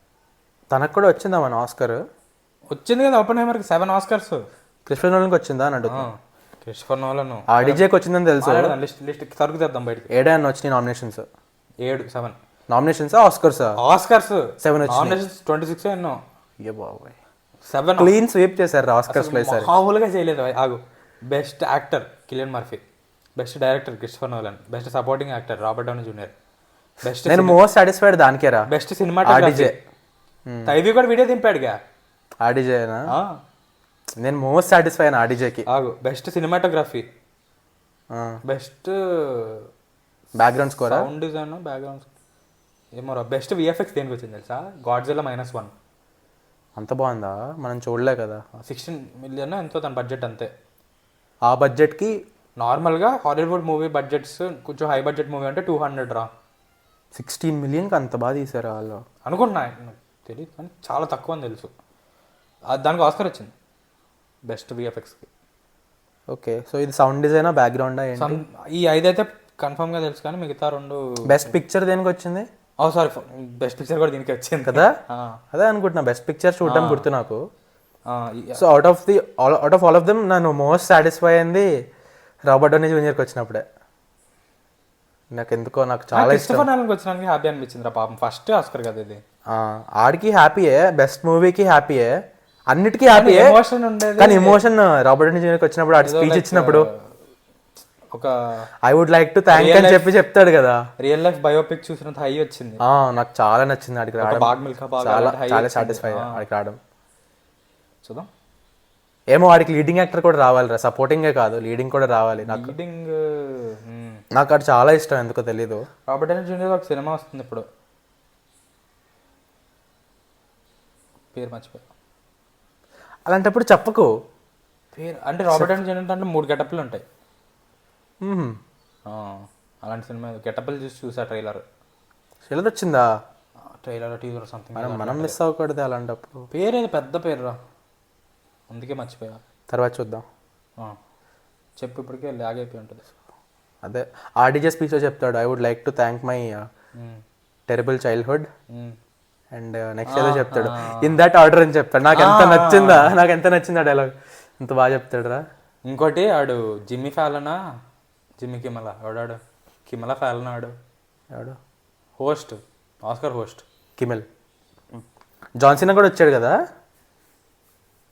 తనకు కూడా వచ్చిందా మన ఆస్కర్? వచ్చింది కదా ఓపెన్హైమర్కి 7 ఆస్కర్స్. క్రిస్టోఫర్ నోలన్కి వచ్చిందా అని అడుగుతా. క్రిస్టోఫర్ నోలన్ ఆర్డీజేకి వచ్చిందని తెలుసు. లిస్ట్ సరుకు తెద్దాం బయటికి. 7 అని వచ్చినాయి నామినేషన్స్. 7 నామినేషన్స్ ఆస్కర్సా? ఆస్కర్స్ 7 వచ్చినాయి. నామినేషన్స్ 26 ఎన్నో. అయ్యో బాబాయ్, 7 క్లీన్ స్వీప్ చేశారు ఆస్కర్స్ లో ఈసారి. మామూలుగా చేయలేదు. ఆగు. Best actor Cillian Murphy, best director Christopher Nolan, best supporting actor Robert Downey junior, best నేను మోస్ట్ సాటిస్ఫైడ్ దానికేరా. బెస్ట్ సినిమాటోగ్రఫీ తైవి కూడా వీడియో దింపాడుగా. ఆర్డీజేనా? నేను మోస్ట్ సాటిస్ఫై అయిన ఆర్డీజేకి. ఆగు. Best cinematography, best background score, sound design, background ఏమో. బెస్ట్ విఎఫ్ఎక్స్ దేనికి వచ్చింది తెలుసా? Godzilla -1. అంత బాగుందా? మనం చూడలే కదా. 16 మిలియన్ ఎంతో తన బడ్జెట్ అంతే. ఆ బడ్జెట్కి నార్మల్గా హాలీవుడ్ మూవీ బడ్జెట్స్ కొంచెం హై బడ్జెట్ మూవీ అంటే 200 రా. 16 మిలియన్కి అంత బాగా తీసారు వాళ్ళు అనుకుంటున్నా, నాకు తెలియదు కానీ చాలా తక్కువ అని తెలుసు. దానికి ఆస్కర్ వచ్చింది బెస్ట్ విఎఫ్ఎక్స్కి. ఓకే, సో ఇది సౌండ్ డిజైనా బ్యాక్గ్రౌండా ఏంటి? ఈ 5 అయితే కన్ఫర్మ్గా తెలుసు కానీ మిగతా 2. బెస్ట్ పిక్చర్ దేనికి వచ్చింది? సారీ, బెస్ట్ పిక్చర్ కూడా దీనికి వచ్చింది కదా. అదే అనుకుంటున్నా, బెస్ట్ పిక్చర్ చూడడం గుర్తు నాకు. So out of all of them నన్ను మోస్ట్ సాటిస్ఫై అయింది రాబర్ట్ డౌనీ జూనియర్కి వచ్చినప్పుడే. నాకు ఎందుకో నాకు చాలా ఇష్టం. క్రిస్టోఫర్ నోలన్కి వచ్చినానికి హ్యాపీ అనిపించింది రా పాపం. ఫస్ట్ ఆస్కర్ కదా ఇది. ఆడికి హ్యాపీయే, బెస్ట్ మూవీకి హ్యాపీయే, అన్నిటికీ హ్యాపీయే. ఎమోషన్ ఉండేది. కానీ ఎమోషన్ రాబర్ట్ డౌనీ జూనియర్కి వచ్చినప్పుడు ఆడి స్పీచ్ ఇచ్చినప్పుడు ఒక I would like to thank అని చెప్పి చెప్తాడు కదా. రియల్ లైఫ్ బయోపిక్ చూసినంత హై వచ్చింది. నాకు చాలా నచ్చింది ఆడికి రావడం. బాగ్ మిల్కా బాగ్ చాలా సాటిస్ఫై ఆడికి రావడం. చూద్దాం. ఏమో వాడికి లీడింగ్ యాక్టర్ కూడా రావాలిరా, సపోర్టింగే కాదు లీడింగ్ కూడా రావాలి. నాకు అది చాలా ఇష్టం, ఎందుకో తెలీదు. రాబర్ట్ డౌనీ జూనియర్ ఒక సినిమా వస్తుంది ఇప్పుడు, పేరు మర్చిపోయా. అలాంటప్పుడు చెప్పకు పేరు. అంటే రాబర్ట్ డౌనీ జూనియర్ అంటే 3 గెటప్లు ఉంటాయి. అలాంటి సినిమా గెటప్లు చూసా ట్రైలర్. ట్రైలర్ వచ్చిందా? Trailer teaser something. మనం మిస్ అవ్వకూడదు అలాంటప్పుడు. పేరు ఏదో పెద్ద పేరు రా, అందుకే మర్చిపోయా. తర్వాత చూద్దాం. చెప్పు, ఇప్పటికే లాగ్ అయిపోయి ఉంటుంది. అదే ఆర్డీజే స్పీచ్లో చెప్తాడు, I would like to thank my terrible childhood and next ఏదో చెప్తాడు, ఇన్ దట్ ఆర్డర్ అని చెప్తాడు. నాకు ఎంత నచ్చింది ఆ డైలాగ్, ఎంత బాగా చెప్తాడు రా. ఇంకోటి ఆడు జిమ్మీ ఫాలనా, జిమ్మీ కిమలా ఎవడాడు, కిమలా ఫాలనా ఎవడు హోస్ట్, ఆస్కర్ హోస్ట్ కిమెల్. జాన్సీనా కూడా వచ్చాడు కదా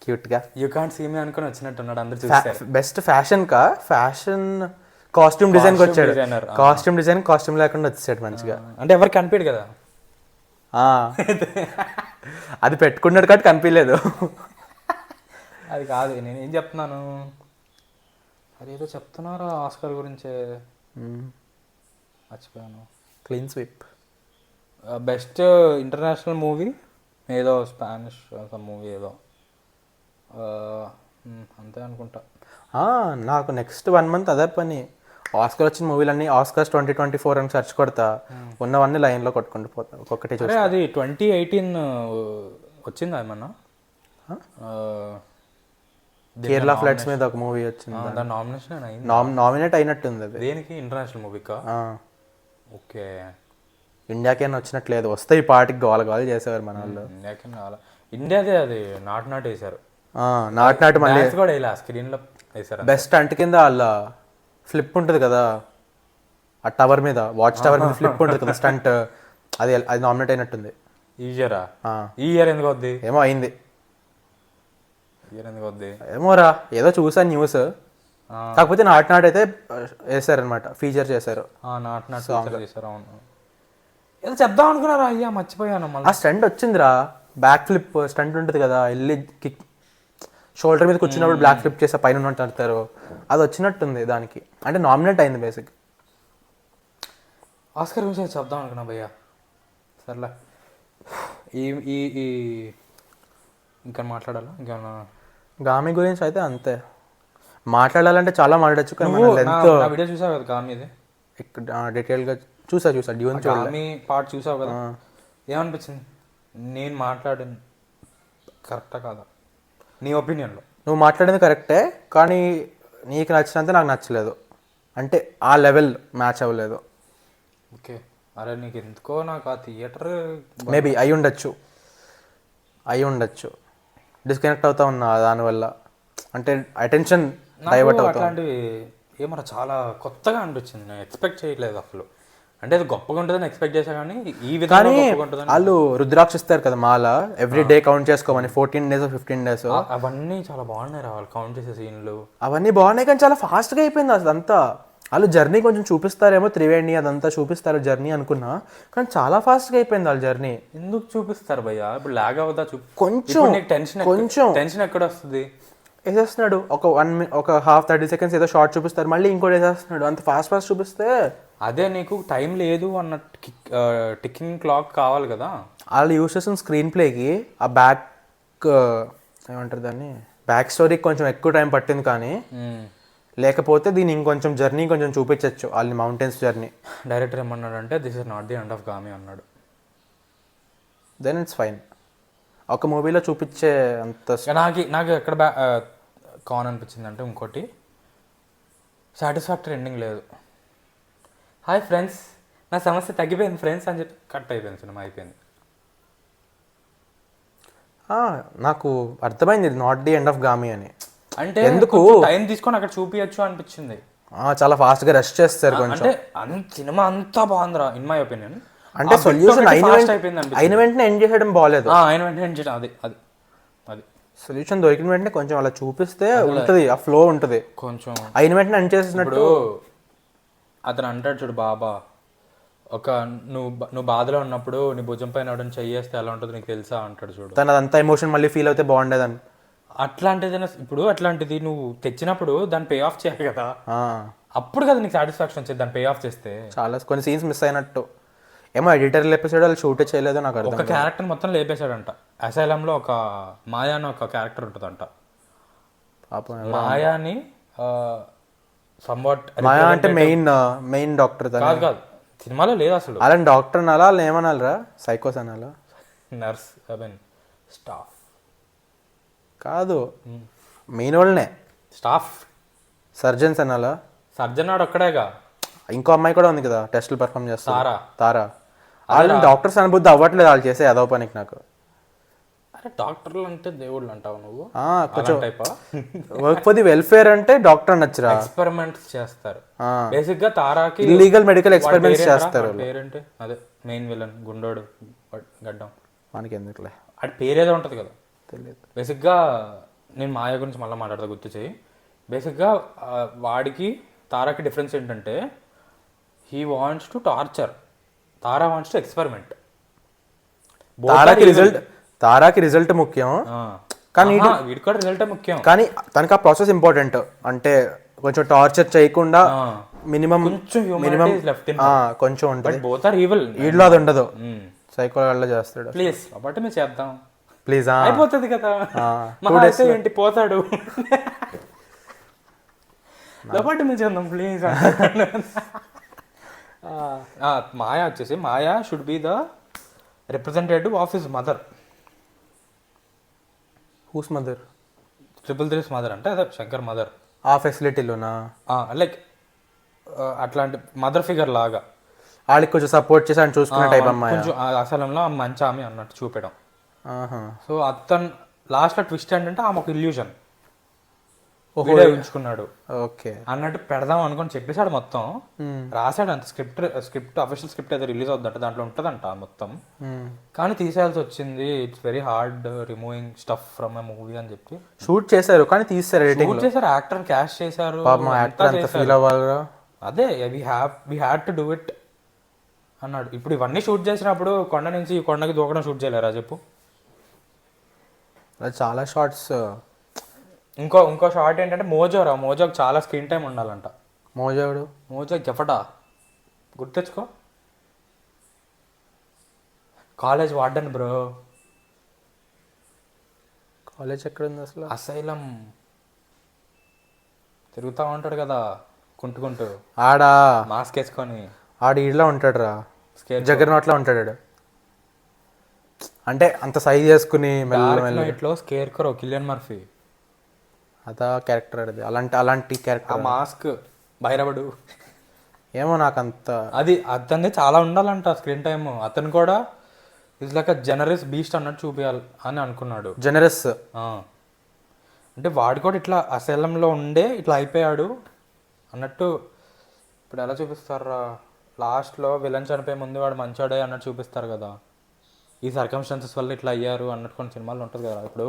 క్యూట్గా. యూ కాంట్ సీ మీ అనుకుని వచ్చినట్టున్నాడు, అందరు చూసారు. బెస్ట్ ఫ్యాషన్ కాస్ట్యూమ్ డిజైన్కి వచ్చాడు. కాస్ట్యూమ్ లేకుండా వచ్చాడు మంచిగా. అంటే ఎవరికి కనిపించడు కదా, అది పెట్టుకున్నాడు కాబట్టి కనిపించలేదు. అది కాదు, నేనేం చెప్తున్నాను, అదేదో చెప్తున్నారా ఆస్కర్ గురించే మర్చిపోయాను. Clean sweep. Best international movie ఏదో స్పానిష్ మూవీ ఏదో, అంతే అనుకుంటా. నాకు నెక్స్ట్ 1 మంత్ అదే పని, ఆస్కర్ వచ్చిన మూవీలన్నీ ఆస్కర్స్ 2024 అని సెర్చ్ కొడతా, ఉన్నవన్నీ లైన్లో కొట్టుకుంటూ పోతా ఒక్కొక్కటి చూసి. అది 2018 వచ్చిందా ఏమన్నా? కేరళ ఫ్లడ్స్ మీద ఒక మూవీ వచ్చింది, దాని నామినేషన్ అయింది, నామినేట్ అయినట్టుంది. అది దేనికి? ఇంటర్నేషనల్ మూవీకా? ఓకే. ఇండియాకేనా వచ్చినట్లేదు, వస్తే ఈ పార్టీకి గోల చేసేవారు మన వాళ్ళు. ఇండియాదే అది నాట్ వేసారు, నాట్ మళ్ళీ కూడా ఇలా స్క్రీన్లో వేసారు. బెస్ట్ అంటే కింద వాళ్ళ ఫ్లిప్ ఉంటుంది కదా, ఆ టవర్ మీద వాచ్ టవర్ మీద ఫ్లిప్ ఉంటుంది కదా స్టంట్, అది అది నామినేట్ అయినట్టుంది. ఈ ఇయరా? ఈ ఇయర్ ఎందుకు వద్ది? ఏమో అయింది. ఇయర్ ఎందుకు వద్ది ఏమోరా, ఏదో చూసాను న్యూస్. కాకపోతే నాట్ అయితే వేసారనమాట, ఫీచర్ చేశారు. నాట్ చేశారు. అవును, ఏదో చెప్దాం అనుకున్నారా? అయ్యా మర్చిపోయాను. మళ్ళీ ఆ స్టంట్ వచ్చిందిరా, బ్యాక్ ఫ్లిప్ స్టంట్ ఉంటుంది కదా, వెళ్ళి కిక్ షోల్డర్ మీద కూర్చున్నప్పుడు బ్లాక్ ఫ్లిప్ చేస్తే పైన ఉన్నట్టు అంటారు, అది వచ్చినట్టుంది దానికి. అంటే నామినేట్ అయింది బేసిక్. ఆస్కర్ గురించి చెప్దాం అనుకున్నా భయ్యా. సర్లే, ఈ ఈ ఈ ఇంకా మాట్లాడాలా? ఇంకేమన్నా? గామి గురించి అయితే అంతే, మాట్లాడాలంటే చాలా మాట్లాడచ్చు. కానీ వీడియో చూసావు కదా గామిది? డీటెయిల్గా చూసా డ్యూన్ గామి పార్ట్ చూసావు కదా, ఏమనిపించింది? నేను మాట్లాడాను కరెక్టా కాదా నీ ఒపీనియన్లో? నువ్వు మాట్లాడింది కరెక్టే, కానీ నీకు నచ్చినంత నాకు నచ్చలేదు. అంటే ఆ లెవెల్ మ్యాచ్ అవ్వలేదు. ఓకే, అరే నీకు ఎందుకో నాకు ఆ థియేటర్ మేబీ అయి ఉండొచ్చు డిస్కనెక్ట్ అవుతా ఉన్నా దానివల్ల. అంటే అటెన్షన్ డైవర్ట్ అవుతా. అట్లాంటివి ఏమన్నా చాలా కొత్తగా అనిపించింది. నేను ఎక్స్పెక్ట్ చేయలేదు అసలు. అంటే అది గొప్పగా ఉంటుందని ఎక్స్పెక్ట్ చేశా, కానీ ఈ విధంగా గొప్పగా ఉంటుందని. వాళ్ళు రుద్రాక్ష ఇస్తారు కదా మాల, ఎవ్రీ డే కౌంట్ చేసుకోమని, 14 days 15 days. అవన్నీ చాలా బాగున్నాయి రా, వాళ్ళు కౌంట్ చేసే సీన్లు అవన్నీ బాగున్నాయి, కానీ చాలా ఫాస్ట్గా అయిపోయింది అదంతా. వాళ్ళు జర్నీ కొంచెం చూపిస్తారేమో, త్రివేణి అదంతా చూపిస్తారు జర్నీ అనుకున్నా, కానీ చాలా ఫాస్ట్గా అయిపోయింది వాళ్ళ జర్నీ. ఎందుకు చూపిస్తారు భయ్యా? ఇప్పుడు లాగ్ అవ్వదా? కొంచెం టెన్షన్ ఎక్కడ వస్తుంది? వేసేస్తున్నాడు ఒక 30 seconds ఏదో షార్ట్ చూపిస్తారు, మళ్ళీ ఇంకోటి వేసేస్తున్నాడు. అంత ఫాస్ట్ చూపిస్తే అదే నీకు టైం లేదు అన్న టికింగ్ క్లాక్ కావాలి కదా. వాళ్ళు యూస్ చేసిన స్క్రీన్ ప్లేకి ఆ బ్యాక్ ఏమంటారు దాన్ని, బ్యాక్ స్టోరీకి కొంచెం ఎక్కువ టైం పట్టింది. కానీ లేకపోతే దీన్ని ఇంకొంచెం జర్నీ కొంచెం చూపించచ్చు, వాళ్ళని మౌంటైన్స్ జర్నీ. డైరెక్టర్ ఏమన్నాడు అంటే this is not the end of Gaami అన్నాడు. Then it's fine. ఒక మూవీలో చూపించే అంత నాకు ఎక్కడ కాన్ అనిపించింది అంటే, ఇంకోటి సాటిస్ఫాక్టరీ ఎండింగ్ లేదు. హాయ్ ఫ్రెండ్స్, నా సమస్య తగ్గిపోయింది ఫ్రెండ్స్ అని చెప్పి కట్ అయిపోయింది, సినిమా అయిపోయింది. నాకు అర్థమైంది ఇది not the end of Gaami అని. అంటే ఎందుకు టైం తీసుకొని అక్కడ చూపించచ్చు అనిపించింది. చాలా ఫాస్ట్గా రష్ చేస్తారు కొంచెం. అంటే సినిమా అంతా బాగుందిరా ఇన్ మై ఒపీనియన్. అంటే సొల్యూషన్ అయిన వెంటనే ఎండ్ చేసేయడం బాగాలేదు. అయిన వెంటనే ఎండ్ చేయడం అది సొల్యూషన్ దొరికిన వెంటనే కొంచెం అలా చూపిస్తే ఉంటుంది, ఆ ఫ్లో ఉంటుంది. కొంచెం అయిన వెంటనే ఎండ్ చేసినట్టు. అతను అంటాడు చూడు, బాబా ఒక నువ్వు బాధలో ఉన్నప్పుడు నీ భుజం పైన ఎవడని చెయ్యేస్తే ఎలా ఉంటుందో నీకు తెలుసా అంటాడు చూడు. తను అదంతా ఎమోషన్ మళ్ళీ ఫీల్ అవుతే బాగుండేదని. అట్లాంటిది నువ్వు తెచ్చినప్పుడు దాన్ని పే ఆఫ్ చేయాలి కదా, అప్పుడు కదా నీకు సాటిస్ఫాక్షన్ వచ్చేది దాన్ని పే ఆఫ్ చేస్తే. చాలా కొన్ని సీన్స్ మిస్ అయినట్టు. ఏమో ఎడిటర్ ఎపిసోడ్ వాళ్ళు షూట్ చేయలేదో నాకు అర్థం. ఒక క్యారెక్టర్ మొత్తం లేపేశాడంట. అసైలంలో ఒక మాయా అని ఒక క్యారెక్టర్ ఉంటుందంట. మాయాని మాయా అంటే మెయిన్ డాక్టర్ కాదు సినిమాలో లేదు అసలు. అలా డాక్టర్ అనాలా, వాళ్ళు ఏమనాలరా, సైకోస్ అనాలా, నర్స్ స్టాఫ్ కాదు మెయిన్ వాళ్ళనే స్టాఫ్, సర్జన్స్ అనాలా. సర్జన్ నాడు ఒక్కడేగా, ఇంకో అమ్మాయి కూడా ఉంది కదా టెస్టులు పర్ఫామ్ చేస్తారు, తారా. వాళ్ళు డాక్టర్స్ అనుబుద్ధి అవ్వట్లేదు వాళ్ళు చేసే అదో పనికి నాకు. అరే డాక్టర్లు అంటే దేవుళ్ళు అంటావు నువ్వు? కొంచెం వర్క్ ఫర్ ది వెల్ఫేర్ అంటే డాక్టర్ అనొచ్చురా. ఎక్స్పెరిమెంట్స్ చేస్తారు బేసిక్ గా. తారాకి ఇల్లీగల్ మెడికల్ ఎక్స్పెరిమెంట్స్ చేస్తారు. పేరేంటి? అదే మెయిన్ విలన్ గుండోడు గడ్డం, మనకి ఎందుకులే, అది పేరేదో ఉంటది కదా, తెలియదు. బేసిక్ గా నేను మాయ గురించి మళ్ళీ మాట్లాడతా, గుర్తు చేయి. బేసిక్ గా వాడికి తారాకి డిఫరెన్స్ ఏంటంటే, he wants to torture, Tara wants to experiment. తారాకి రిజల్ట్ ముఖ్యం, కానీ వీడికి కూడా రిజల్ట్ ముఖ్యం, కానీ తనకి ఆ ప్రాసెస్ ఇంపార్టెంట్. అంటే కొంచెం టార్చర్ చేయకుండా మినిమం కొంచెం ఉంటుంది. Both are evil. వీడిలో అది ఉండదు, సైకో వల్ల చేస్తాడు. ప్లీజ్ అబట్టి మేము చేద్దాం ప్లీజ్, అయిపోతుంది కదా. ఏంటి పోతాడు కాబట్టి మేము చేద్దాం ప్లీజ్. మాయా వచ్చేసి, Maya should be the representative of his mother. Whose mother? 333's mother అంటే అదే శంకర్ మదర్. ఆ ఫెసిలిటీలోనా? లైక్ అట్లాంటి మదర్ ఫిగర్ లాగా వాళ్ళకి కొంచెం సపోర్ట్ చేసి అని చూసుకునే టైప్ అమ్మాయి, కొంచెం అసలంలో మంచి ఆమె అన్నట్టు చూపడం. సో అతను లాస్ట్లో ట్విస్ట్ ఏంటంటే ఆమె ఒక ఇల్యూషన్. వీడే ఉంచుకున్నాడు ఓకే. అన్నట్టు పెడదాం అనుకొని చెప్పేశాడు మొత్తం. రాశాడు అంత స్క్రిప్ట్ అఫీషియల్ స్క్రిప్ట్ ఏదో రిలీజ్ అవుతుందంట, దాంట్లో ఉంటుందంట మొత్తం. కానీ తీసేయాల్సి వచ్చింది. It's very hard removing stuff from a movie అని చెప్పి. షూట్ చేశారు కానీ తీస్తారు, ఎడిటింగ్ చేశారు, యాక్టర్ క్యాష్ చేశారు. యాక్టర్ అంత ఫీల్ అవ్వాలిగా. అదే we had to do it అన్నాడు. ఇప్పుడు ఇవన్నీ షూట్ చేసినప్పుడు కొండ నుంచి ఈ కొండకి దూకడం షూట్ చేయలేరా చెప్పు. చాలా షార్ట్స్. ఇంకో షార్ట్ ఏంటంటే మోజోకి చాలా స్క్రీన్ టైం ఉండాలంట. మోజో గెఫటా గుర్తెచ్చుకో, కాలేజ్ వార్డెన్ బ్రో. కాలేజ్ ఎక్కడ ఉంది అసలు? అసైలం తిరుగుతూ ఉంటాడు కదా కుంటుకుంటూ, ఆడా మాస్క్ వేసుకొని. ఈడలో ఉంటాడు రా, జగర్నాట్లో ఉంటాడు. అంటే అంత సైజ్ చేసుకుని ఇట్లో స్కేర్ క్రో కిలియన్ మర్ఫీ, అదా క్యారెక్టర్ అది. అలాంటి క్యారెక్టర్. ఆ మాస్క్ భైరవుడు ఏమో నాకు అంత అది అతన్ని చాలా ఉండాలంట స్క్రీన్ టైమ్. అతను కూడా ఇట్స్ లైక్ జనరస్ బీస్ట్ అన్నట్టు చూపించాలి అని అనుకున్నాడు. జనరస్ అంటే వాడు కూడా ఇట్లా అసైలంలో ఉండే ఇట్లా అయిపోయాడు అన్నట్టు. ఇప్పుడు ఎలా చూపిస్తారా, లాస్ట్లో విలన్ చనిపోయే ముందు వాడు మంచోడే అన్నట్టు చూపిస్తారు కదా. ఈ సర్కమ్స్టాన్సెస్ వల్ల ఇట్లా అయ్యారు అన్నట్టు కొన్ని సినిమాలు ఉంటుంది కదా. ఇప్పుడు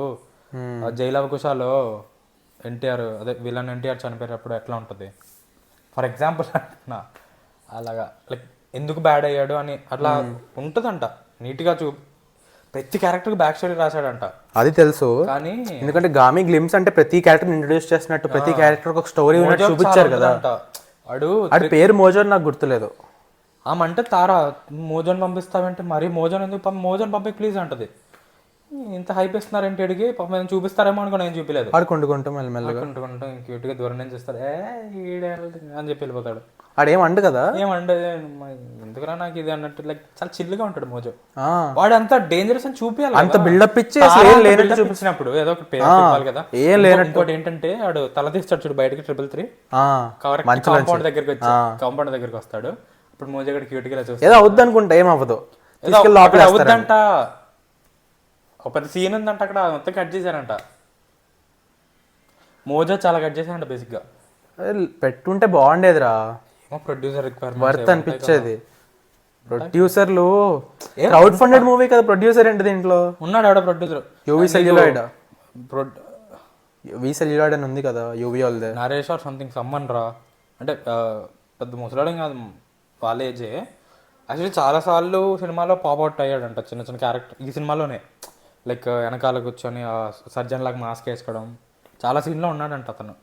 జైలు అవకుశాలో ఎన్టీఆర్ అదే విలన్ ఎన్టీఆర్ చనిపోయేటప్పుడు ఎట్లా ఉంటుంది ఫర్ ఎగ్జాంపుల్ అంటున్నా. అలాగా లైక్ ఎందుకు బ్యాడ్ అయ్యాడు అని అట్లా ఉంటుందంట నీట్గా ప్రతి క్యారెక్టర్కి బ్యాక్ స్టోరీ రాశాడంట. అది తెలుసు కానీ ఎందుకంటే గామి గ్లిమ్స్ అంటే ప్రతి క్యారెక్టర్ ఇంట్రొడ్యూస్ చేసినట్టు ప్రతి క్యారెక్టర్ ఒక స్టోరీ ఉన్నట్టు చూపించారు కదా. వాడి పేరు మోజోన్ నాకు గుర్తులేదు. ఆమంటే తారా మోజోన్ పంపిస్తావంటే మరి మోజోన్ ఎందుకు మోజోన్ పంపి ప్లీజ్ అంటది. ఇంత హైప్ ఇస్తున్నారంటే అడిగి పాపం చూపిస్తారేమో అనుకుని నేను చూపించలేదు. ఆడుకుంటూ మెల్లమెల్లగా క్యూట్గా దూరం నుంచి చూస్తాడు అని చెప్పి వెళ్ళిపోతాడు. ఆడేమండు కదా, ఏమండే ఎందుకురా నాకు ఇది అన్నట్టు లైక్ చాలా చిల్లుగా ఉంటాడు మోజో. వాడు అంత డేంజరస్ అని చూపించాలి, అంత బిల్డప్ ఇచ్చి చూపించినప్పుడు ఏదో ఒకటి పేరు చెప్పాలి కదా. ఏం లేనట్టు. ఇంకోటి ఏంటంటే వాడు తల తీస్తాడు చూడు బయటకి 333 కాంపౌండ్ దగ్గరికి వస్తాడు. ఇప్పుడు మోజో గడ క్యూట్ గా చూస్తాడు. ఏదో అవుద్ది అనుకుంటా, ఏం అవ్వదు. అవుద్దంట, ఒక పెద్ద సీన్ ఉందంట అక్కడ, మొత్తం కట్ చేశారంట. మోజో చాలా కట్ చేశారంట బేసిక్ గా. పెట్టుంటే బాగుండేదిరా, ప్రొడ్యూసర్ వర్త్ అనిపించేది. ప్రొడ్యూసర్లు క్రౌడ్ ఫండెడ్ మూవీ కదా, ప్రొడ్యూసర్ ఏంటి దీంట్లో ఉన్నాడు ఆడ ప్రొడ్యూసర్. యూవి సెల్యులాయిడ్ అని ఉంది కదా, యూవి వాళ్ళదే. నరేష్ ఆర్ సంథింగ్ సమ్మన్ రా, అంటే పెద్ద ముసలాడం కాదు, వాళ్ళ ఏజే. యాక్చువల్లీ చాలాసార్లు సినిమాలో పాపౌట్ అయ్యాడంట చిన్న చిన్న క్యారెక్టర్. ఈ సినిమాలోనే లైక్ వెనకాల కూర్చొని సర్జన్ లాగా మాస్క్ వేసుకోవడం చాలా సీన్లో ఉన్నాడంట అతను,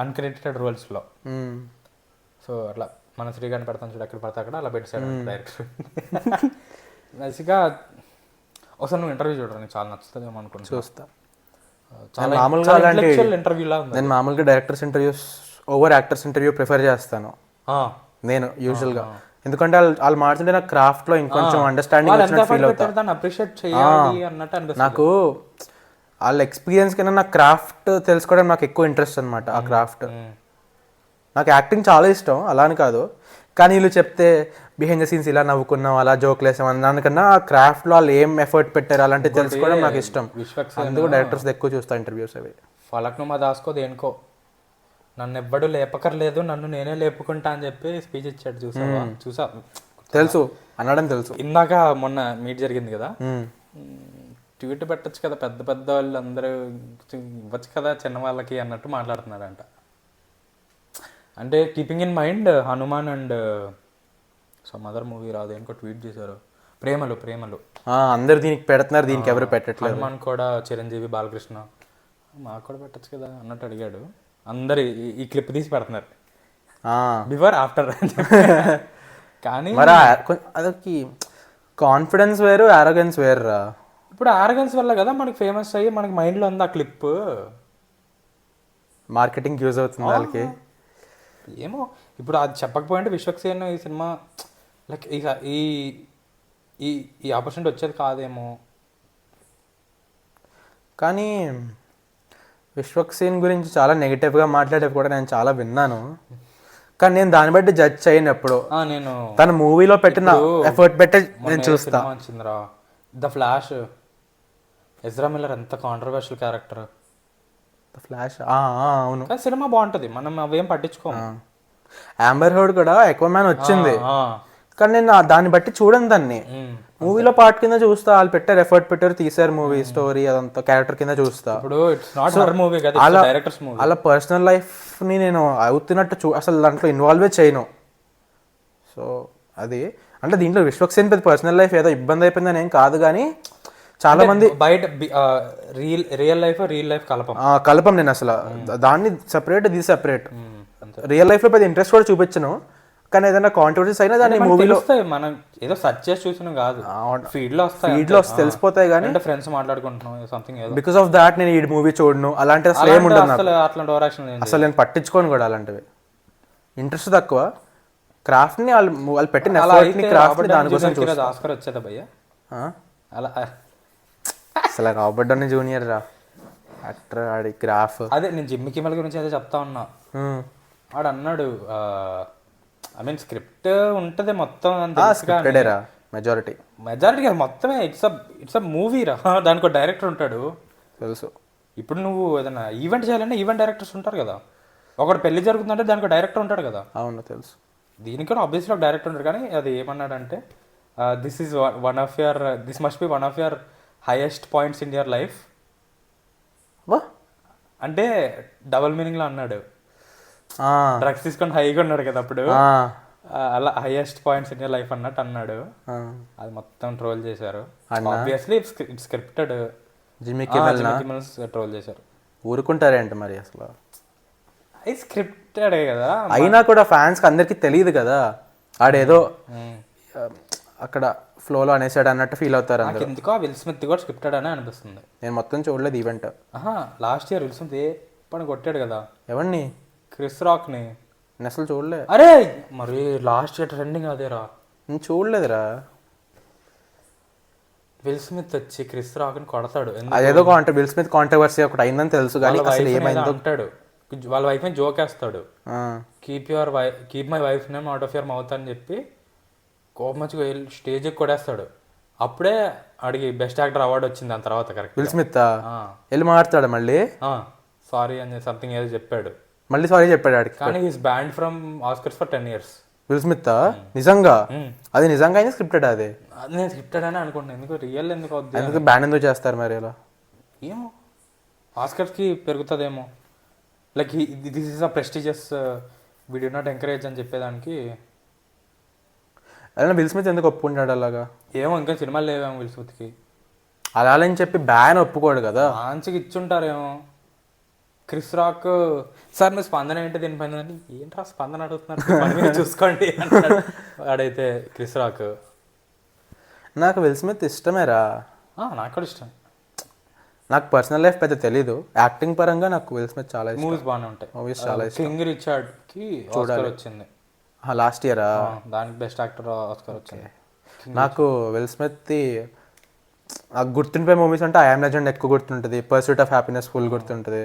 అన్క్రెడిటెడ్ రోల్స్లో. సో అట్లా మన శ్రీగారిని పెడతాను చూడు, ఎక్కడ పడితే అక్కడ అలా పెట్టాడు డైరెక్టర్. బేసిక్గా ఒకసారి నువ్వు ఇంటర్వ్యూ చూడరా, నీకు చాలా నచ్చుతుందేమో అనుకుంటా. చూస్తా. చాలా ఇంటర్వ్యూలా ఉంది. నేను మామూలుగా directors interviews over actors interview prefer చేస్తాను నేను యూజువల్గా. ఎందుకంటే వాళ్ళు మాట్లాడితే నాకు క్రాఫ్ట్ లో ఇంకొంచెం అండర్స్టాండింగ్ ఫీల్ అవుతాను. నాకు వాళ్ళ ఎక్స్పీరియన్స్ కన్నా నాకు క్రాఫ్ట్ తెలుసుకోవడం నాకు ఎక్కువ ఇంట్రెస్ట్ అనమాట. ఆ క్రాఫ్ట్ నాకు యాక్టింగ్ చాలా ఇష్టం అలా అని కాదు, కానీ వీళ్ళు చెప్తే బిహైండ్ ద సీన్స్ ఇలా నవ్వుకున్నాం అలా జోక్లు వేసాం దానికన్నా ఆ క్రాఫ్ట్ లో వాళ్ళు ఏం ఎఫర్ట్ పెట్టారు అలాంటివి తెలుసుకోవడం నాకు ఇష్టం. అందుకు డైరెక్టర్స్ ఎక్కువ చూస్తా ఇంటర్వ్యూస్ అవి. ఫలక్నుమా దాస్కో దేనికో నన్ను ఎవ్వడు లేపకర్లేదు నన్ను నేనే లేపుకుంటా అని చెప్పి స్పీచ్ ఇచ్చాడు. చూసా తెలుసు అనడం తెలుసు. ఇందాక మొన్న మీట్ జరిగింది కదా, ట్వీట్ పెట్టచ్చు కదా, పెద్ద పెద్ద వాళ్ళు అందరూ ఇవ్వచ్చు కదా చిన్న వాళ్ళకి అన్నట్టు మాట్లాడుతున్నాడంట. అంటే keeping in mind Hanuman and some other movie రాదు ఇంకో ట్వీట్ చేశారు, ప్రేమలు అందరు దీనికి పెడుతున్నారు, దీనికి ఎవరు పెట్టట్లేదు. హనుమాన్ కూడా చిరంజీవి బాలకృష్ణ మాకు కూడా పెట్టచ్చు కదా అన్నట్టు అడిగాడు. అందరు ఈ క్లిప్ తీసి పెడుతున్నారు బిఫోర్ ఆఫ్టర్. కానీ అదొక కాన్ఫిడెన్స్ వేరు, ఆరోగెన్స్ వేరు రా. ఇప్పుడు ఆరోగెన్స్ వల్ల కదా మనకి ఫేమస్ అయ్యి మనకి మైండ్లో ఉంది ఆ క్లిప్, మార్కెటింగ్ యూజ్ అవుతుంది వాళ్ళకి. ఏమో ఇప్పుడు అది చెప్పకపోయింటే విశ్వక్సేన్ ఈ సినిమా లైక్ ఇక ఈ ఈ ఈ ఆపర్చునిటీ వచ్చేది కాదేమో. కానీ విశ్వక్సేన్ గురించి చాలా నెగిటివ్గా మాట్లాడేవి కూడా నేను చాలా విన్నాను, కానీ నేను దాన్ని బట్టి జడ్జ్ చేయనప్పుడు నేను తన మూవీలో పెట్టిన ఎఫర్ట్ పెట్టే నేను చూస్తా. వచ్చిందిరా ద ఫ్లాష్, ఎజ్రా మిల్లర్ ఎంత కాంట్రవర్షియల్ క్యారెక్టర్. ఫ్లాష్ అవును. కానీ సినిమా బాగుంటుంది, మనం అవేం పట్టించుకోము. యాంబర్ హర్డ్ కూడా Aquaman వచ్చింది, ఆ, కానీ నేను దాన్ని బట్టి చూడను దాన్ని. ఉమ్. మూవీలో పార్ట్ కింద చూస్తా, వాళ్ళు పెట్టారు, ఎఫర్ట్ పెట్టారు, తీసారు మూవీ స్టోరీ అదంతా క్యారెక్టర్ కింద చూస్తా. ఇప్పుడు ఇట్స్ నాట్ హర్ మూవీ కదా, డైరెక్టర్స్ మూవీ. అలా పర్సనల్ లైఫ్ని నేను అవుతున్నట్టు అసలు దాంట్లో ఇన్వాల్వే చేయను. సో అది అంటే దీంట్లో విశ్వక్ సేన్ పెద్ద పర్సనల్ లైఫ్ ఏదో ఇబ్బంది అయిపోయిందని ఏం కాదు, కానీ చాలా మంది బయట రియల్ లైఫ్ కలపం. నేను అసలు దాన్ని సెపరేట్, ఇది సెపరేట్. అంతే. రియల్ లైఫ్లో పెద్ద ఇంట్రెస్ట్ కూడా చూపించను, కానీ ఏదైనా కాంట్రవర్సీస్ అయినా దాన్ని మూవీలో మనం ఏదో సెర్చ్ చేసి చూసినాం కాదు, ఫీడ్ లో వస్తాయి, ఫీడ్లో వస్తే తెలిసిపోతాయి. కానీ అంటే ఫ్రెండ్స్ మాట్లాడుకుంటున్నాం సంథింగ్ ఏదో, బికాస్ ఆఫ్ దాట్ నేను ఈ మూవీ చూడను. అలాంటిది అసలు ఏముంటుంది నాకు, అసలు అట్లాంటి ఓవరాక్షన్ అసలు నేను పట్టించుకోను కూడా అలాంటివి. ఇంట్రెస్ట్ తక్కువ. క్రాఫ్ట్ని వాళ్ళు పెట్టిన ఎఫర్ట్ని, క్రాఫ్ట్ని దానికోసం చూస్తాను. ఆస్కర్ వచ్చేదా భయ్య అలా? అసలు రాబర్ట్ డౌనీ జూనియర్ రా యాక్టర్, ఆడి గ్రాఫ్. అదే నేను జిమ్మి కిమెల్ గురించి అదే చెప్తా ఉన్నా. వాడు అన్నాడు, ఐ మీన్ స్క్రిప్ట్ ఉంటుంది మొత్తం, మెజారిటీ మెజారిటీ మొత్తమే ఇట్స్ అ మూవీ రా, దానికి ఒక డైరెక్టర్ ఉంటాడు తెలుసు. ఇప్పుడు నువ్వు ఏదైనా ఈవెంట్ చేయాలంటే ఈవెంట్ డైరెక్టర్స్ ఉంటారు కదా, ఒకటి పెళ్లి జరుగుతుందంటే దానికి ఒక డైరెక్టర్ ఉంటాడు కదా. అవును తెలుసు. దీనికి కూడా ఆబ్వియస్లీ ఒక డైరెక్టర్ ఉంటాడు, కానీ అది ఏమన్నాడంటే this must be one of your highest points in your life. అంటే డబుల్ మీనింగ్ లో అన్నాడు, డ్రగ్స్ తీసుకొని హైగా ఉన్నాడు కదా అప్పుడు, అలా highest points in your life అన్నట్టు అన్నాడు. అది మొత్తం ట్రోల్ చేశారు. Obviously it's scripted. Jimmy Kimmel troll చేశారు. ఊరుకుంటారేంటి మరి అసలు, అది స్క్రిప్టెడ్ కదా. అయినా కూడా ఫ్యాన్స్కి అందరికీ తెలియదు కదా, ఆడేదో అక్కడ ఫ్లోలో అనేసాడు అన్నట్టు ఫీల్ అవుతారు. ఎందుకో విల్ స్మిత్ కూడా స్క్రిప్టెడ్ అని అనిపిస్తుంది. నేను మొత్తం చూడలేదు event. Last year will Smith పని కొట్టాడు కదా. ఎవరిని? క్రిస్ రాక్ ని. నేను అసలు చూడలే. అరే మరి లాస్ట్ ఇయర్ ట్రెండింగ్ అదేరా. నేను చూడలేదురా. విల్ స్మిత్ వచ్చి క్రిస్ రాక్ ని కొడతాడు. అదేదో విల్ స్మిత్ కాంట్రవర్సీ ఒకటి అయిందని తెలుసు, కానీ అసలు ఏమైందో అంటాడు. వాళ్ళ వైఫ్ ని జోక్ వేస్తాడు, keep my wife name out of your mouth అని చెప్పి కోపం వచ్చి స్టేజ్ కొడేస్తాడు. అప్పుడే ఆడికి బెస్ట్ యాక్టర్ అవార్డు వచ్చింది దాని తర్వాత. కరెక్ట్. విల్ స్మిత్ వెళ్ళి మాట్లాడు మళ్ళీ సారీ అని సంథింగ్ ఏదో చెప్పాడు, మళ్ళీ సారీ చెప్పాడు ఆడికి. కానీ is banned from Oscars for 10 years. Will Smith నిజంగా? అది నిజంగా అయినా స్క్రిప్టెడ్? అదే నేను స్క్రిప్టెడ్ అని అనుకుంటున్నాను. ఎందుకు రియల్ ఎందుకు అవుద్ది? ఎందుకు బ్యాన్ ఎందుకు చేస్తారు మరి అలా? ఏమో ఆస్కర్స్కి పెరుగుతుందేమో. Like this is a prestigious, we do not encourage అని చెప్పేదానికి. అలా విల్ స్మిత్ ఎందుకు ఒప్పుకుంటాడు అలాగా? ఏమో ఇంకా సినిమాలు లేవేమో విల్ స్మిత్కి. అలా అని చెప్పి బ్యాన్ ఒప్పుకోడు కదా. మంచిగా ఇచ్చుంటారేమో. క్రిస్ రాక్ సార్ మీ స్పందన ఏంటి దీనిపైన అంటే, ఏంట్రా స్పందన అడుగుతున్నారు చూసుకోండి అంటాడు వాడైతే క్రిస్ రాక్. నాకు విల్ స్మిత్ ఇష్టమేరా. నాకు కూడా ఇష్టం. నాకు పర్సనల్ లైఫ్ పెద్ద తెలీదు, యాక్టింగ్ పరంగా నాకు విల్ స్మిత్ చాలా ఇష్టం. మూవీస్ బాగానే ఉంటాయి. మూవీస్ చాలా ఇష్టం. కింగ్ రిచర్డ్కి ఆస్కర్ వచ్చింది లాస్ట్ ఇయరా, దానికి బెస్ట్ యాక్టర్ ఆస్కర్ వచ్చింది. నాకు విల్ స్మిత్ నాకు గుర్తుండిపోయే మూవీస్ అంటే ఐ యామ్ లెజెండ్ ఎక్కువ గుర్తుంటుంది, పర్సూట్ ఆఫ్ హ్యాపీనెస్ ఫుల్ గుర్తుంటుంది,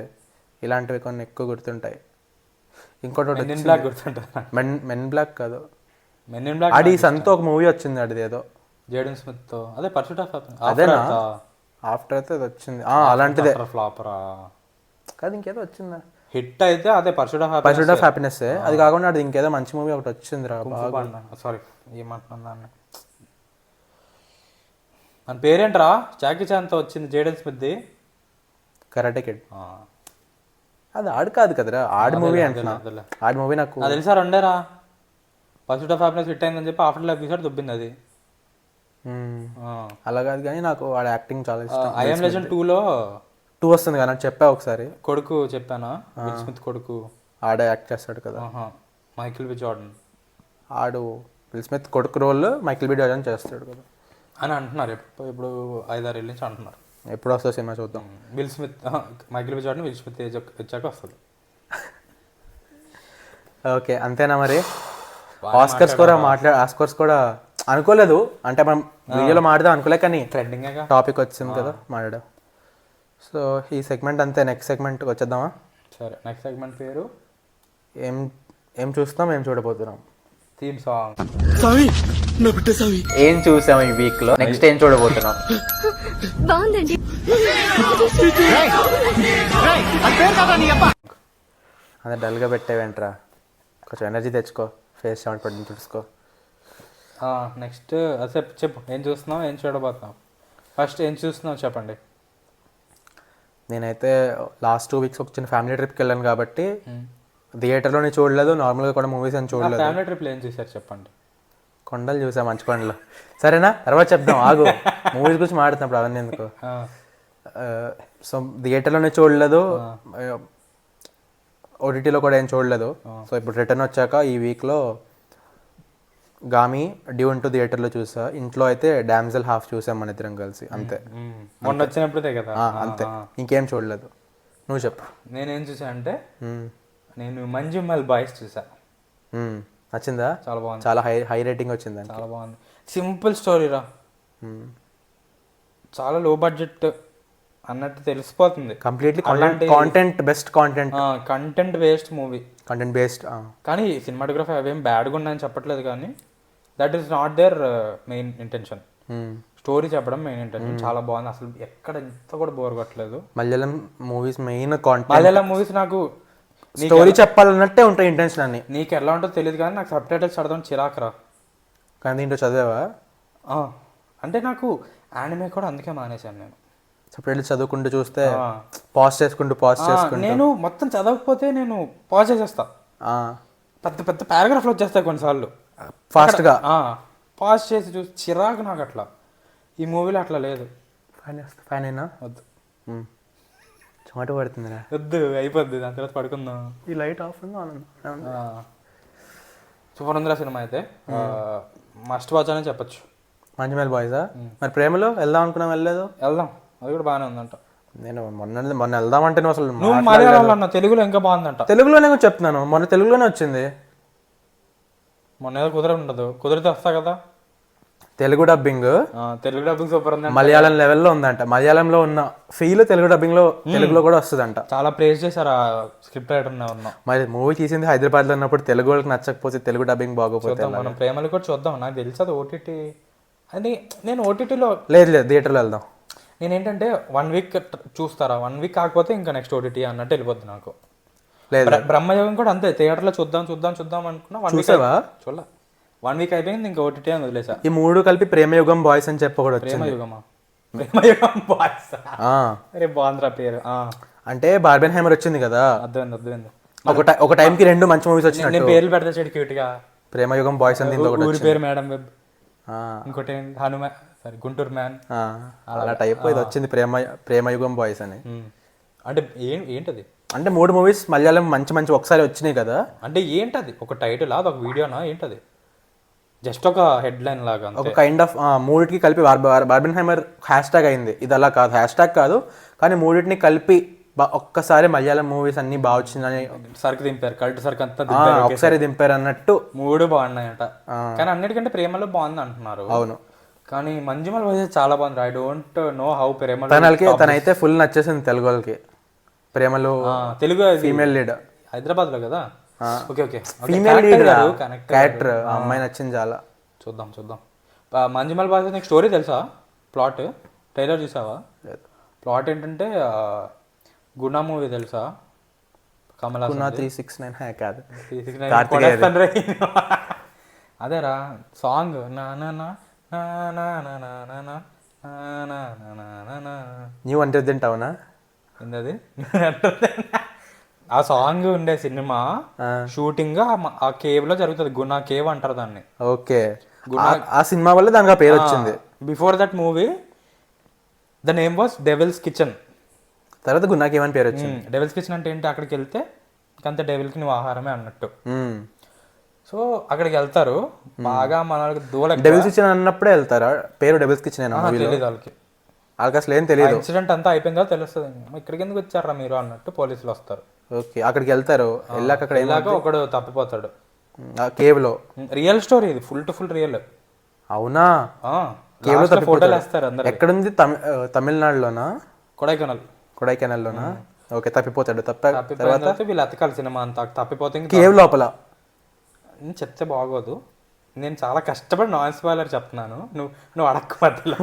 ఇలాంటివి కొన్ని ఎక్కువ గుర్తుంటాయి. ఇంకోటి మెన్ ఇన్ బ్లాక్ గుర్తుంటుంది. మెన్ బ్లాక్ కాదు, మెన్ ఇన్ బ్లాక్. అది సంతో ఒక మూవీ వచ్చింది అడిది ఏదో జేడెన్ స్మిత్ తో, అదే పర్సూట్ ఆఫ్ హ్యాపీనెస్. అదేనా? ఆఫ్టర్ అయితే అది వచ్చింది అలాంటిదే. ఫ్లాపరా కాదు ఇంకేదో వచ్చిందా హిట్ అయితే? అదే పర్సూట్ ఆఫ్ హ్యాపీనెస్. అది కాకుండా అది ఇంకేదో మంచి మూవీ ఒకటి వచ్చింది రా. సారీ ఏమంటున్నాను దాన్ని, మన పేరేంట్రా? జాకీ చాన్ తో వచ్చింది Jayden Smith the karate kid. అది ఆడు కాదు కదరా, ఆడి మూవీ అంటున్నా. ఆడి మూవీ నాకు తెలుసా రెండేరా. పర్సూట్ ఆఫ్ హ్యాపీనెస్ హిట్ అయిందని చెప్పి ఆఫ్టర్ లైఫ్ ఎపిసోడ్ దుబ్బింది అది. అలా కాదు కానీ నాకు వాడి యాక్టింగ్ చాలా ఇష్టం. ఐ యామ్ లెజెండ్ 2 వస్తుంది కదా, చెప్పా ఒకసారి. కొడుకు చెప్పానా? విల్ స్మిత్ కొడుకు ఆడే యాక్ట్ చేస్తాడు కదా, మైకిల్ బి జార్డన్. ఆడు విల్ స్మిత్ కొడుకు రోల్ మైకిల్ బి జార్డన్ చేస్తాడు కదా అని అంటున్నారు. ఇప్పుడు 5-6 ఏళ్ళ నుంచి అంటున్నారు. ఎప్పుడు వస్తుంది సినిమా చూద్దాం. Will Smith Michael B Jordan Will Smith వచ్చాక వస్తుంది. ఓకే అంతేనా మరి? ఆస్కర్స్ కూడా అనుకోలేదు, అంటే మనం వీడియోలో మాట్లాడదాం అనుకోలే, కానీ ట్రెండింగ్ టాపిక్ వచ్చింది కదా మాట్లాడడం. సో ఈ సెగ్మెంట్ అంతే, నెక్స్ట్ సెగ్మెంట్కి వచ్చేద్దామా? సరే, నెక్స్ట్ సెగ్మెంట్ పేరు ఏం చూస్తున్నాం, ఏం చూడబోతున్నాం? Theme song. ఏం చూసాం ఈ వీక్ లో, నెక్స్ట్ ఏం చూడబోతున్నాం? బాగుందండి. అదే డల్గా పెట్టేవేంట్రా, కొంచెం ఎనర్జీ తెచ్చుకో, ఫేస్ షాట్ పడి తుడుచుకో. నెక్స్ట్ అదే చెప్పు, ఏం చూస్తున్నావు, ఏం చూడబోతున్నావు? ఫస్ట్ ఏం చూస్తున్నావు చెప్పండి. నేనైతే లాస్ట్ 2 వీక్స్ ఒక చిన్న ఫ్యామిలీ ట్రిప్కి వెళ్ళాను కాబట్టి థియేటర్లోనే చూడలేదు, నార్మల్గా కూడా మూవీస్ అని చూడలేదు. ఫ్యామిలీ ట్రిప్లో ఏం చూసారు చెప్పండి. కొండలు చూసా, మంచి కొండలు. సరేనా, తర్వాత చెప్దాం, ఆగు. మూవీస్ గురించి మాట్లాడుతున్నప్పుడు అవన్నీ ఎందుకు. సో థియేటర్లోనే చూడలేదు, ఓటీటీలో కూడా ఏం చూడలేదు. సో ఇప్పుడు రిటర్న్ వచ్చాక ఈ వీక్లో గామి డ్యూన్ టు థియేటర్లో చూసా. ఇంట్లో అయితే డామ్సెల్ హాఫ్ చూసాం మన ఇద్దరం కలిసి, అంతే. మొన్న వచ్చినప్పుడే కదా. అంతే, ఇంకేం చూడలేదు. నువ్వు చెప్పు. నేనేం చూసా అంటే నేను మంజుమల్ బాయ్స్ చూసా. నచ్చిందా? చాలా బాగుంది, చాలా హై రేటింగ్ వచ్చింది. చాలా బాగుంది. సింపుల్ స్టోరీరా, చాలా లో బడ్జెట్ అన్నట్టు తెలిసిపోతుంది. Completely content, best content, content based movie, content based. కానీ సినిమాటోగ్రఫీ అవేం బ్యాడ్గా ఉన్నాయని చెప్పట్లేదు, కానీ that is not their main intention. Story చెప్పడం మెయిన్ ఇంటెన్షన్. చాలా బాగుంది, అసలు ఎక్కడ ఇంత కూడా బోర్ కొట్టలేదు. Malayalam movies main content. Malayalam movies నాకు స్టోరీ చెప్పాలన్నట్టే ఉంటాయి ఇంటెన్షన్ అన్ని. నీకు ఎలా ఉంటుందో తెలియదు కానీ నాకు సబ్ టైటిల్స్ చదవడం చిరాకురా. కానీ దీంట్లో చదివావా? అంటే నాకు యానిమే కూడా అందుకే మానేశాను నేను. సబ్ టైటిల్స్ చదువుకుంటూ చూస్తే పాజ్ చేసుకుంటూ నేను మొత్తం చదవకపోతే నేను పాజ్ చేసేస్తా. పెద్ద పెద్ద పారాగ్రాఫ్లు వచ్చేస్తాయి కొన్నిసార్లు ఫాస్ట్గా. పాజ్ చేసి చూసి చిరాకు నాకు. అట్లా ఈ మూవీలో అట్లా లేదు. ఫ్యాన్ అయినా వద్దు, చెమట పడుతుందిరా. వద్దు, అయిపోద్ది, దాని తర్వాత పడుకుందాం. ఈ లైట్ ఆఫ్ సూపర్ ఉందిరా సినిమా అయితే. మస్ట్ వాచ్ అని చెప్పచ్చు. మంజుమల్ బాయ్సా? మరి ప్రేమలో వెళ్దాం అనుకున్నాం, వెళ్ళలేదు. వెళ్దాం, అది కూడా బాగానే ఉందంట. నేను మొన్న వెళ్దామంటే అసలు నువ్వు మలయాళంలో అన్న, తెలుగులో ఇంకా బాగుందంట. తెలుగులోనే చెప్తున్నాను, మొన్న తెలుగులోనే వచ్చింది. మొన్న ఏదో ఉండదు, కుదిరితే వస్తా కదా. Telugu dubbing, Telugu dubbing super ఉంది. మలయాళం లెవెల్లో ఉందంట. మలయాళంలో ఉన్న ఫీల్ తెలుగు డబ్బింగ్ లో, తెలుగులో కూడా వస్తుందంట. చాలా ప్రేజ్ చేశారు ఆ స్క్రిప్ట్ రైటర్. మరి మూవీ తీసింది హైదరాబాద్ లో ఉన్నప్పుడు తెలుగు వాళ్ళకి నచ్చకపోతే తెలుగు డబ్బింగ్ బాగోపోతే మనం ప్రేమలు కూడా చూద్దాం. నాకు తెలుసు అది ఓటీటీ అని. నేను ఓటీటీలో లేదు థియేటర్లో వెళ్దాం. నేనేంటంటే 1 వీక్ చూస్తారా, 1 వీక్ కాకపోతే ఇంకా నెక్స్ట్ ఓటీటీ అన్నట్టు వెళ్ళిపోద్ది నాకు. లేదు బ్రహ్మయోగం కూడా అంతే, థియేటర్లో చూద్దాం అనుకున్నా. 1 వీక్ చూడలే, 1 వీక్ అయిపోయింది, ఇంకా ఓటీటీ అని వదిలేసా. ఈ 3 కలిపి ప్రేమయుగం బాయ్స్ అని చెప్పకూడదు. ప్రేమయుగమా? ప్రేమయుగం బాయ్స్, అరే బాగుందిరా పేరు. అంటే బార్బెన్ హైమర్ వచ్చింది కదా, అర్థమైంది. ఒక టైంకి 2 మంచి మూవీస్ వచ్చినాయి. నేను పేర్లు పెడతా చెడు క్యూట్ గా. ప్రేమయుగం బాయ్స్ అని ఊరి పేరు మేడం వెబ్, ఇంకోటి గుంటూరు మ్యాన్, అలా టైప్ ఇది వచ్చింది ప్రేమయుగం బాయ్స్ అని. అంటే ఏంటది? అంటే 3 మూవీస్ మలయాళం మంచి ఒకసారి వచ్చినాయి కదా. అంటే ఏంటది? ఒక టైటిల్, అది ఒక వీడియోనా ఏంటది? జస్ట్ ఒక హెడ్ లైన్ లాగా, ఒక కైండ్ ఆఫ్. 3కి కలిపి బార్బెన్ హైమర్ హ్యాష్ట్యాగ్ అయింది. ఇది అలా కాదు, హ్యాష్ట్యాగ్ కాదు, కానీ 3ని కలిపి ఒక్కసారి మలయాళం మూవీస్ అన్ని బాగా వచ్చిందని సరుకు దింపారు, కల్ట్ సరుకు అంతా ఒకసారి దింపారు అన్నట్టు. 3 బాగున్నాయట, కానీ అన్నిటికంటే ప్రేమలో బాగుంది అంటున్నారు. అవును, కానీ మంజుమల్ బాయ్స్ చాలా బాగుంది. ఐ డోంట్ నో హౌ ప్రేమలో. తనైతే ఫుల్ నచ్చేసింది తెలుగు వాళ్ళకి. ప్రేమలో తెలుగు ఫీమేల్ లీడ్, హైదరాబాద్ లో కదా. ఓకే ఫీమేల్ లీడ్ క్యారెక్టర్, అమ్మాయి నచ్చింది చాలా. చూద్దాం. మంజుమల్ బాయ్స్ నీకు స్టోరీ తెలుసా? ప్లాట్ ట్రైలర్ చూసావా? ప్లాట్ ఏంటంటే గుణ మూవీ తెలుసా? కమల్ హాసన్ 369 కాదు, అదేరా సాంగ్. న్యూ అంటే తింటావునా ఏంటది? ఆ సాంగ్ ఉండే సినిమా షూటింగ్ ఆ కేవ్ లో జరుగుతుంది. గుణ కేవ్ అంటారు దాన్ని. ఓకే, ఆ సినిమా వల్ల దానికి ఆ పేరు వచ్చింది. Before that movie the name was Devil's Kitchen. తర్వాత గున్నాకి ఏమని పేరు వచ్చింది? డెవిల్స్ కిచెన్ అంటే ఏంటి? అక్కడికి వెళ్తే అంత డెవిల్కి నువ్వు ఆహారమే అన్నట్టు. సో అక్కడికి వెళ్తారు బాగా మనకి దూరం. డెవిల్స్ కిచెన్ అన్నప్పుడే వెళ్తారా? పేరు డెవిల్స్ కిచెన్ తెలియదు వాళ్ళకి అసలు ఏం తెలియదు. ఇన్సిడెంట్ అంతా అయిపోయిందా తెలుస్తుంది. ఇక్కడికి ఎందుకు వచ్చారా మీరు అన్నట్టు పోలీసులు వస్తారు. ఓకే, అక్కడికి వెళ్తారు. వెళ్ళాక ఒకడు తప్పిపోతాడు కేవ్ లో. రియల్ స్టోరీ ఇది, ఫుల్ టు ఫుల్ రియల్. అవునా? కేవ్ లో ఫోటోలు వేస్తారు అందరు. ఎక్కడుంది? తమిళనాడులోనా? కొడైకెనాల్లోనా? ఓకే, తప్పిపోతాడు. తర్వాత వీళ్ళు ఎతకాలి సినిమా అంతా. తప్పిపోతే కేవ్ లోపల చెప్తే బాగోదు, నేను చాలా కష్టపడి నాన్ స్పాయిలర్ చెప్తున్నాను, నువ్వు అడక్క మధ్యలో.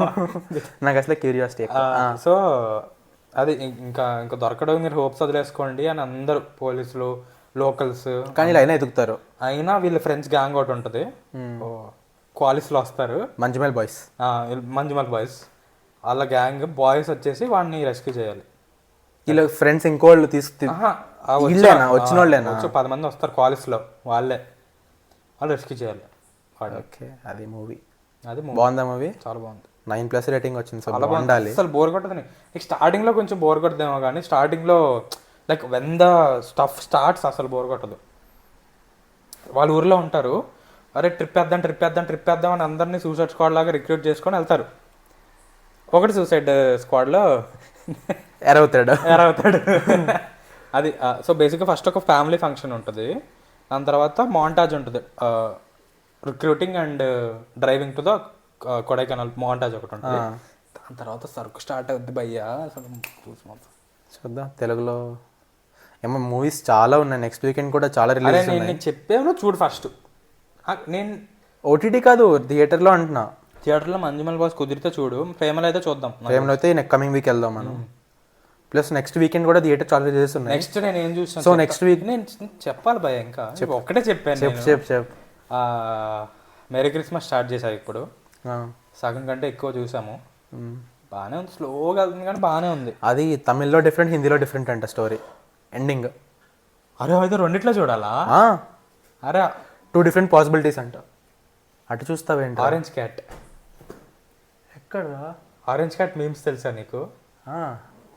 నాకు అసలు క్యూరియాసిటీ. సో అది ఇంకా ఇంకా దొరకడం మీరు హోప్స్ వదిలేసుకోండి అని అందరూ పోలీసులు, లోకల్స్. కానీ ఇలా అయినా ఎదుగుతారు. అయినా వీళ్ళ ఫ్రెండ్స్ గ్యాంగ్ ఒకటి ఉంటుంది, క్వాలిస్లో వస్తారు, మంజుమల్ బాయ్స్. మంజుమల్ బాయ్స్. వాళ్ళ గ్యాంగ్ బాయ్స్ వచ్చేసి వాడిని రెస్క్యూ చేయాలి. వీళ్ళ ఫ్రెండ్స్ ఇంకోళ్ళు వచ్చిన వాళ్ళేనా? 10 మంది వస్తారు క్వాలిస్లో, వాళ్ళు రెస్క్యూ చేయాలి. ఓకే, అది మూవీ. అది బాగుందా మూవీ? చాలా బాగుంది. 9+ రేటింగ్ వచ్చింది. చాలా బాగుంది. అసలు బోర్ కొట్టదు. నీకు స్టార్టింగ్లో కొంచెం బోర్ కొట్టదేమో, కానీ స్టార్టింగ్లో like when the stuff starts అసలు బోర్ కొట్టదు. వాళ్ళ ఊర్లో ఉంటారు, అరే ట్రిప్ వేద్దాం అని అందరినీ సూసైడ్ స్క్వాడ్ లాగా రిక్రూట్ చేసుకొని వెళ్తారు. ఒకటి సూసైడ్ స్క్వాడ్లో ఎరవుతాడు. అది. సో బేసిక్గా ఫస్ట్ ఒక ఫ్యామిలీ ఫంక్షన్ ఉంటుంది, దాని తర్వాత మాంటాజ్ ఉంటుంది, recruiting and driving to the Kodaikanal montage ఒకటి ఉంటుంది. దాని తర్వాత సరుకు స్టార్ట్ అవుద్ది భయ్యా. అసలు చూద్దాం. తెలుగులో ఏమో మూవీస్ చాలా ఉన్నాయి, నెక్స్ట్ వీకెండ్ కూడా చాలా రిలీజ్. నేను చెప్పాను చూడు ఫస్ట్. నేను ఓటీటీ కాదు, థియేటర్లో అంటున్నా. థియేటర్లో మంజుమల్ బాయ్స్ కుదిరితే చూడు, ప్రేమలో అయితే చూద్దాం. ప్రేమలో అయితే కమింగ్ వీక్ వెళ్దాం మనం. ప్లస్ నెక్స్ట్ వీకెండ్ కూడా థియేటర్ చాలా రిలీజెస్ ఉన్నాయి. నెక్స్ట్ నేను ఏం చూసాను, సో నెక్స్ట్ వీక్ నేను చెప్పాలి భయ్య, ఇంకా ఒక్కటే చెప్పాను. చెప్పు. మెరీ క్రిస్మస్ స్టార్ట్ చేశాను ఇప్పుడు, సగం కంటే ఎక్కువ చూసాము. బాగానే ఉంది, స్లోగా వెళ్తుంది కానీ బాగానే ఉంది. అది తమిళ్లో డిఫరెంట్, హిందీలో డిఫరెంట్ అంట స్టోరీ ఎండింగ్. అరే అయితే రెండిట్లో చూడాలా? అరే 2 డిఫరెంట్ పాసిబిలిటీస్ అంట. అటు చూస్తావేంటి? ఆరెంజ్ క్యాట్ ఎక్కడ? ఆరెంజ్ క్యాట్ మీమ్స్ తెలుసా నీకు?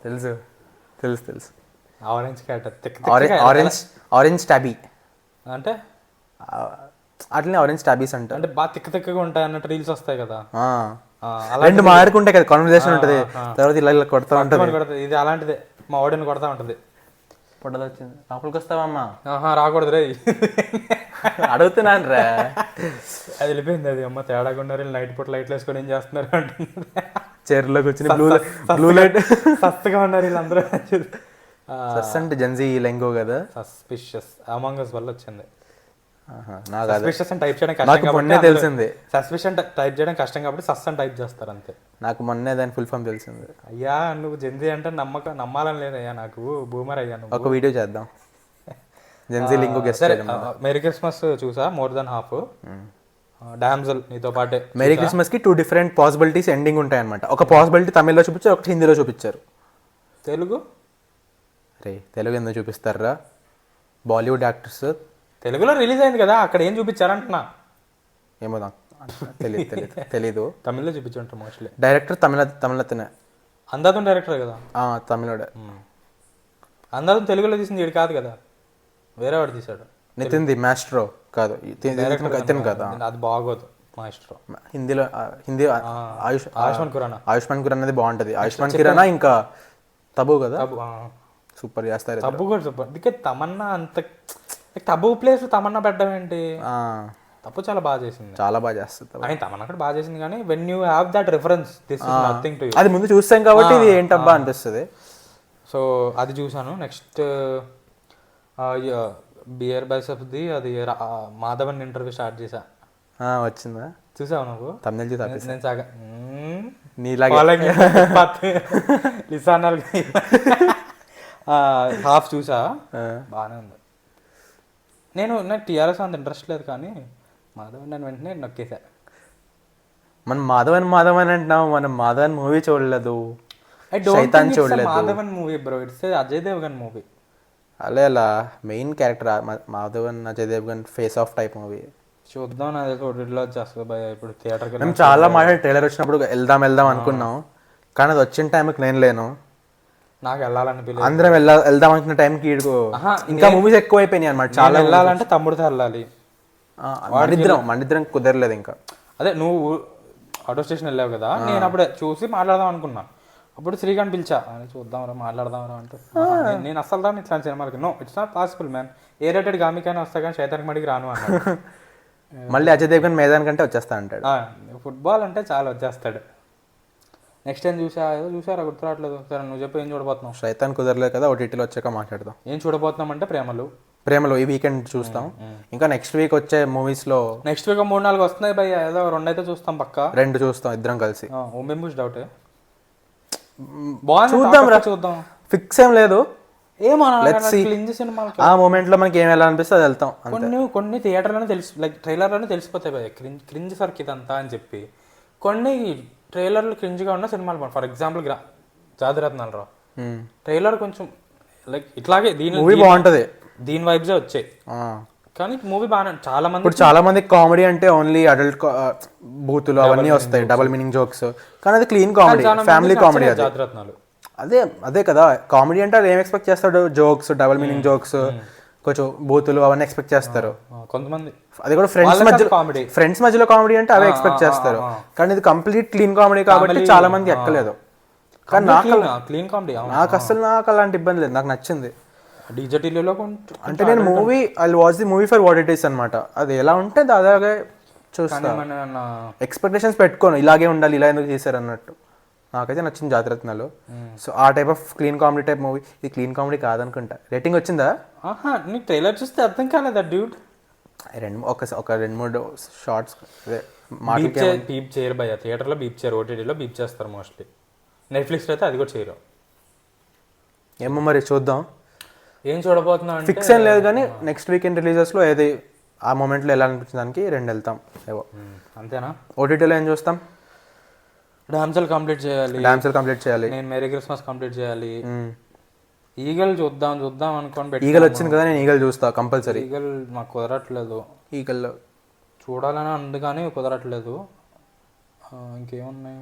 తెలుసు. ఆరెంజ్ క్యాట్ ఆరెంజ్ స్టాబీ అంటే అట్లనే ఆరెంజ్ స్టాబీస్ అంట. అంటే బాగా తిక్కగా ఉంటాయి అన్నట్టు రీల్స్ వస్తాయి కదా, రెండు మాట్లాడుకుంటాయి కదా, కాన్వర్సేషన్ ఉంటుంది, తర్వాత ఇలా కొడతా ఉంటుంది. ఇది అలాంటిదే, మా వాడిని కొడతా ఉంటుంది. పొట్టది వచ్చింది, లోపలికి వస్తావమ్మా? రాకూడదు రే, అడుగుతున్నాను రా. అది వెళ్ళిపోయింది. అది అమ్మ తేడాగా ఉన్నారు, నైట్ పూట లైట్లు వేసుకొని ఏం చేస్తున్నారు అంటున్నారు. చైర్లోకి వచ్చిన బ్లూ లైట్ సస్తగా ఉన్నారు వీళ్ళందరూ. సస్ అంటే జెన్జీ లెంగో కదా. సస్పిషియస్ అమాంగ్ us వల్ల వచ్చింది. సస్పిషియస్ అని టైప్ చేయడం కష్టం, మొన్నే తెలిసింది. సస్పిషన్ టైప్ చేయడం కష్టం కాబట్టి సస్ అని టైప్ చేస్తారు అంతే. నాకు మొన్నే దాని ఫుల్ ఫామ్ తెలిసింది. అయ్యా నువ్వు జెన్జీ అంటే నమ్మాలని లేదయ్యా, నాకు బూమర్ అయ్యా. ఒక వీడియో చేద్దాం Gen Z lingo guest. Merry Christmas చూసా, మోర్ దెన్ హాఫ్. డామ్జల్ నీతో పాటే. మెరీ క్రిస్మస్ కి 2 డిఫరెంట్ పాసిబిలిటీస్ ఎండింగ్ ఉంటాయి అనమాట. ఒక పాసిబిలిటీ తమిళ్లో చూపించారు, ఒకటి హిందీలో చూపించారు. తెలుగు తెలుగు ఎందుకు చూపిస్తారా? బాలీవుడ్ యాక్టర్స్. తెలుగులో రిలీజ్ అయింది కదా, అక్కడ ఏం చూపించారంటున్నా. ఏమో తెలీదు. తమిళ్లో చూపించుంటారు మోస్ట్లీ. డైరెక్టర్ తమిళతనే. అందాదం డైరెక్టర్ కదా? తమిళోడే. అందాదం తెలుగులో తీసింది వీడు కాదు కదా, వేరే వాడు తీసాడు. నితిన్ది మాస్ట్రో కాదు, ఇతను కదా. అది బాగోదు మాస్ట్రో. హిందీ ఆయుష్మాన్ ఖురానా. ఆయుష్మాన్ ఖురానా అది బాగుంటది. ఆయుష్మాన్ ఖురానా ఇంకా తబు కదా, సూపర్ చేస్తారు. తబు కూడా సూపర్. అందుకే తమన్నా అంత తబు ప్లేస్ తమన్నా పెట్టడం ఏంటి? తప్పు చాలా బాగా చేసింది, చాలా బాగా చేస్తుంది. అని తమన్నా కూడా బాగా చేసింది, కానీ when you have that reference this is nothing to you. అది ముందు చూస్తాం కాబట్టి ఇది ఏంటబ్బా అనిపిస్తుంది. సో అది చూసాను. నెక్స్ట్ బియర్ బైసెప్ది అది మాధవన్ ఇంటర్వ్యూ స్టార్ట్ చేశా. వచ్చిందా? చూసావు నువ్వు? తమిళ చూసా. నేను సాగా హాఫ్ చూసా, బాగానే ఉంది. నాకు టీఆర్ఎస్ అంత ఇంట్రెస్ట్ లేదు, కానీ మాధవన్ అని వెంటనే నొక్కేసా. మనం మాధవన్ అంటున్నాం, మనం మాధవన్ మూవీ చూడలేదు, Madhavan movie bro, it's Ajay Devgan movie. అలా main character Madhavan, Ajay Devgan face off type movie. చూద్దాం, అదే ఓటీటీలో వచ్చేస్తుంది భయ. ఇప్పుడు థియేటర్కి మేము చాలా మాట్లాడి ట్రైలర్ వచ్చినప్పుడు వెళ్దాం అనుకున్నాం, కానీ అది వచ్చిన టైంకి నేను లేను. నాకు వెళ్ళాలని అందరం వెళ్దాం అనుకున్న టైంకి ఇంకా మూవీస్ ఎక్కువ అయిపోయినాయి అనమాట. చాలా వెళ్ళాలంటే తమ్ముడితో వెళ్ళాలి, మనిద్దరం కుదరలేదు ఇంకా. అదే నువ్వు ఆటో స్టేషన్ వెళ్ళావు కదా, నేను అప్పుడే చూసి మాట్లాడదాం అనుకున్నా. అప్పుడు శ్రీకాంత్ పిలిచా, చూద్దాంరా మాట్లాడదాంరా అంటే, నేను అసలు రాను ఇట్లాంటి సినిమాలకి. No, it's not possible man, A rated గామికైనా వస్తా కానీ శైతానికి మడికి రాను అన్నాడు. మళ్ళీ అజయ్ దేవ్గన్ మేదాన్ కంటే వచ్చేస్తా అంటాడు. ఫుట్బాల్ అంటే చాలా వచ్చేస్తాడు. నెక్స్ట్ టైం చూసారా గుర్తురావట్లేదు. సరే నువ్వు చెప్పి ఏం చూడబోతున్నావు? శైతాన్ కుదరలేదు కదా, ఓటీటీలో వచ్చాక మాట్లాడదాం. ఏం చూడబోతున్నాం అంటే ప్రేమలు. ప్రేమలో ఈ వీకెండ్ చూస్తాం. ఇంకా నెక్స్ట్ వీక్ వచ్చే మూవీస్లో నెక్స్ట్ వీక్ 3-4 వస్తున్నాయి భయ్య, ఏదో 2 అయితే చూస్తాం పక్క. 2 చూస్తాం ఇద్దరం కలిసి. ఓంబెంబుష్ డౌట్ బాగుంది, చూద్దాం రా, చూద్దాం. ఫిక్స్ ఏం లేదు, క్లింజ్ సినిమాలకి ఆ మూమెంట్లో మనకి ఏం ఎలా అనిపిస్తే అది వెళ్తాం. కొన్ని థియేటర్లోనే తెలిసి లైక్ ట్రైలర్లోనే తెలిసిపోతాయి భయ్య క్రింజ్ సర్కి ఇదంతా అని చెప్పి. కొన్ని ట్రైలర్లు క్రింజ్గా ఉన్న సినిమాలు, ఫర్ ఎగ్జాంపుల్ జాతిరత్నాలు రావు ట్రైలర్ కొంచెం లైక్ ఇట్లాగే మూవీ బాగుంటది, దీని వైబ్సే వచ్చాయి కానీ మూవీ బాగానే చాలా మంది. ఇప్పుడు చాలా మంది కామెడీ అంటే ఓన్లీ అడల్ట్ బూతులు అవన్నీ వస్తాయి, డబుల్ మీనింగ్ జోక్స్, కానీ అది క్లీన్ కామెడీ, ఫ్యామిలీ కామెడీ. అది జాతిరత్నాలు అదే కదా కామెడీ అంటే. అది ఏం ఎక్స్పెక్ట్ చేస్తాడు, జోక్స్, డబుల్ మీనింగ్ జోక్స్, కొంచెం బూతులు అవన్నీ ఎక్స్పెక్ట్ చేస్తారు కొంతమంది. అది కూడా ఫ్రెండ్స్ మధ్యలో కామెడీ అంటే అవే ఎక్స్పెక్ట్ చేస్తారు, కానీ ఇది కంప్లీట్ క్లీన్ కామెడీ కాబట్టి చాలా మంది ఎక్కలేదు. కానీ క్లీన్ కామెడీ నాకు అలాంటి ఇబ్బంది లేదు, నాకు నచ్చింది. డిజిటల్లో అంటే నేను movie I watch the movie for what it is అనమాట. అది ఎలా ఉంటే దాదాగా చూస్తాను, ఎక్స్పెక్టేషన్స్ పెట్టుకోను ఇలాగే ఉండాలి, ఇలా ఎందుకు చేశారు అన్నట్టు. నాకైతే నచ్చింది జాతిరత్నాలు. సో ఆ type of clean comedy type movie. ఇది క్లీన్ కామెడీ కాదనుకుంటా. రేటింగ్ వచ్చిందా? నీకు ట్రైలర్ చూస్తే అర్థం కాలేదా డ్యూడ్? ఒక 2-3 షార్ట్స్ బీప్ చేయరు భయ్య, థియేటర్లో బీప్ చేయరు, ఓటీటీలో బీప్ చేస్తారు మోస్ట్లీ. నెట్ఫ్లిక్స్లో అయితే అది కూడా చేయరు. ఏమో మరి చూద్దాం, ఏం చూడబోతున్నా ఫిక్స్ ఏం లేదు, కానీ నెక్స్ట్ వీకెండ్ రిలీజెస్లో ఏది ఆ మూమెంట్లో ఎలా అనిపించింది దానికి 2 వెళ్తాం ఏవో. అంతేనా? ఓటీటీలో ఏం చూస్తాం? డామ్సెల్ కంప్లీట్ చేయాలి, నేను మేరీ క్రిస్మస్ కంప్లీట్ చేయాలి, ఈగల్ చూద్దాం అనుకోని ఈగల్ వచ్చింది కదా, నేను ఈగల్ చూస్తా కంపల్సరీ. ఈగల్ మాకు కుదరట్లేదు, ఈగల్ చూడాలని ఉంది కానీ కుదరట్లేదు. ఇంకేమున్నాయి?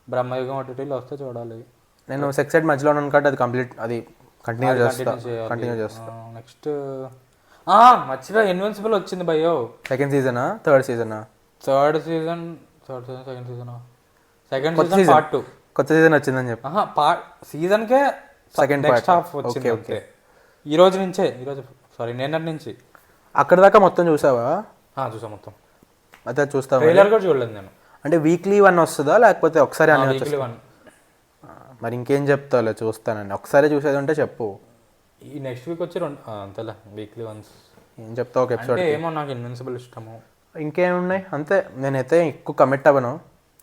బ్రహ్మయుగం ఓటీటీలో వస్తే చూడాలి. నేను సెక్సెడ్ మధ్యలో ఉన్నాను కాబట్టి అది కంప్లీట్, అది కంటిన్యూ చేస్తా. నెక్స్ట్ మర్చిపోయా, ఇన్విన్సిబుల్ వచ్చింది భయ్యో. సెకండ్ సీజనా థర్డ్ సీజనా? సెకండ్ సీజన్ పార్ట్ 2 కొత్త సీజన్ వచ్చిందని చెప్పి సీజన్కే సెకండ్ నెక్స్ట్ హాఫ్ వచ్చింది. ఓకే, ఈరోజు నిన్నటి నుంచి. అక్కడ దాకా మొత్తం చూసావా? చూసా మొత్తం. అదే చూస్తావా? ట్రైలర్ కూడా చూడలేదు నేను. అంటే వీక్లీ 1 వస్తుందా లేకపోతే ఒకసారి అన్ని వీక్లీ 1? మరి ఇంకేం చెప్తావులే, చూస్తానండి. ఒకసారి చూసేది ఉంటే చెప్పు. ఈ నెక్స్ట్ వీక్ వచ్చి 2 అంతేలే, వీక్లీ 1 ఏం చెప్తావు ఒక ఎపిసోడ్? ఏమో నాకు ఇన్విన్సిబుల్ ఇష్టము. ఇంకేమున్నాయి అంతే. నేనైతే ఎక్కువ కమిట్ అవ్వను,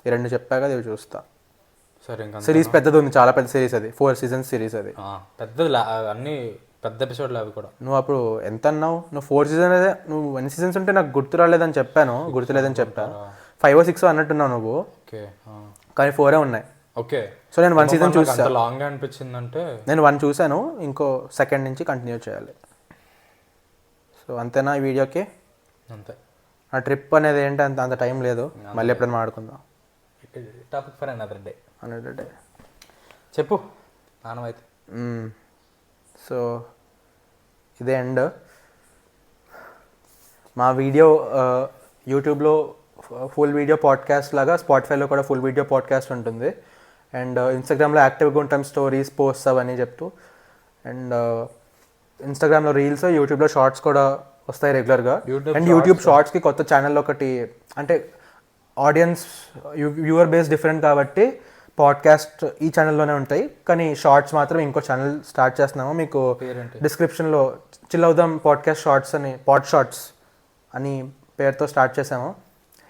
ఈ 2 చెప్పాక ఇవి చూస్తా. సరే, ఇంకా సిరీస్ పెద్దది ఉంది, చాలా పెద్ద సిరీస్ అది, 4 seasons సిరీస్ అది. పెద్దది, అన్ని పెద్ద ఎపిసోడ్లు అవి కూడా. నువ్వు అప్పుడు ఎంత అన్నావు? నువ్వు 4 seasons అదే, నువ్వు 1 seasons ఉంటే నాకు గుర్తులేదని చెప్పాను. 5 or 6 అన్నట్టున్నావు నువ్వు. ఓకే, కానీ 4 ఉన్నాయి. ఓకే, సో నేను 1 season చూసాను. లాంగ్ గా అనిపించిందంటే నేను 1 చూసాను, ఇంకో సెకండ్ నుంచి కంటిన్యూ చేయాలి. సో అంతేనా ఈ వీడియోకి? అంతే. ఆ ట్రిప్ అనేది ఏంటి, అంత టైం లేదు, మళ్ళీ ఎప్పుడైనా మాట్లాడుకుందాం. Topic for another day. చెప్పు నానమైతే. సో ఇదే ఎండ్. మా వీడియో యూట్యూబ్లో ఫుల్ వీడియో పాడ్కాస్ట్ లాగా స్పాటిఫైలో కూడా ఫుల్ వీడియో పాడ్కాస్ట్ ఉంటుంది. అండ్ ఇన్స్టాగ్రామ్లో యాక్టివ్గా ఉంటాం, స్టోరీస్ పోస్ట్ అవన్నీ చెప్తూ. అండ్ ఇన్స్టాగ్రామ్లో రీల్స్, యూట్యూబ్లో షార్ట్స్ కూడా వస్తాయి రెగ్యులర్గా. అండ్ యూట్యూబ్ షార్ట్స్కి కొత్త ఛానల్ ఒకటి, అంటే ఆడియన్స్ వ్యూవర్ బేస్ డిఫరెంట్ కాబట్టి పాడ్కాస్ట్ ఈ ఛానల్లోనే ఉంటాయి, కానీ షార్ట్స్ మాత్రం ఇంకో ఛానల్ స్టార్ట్ చేస్తున్నాము. మీకు డిస్క్రిప్షన్లో చిల్ అవుదాం పాడ్కాస్ట్ షార్ట్స్ అని, పాడ్ షార్ట్స్ అని పేరుతో స్టార్ట్ చేసాము.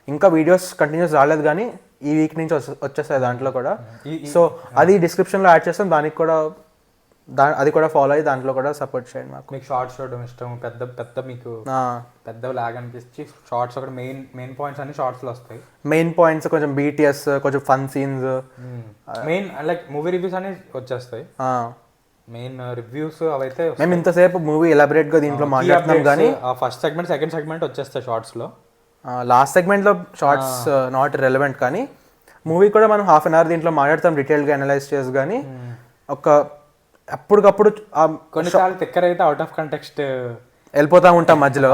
ఇంకా వీడియోస్ కంటిన్యూస్ రాలేదు, కానీ ఈ వీక్ నుంచి వచ్చేస్తాయి దాంట్లో కూడా. సో అది డిస్క్రిప్షన్లో యాడ్ చేస్తాం, దానికి కూడా అది కూడా ఫాలో అయ్యి దాంట్లో కూడా సపోర్ట్ చేయండి మాకు. మీకు షార్ట్స్ చూడడం ఇష్టం, పెద్ద మీకు పెద్ద లాగ్ అనిపించి షార్ట్స్ అక్కడ మెయిన్ పాయింట్స్ అన్ని షార్ట్స్లో వస్తాయి. మెయిన్ పాయింట్స్, కొంచెం బీటీఎస్, కొంచెం fun scenes, main like movie reviews అని వచ్చేస్తాయి. మెయిన్ రివ్యూస్ అవైతే మేము ఇంతసేపు మూవీ ఎలాబరేట్గా దీంట్లో మాట్లాడుతున్నాం, కానీ ఫస్ట్ సెగ్మెంట్ సెకండ్ సెగ్మెంట్ వచ్చేస్తాయి షార్ట్స్లో. లాస్ట్ సెగ్మెంట్లో షార్ట్స్ నాట్ రెలవెంట్, కానీ మూవీ కూడా మనం 1/2 an hour దీంట్లో మాట్లాడతాం డీటెయిల్గా అనలైజ్ చేసి. కానీ ఒక అప్పటికప్పుడు కొన్నిసార్లు తిక్కర్ అయితే అవుట్ ఆఫ్ కంటెక్స్ట్ వెళ్ళిపోతూ ఉంటాం మధ్యలో,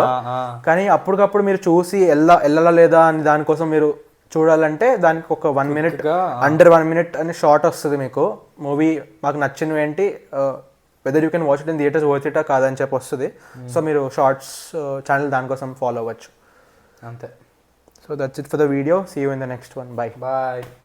కానీ అప్పటికప్పుడు మీరు చూసి వెళ్ళాలా లేదా అని దానికోసం మీరు చూడాలంటే దానికి ఒక 1 minute, అండర్ 1 minute అని షార్ట్ వస్తుంది మీకు. మూవీ మాకు నచ్చినవి ఏంటి, whether you can watch it in theatres, worth it కాదని చెప్పి వస్తుంది. సో మీరు షార్ట్స్ ఛానల్ దానికోసం ఫాలో అవ్వచ్చు. అంతే. So that's it for the video. See you in the next one. By.